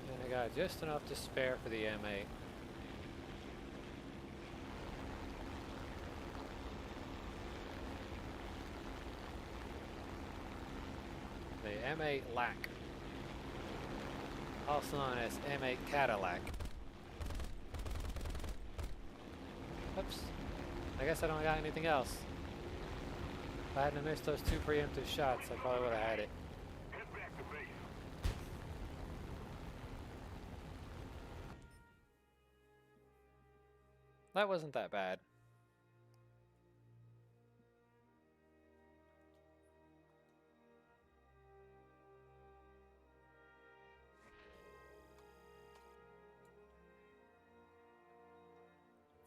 And I got just enough to spare for the M8. The M8 LAC, also known as M8 Cadillac. Oops, I guess I don't got anything else. If I hadn't missed those two preemptive shots, I probably would have had it. Head back to base. That wasn't that bad.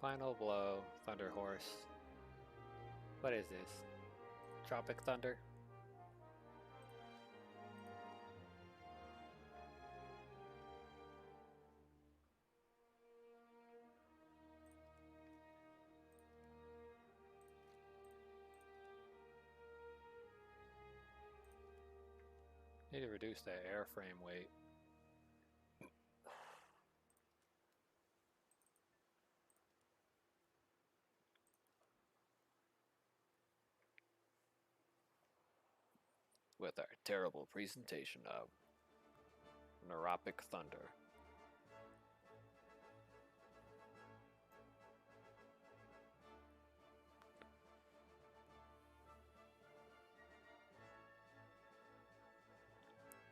Final blow, Thunder Horse. What is this? Tropic Thunder? Need to reduce that airframe weight. With our terrible presentation of Neuropic Thunder.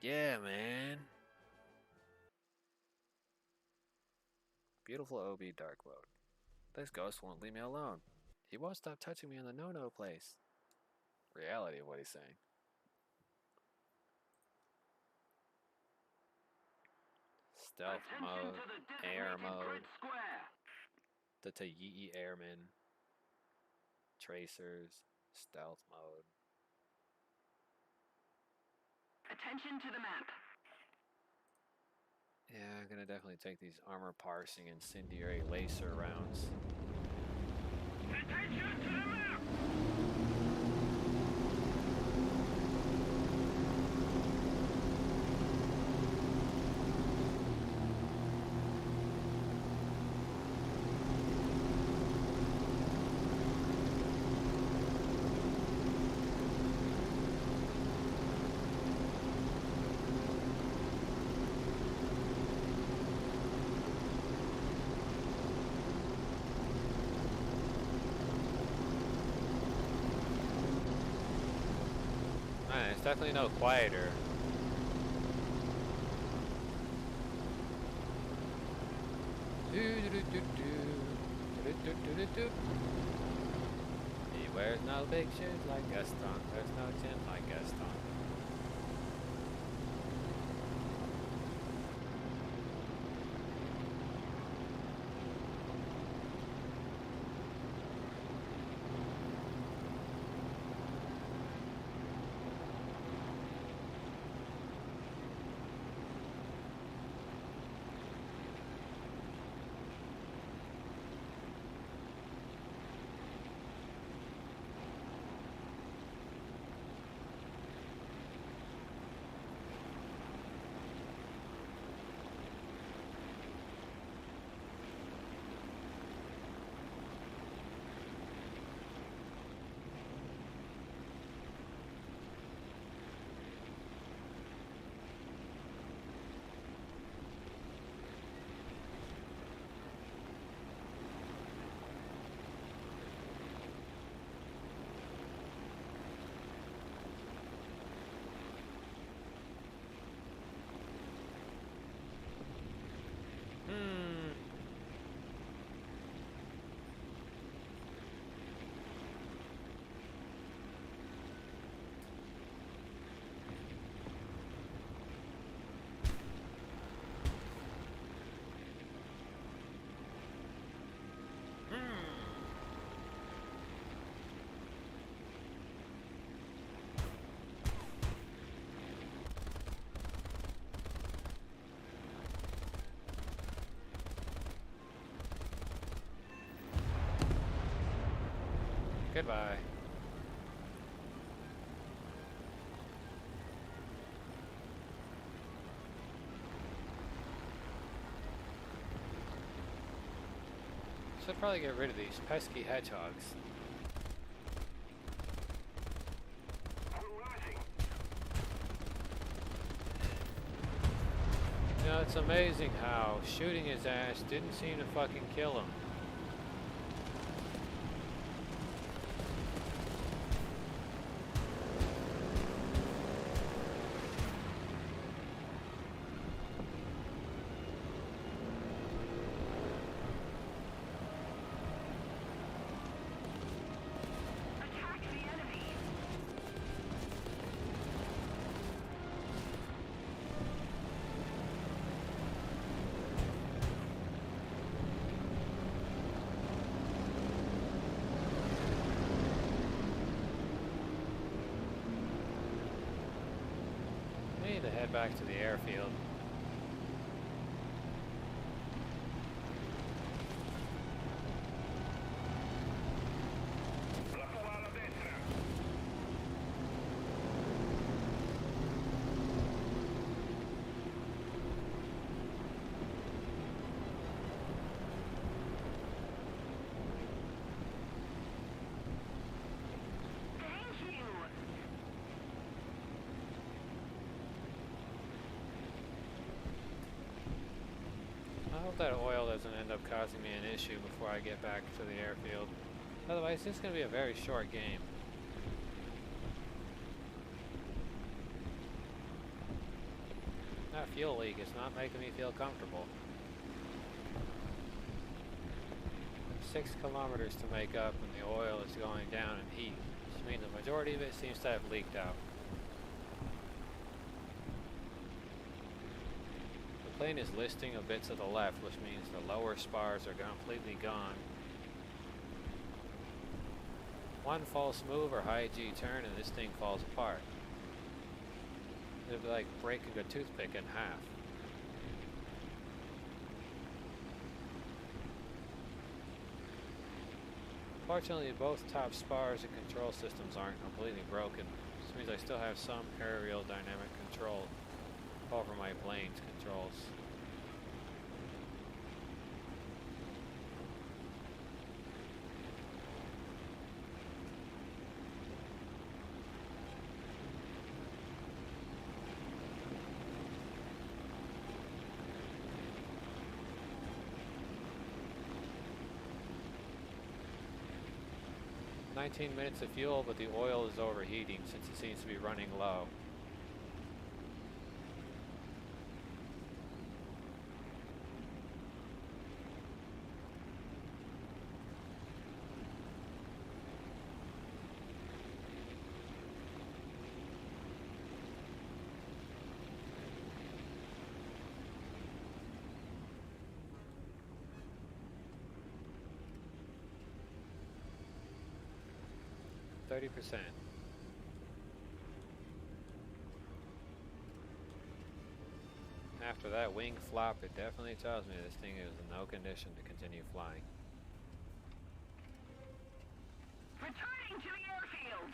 Yeah, man. Beautiful OB Dark Mode. This ghost won't leave me alone. He won't stop touching me in the no-no place. Reality of what he's saying. Stealth mode, air mode, the Taii Airmen, tracers, stealth mode. Attention to the map. Yeah, I'm gonna definitely take these armor parsing incendiary laser rounds. Attention to the map! Man, it's definitely no quieter. He wears no big shoes like Gaston. There's no chin like Gaston. Goodbye. Should probably get rid of these pesky hedgehogs. We're losing. You know, it's amazing how shooting his ass didn't seem to fucking kill him. Attack the enemy! We need to head back to the airfield. Lateral a destra! Thank you! I hope that oil doesn't end up causing me an issue before I get back to the airfield. Otherwise, this is going to be a very short game. That fuel leak is not making me feel comfortable. 6 kilometers to make up and the oil is going down in heat, which means the majority of it seems to have leaked out. The plane is listing a bit to the left, which means the lower spars are completely gone. One false move or high G turn and this thing falls apart. It'd be like breaking a toothpick in half. Fortunately, both top spars and control systems aren't completely broken. This means I still have some aerial dynamic control over my plane's controls. "19 minutes of fuel, but the oil is overheating since it seems to be running low. %. After that wing flop, it definitely tells me this thing is in no condition to continue flying. Returning to the airfield.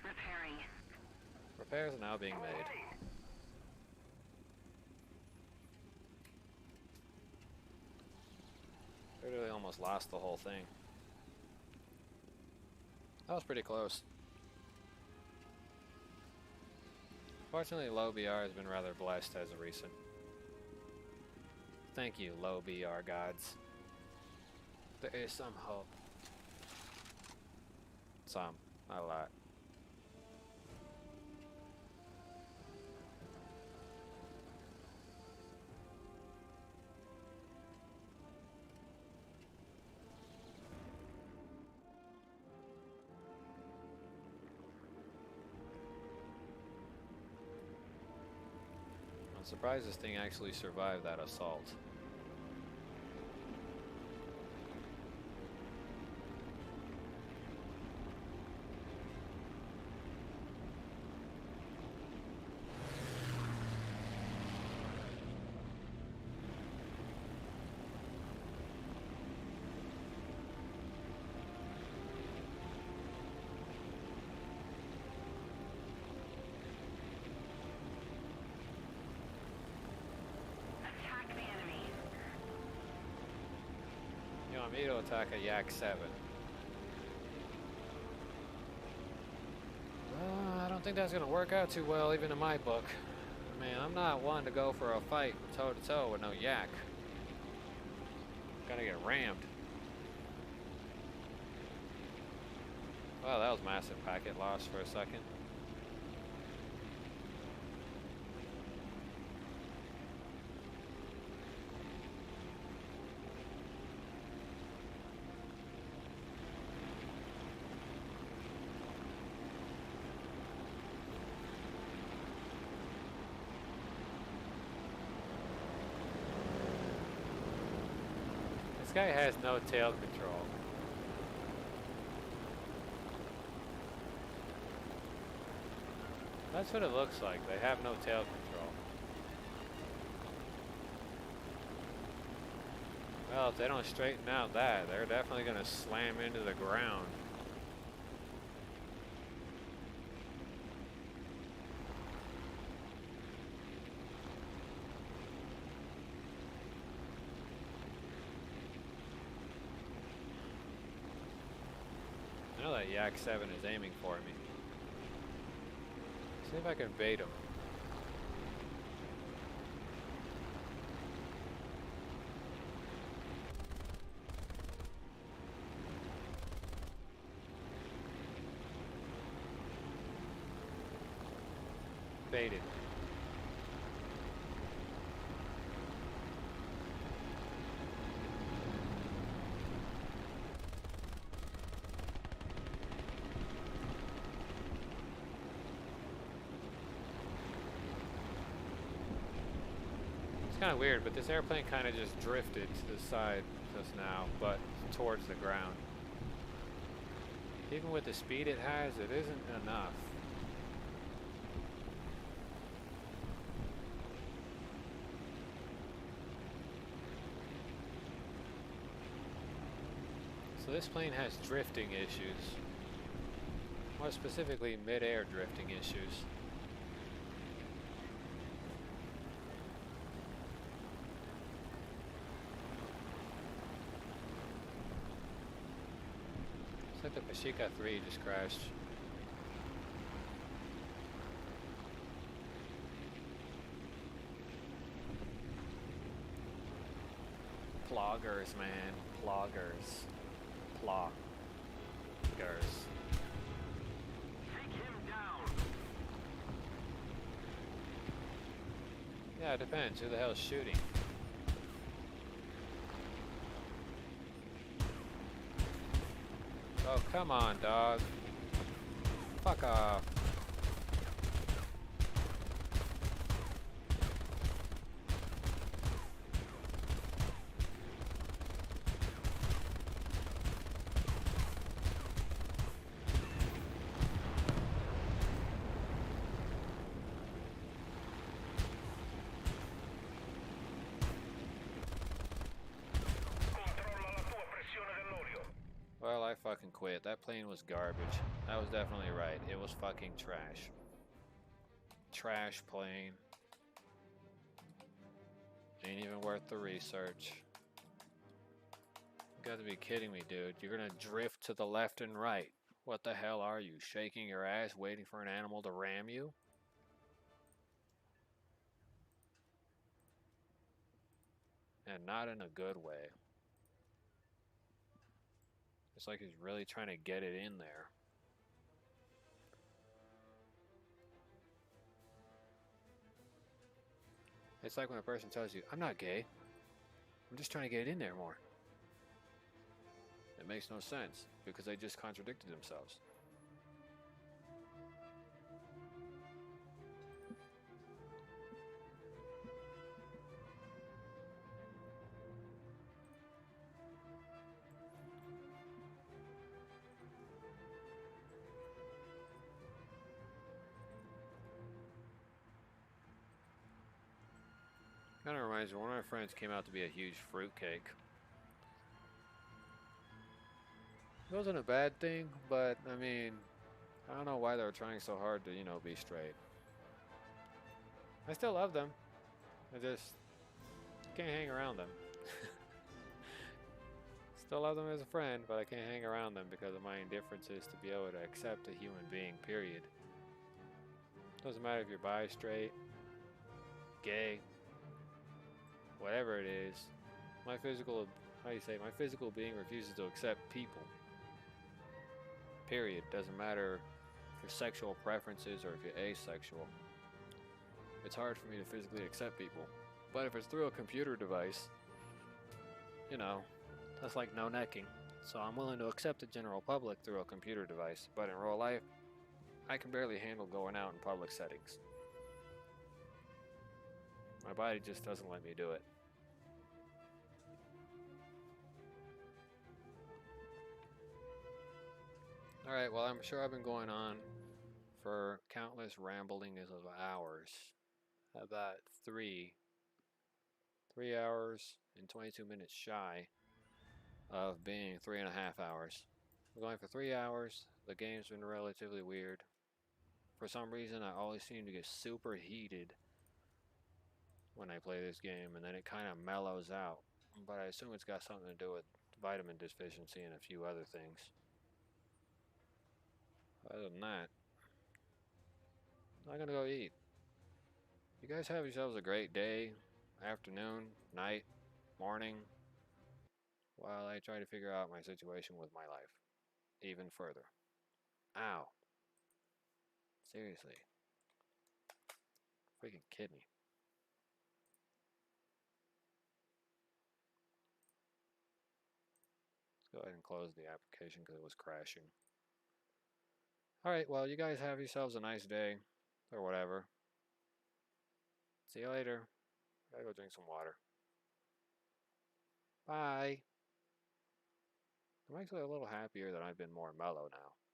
Repairing. Repairs are now being made. Literally almost lost the whole thing. That was pretty close. Fortunately, low BR has been rather blessed as of recent. Thank you, low BR gods. There is some hope. Some, not a lot. I'm surprised this thing actually survived that assault. Attack the enemy. You want me to attack a Yak 7? I don't think that's gonna work out too well, even in my book. Man, I'm not one to go for a fight toe to toe with no Yak. Gonna get rammed. Well, that was massive packet loss for a second. This guy has no tail control. That's what it looks like. They have no tail control. Well, if they don't straighten out that, they're definitely going to slam into the ground. I know that Yak 7 is aiming for me. See if I can bait him. Baited. It's kind of weird, but this airplane kind of just drifted to the side just now, but towards the ground. Even with the speed it has, it isn't enough. So this plane has drifting issues. More specifically, mid-air drifting issues. Looks like the Pashika 3 just crashed. Ploggers, man. Ploggers. Ploggers. Take him down. Yeah, it depends. Who the hell's shooting? Oh, come on, dog. Fuck off. Controlla la tua pressione dell'olio. Well, I fucking quit. That plane was garbage. I was definitely right. It was fucking trash. Trash plane. Ain't even worth the research. You gotta be kidding me, dude. You're gonna drift to the left and right. What the hell are you? Shaking your ass, waiting for an animal to ram you? And not in a good way. It's like he's really trying to get it in there. It's like when a person tells you, I'm not gay. I'm just trying to get it in there more. It makes no sense because they just contradicted themselves. Kind of reminds me, one of my friends came out to be a huge fruitcake. It wasn't a bad thing, but I mean, I don't know why they were trying so hard to, be straight. I still love them. I just can't hang around them. Still love them as a friend, but I can't hang around them because of my indifferences to be able to accept a human being, period. Doesn't matter if you're bi, straight, gay, whatever it is. My physical being refuses to accept people. Period. Doesn't matter if your sexual preferences or if you're asexual. It's hard for me to physically accept people. But if it's through a computer device, that's like no necking. So I'm willing to accept the general public through a computer device. But in real life, I can barely handle going out in public settings. My body just doesn't let me do it. Alright, well, I'm sure I've been going on for countless ramblings of hours. About 3 hours and 22 minutes shy of being 3.5 hours. We're going for 3 hours. The game's been relatively weird. For some reason, I always seem to get super heated when I play this game, and then it kind of mellows out. But I assume it's got something to do with vitamin deficiency and a few other things. Other than that, I'm gonna go eat. You guys have yourselves a great day, afternoon, night, morning, while I try to figure out my situation with my life even further. Ow. Seriously. Freaking kidney. Let's go ahead and close the application because it was crashing. Alright, well, you guys have yourselves a nice day, or whatever. See you later. Gotta go drink some water. Bye. I'm actually a little happier that I've been more mellow now.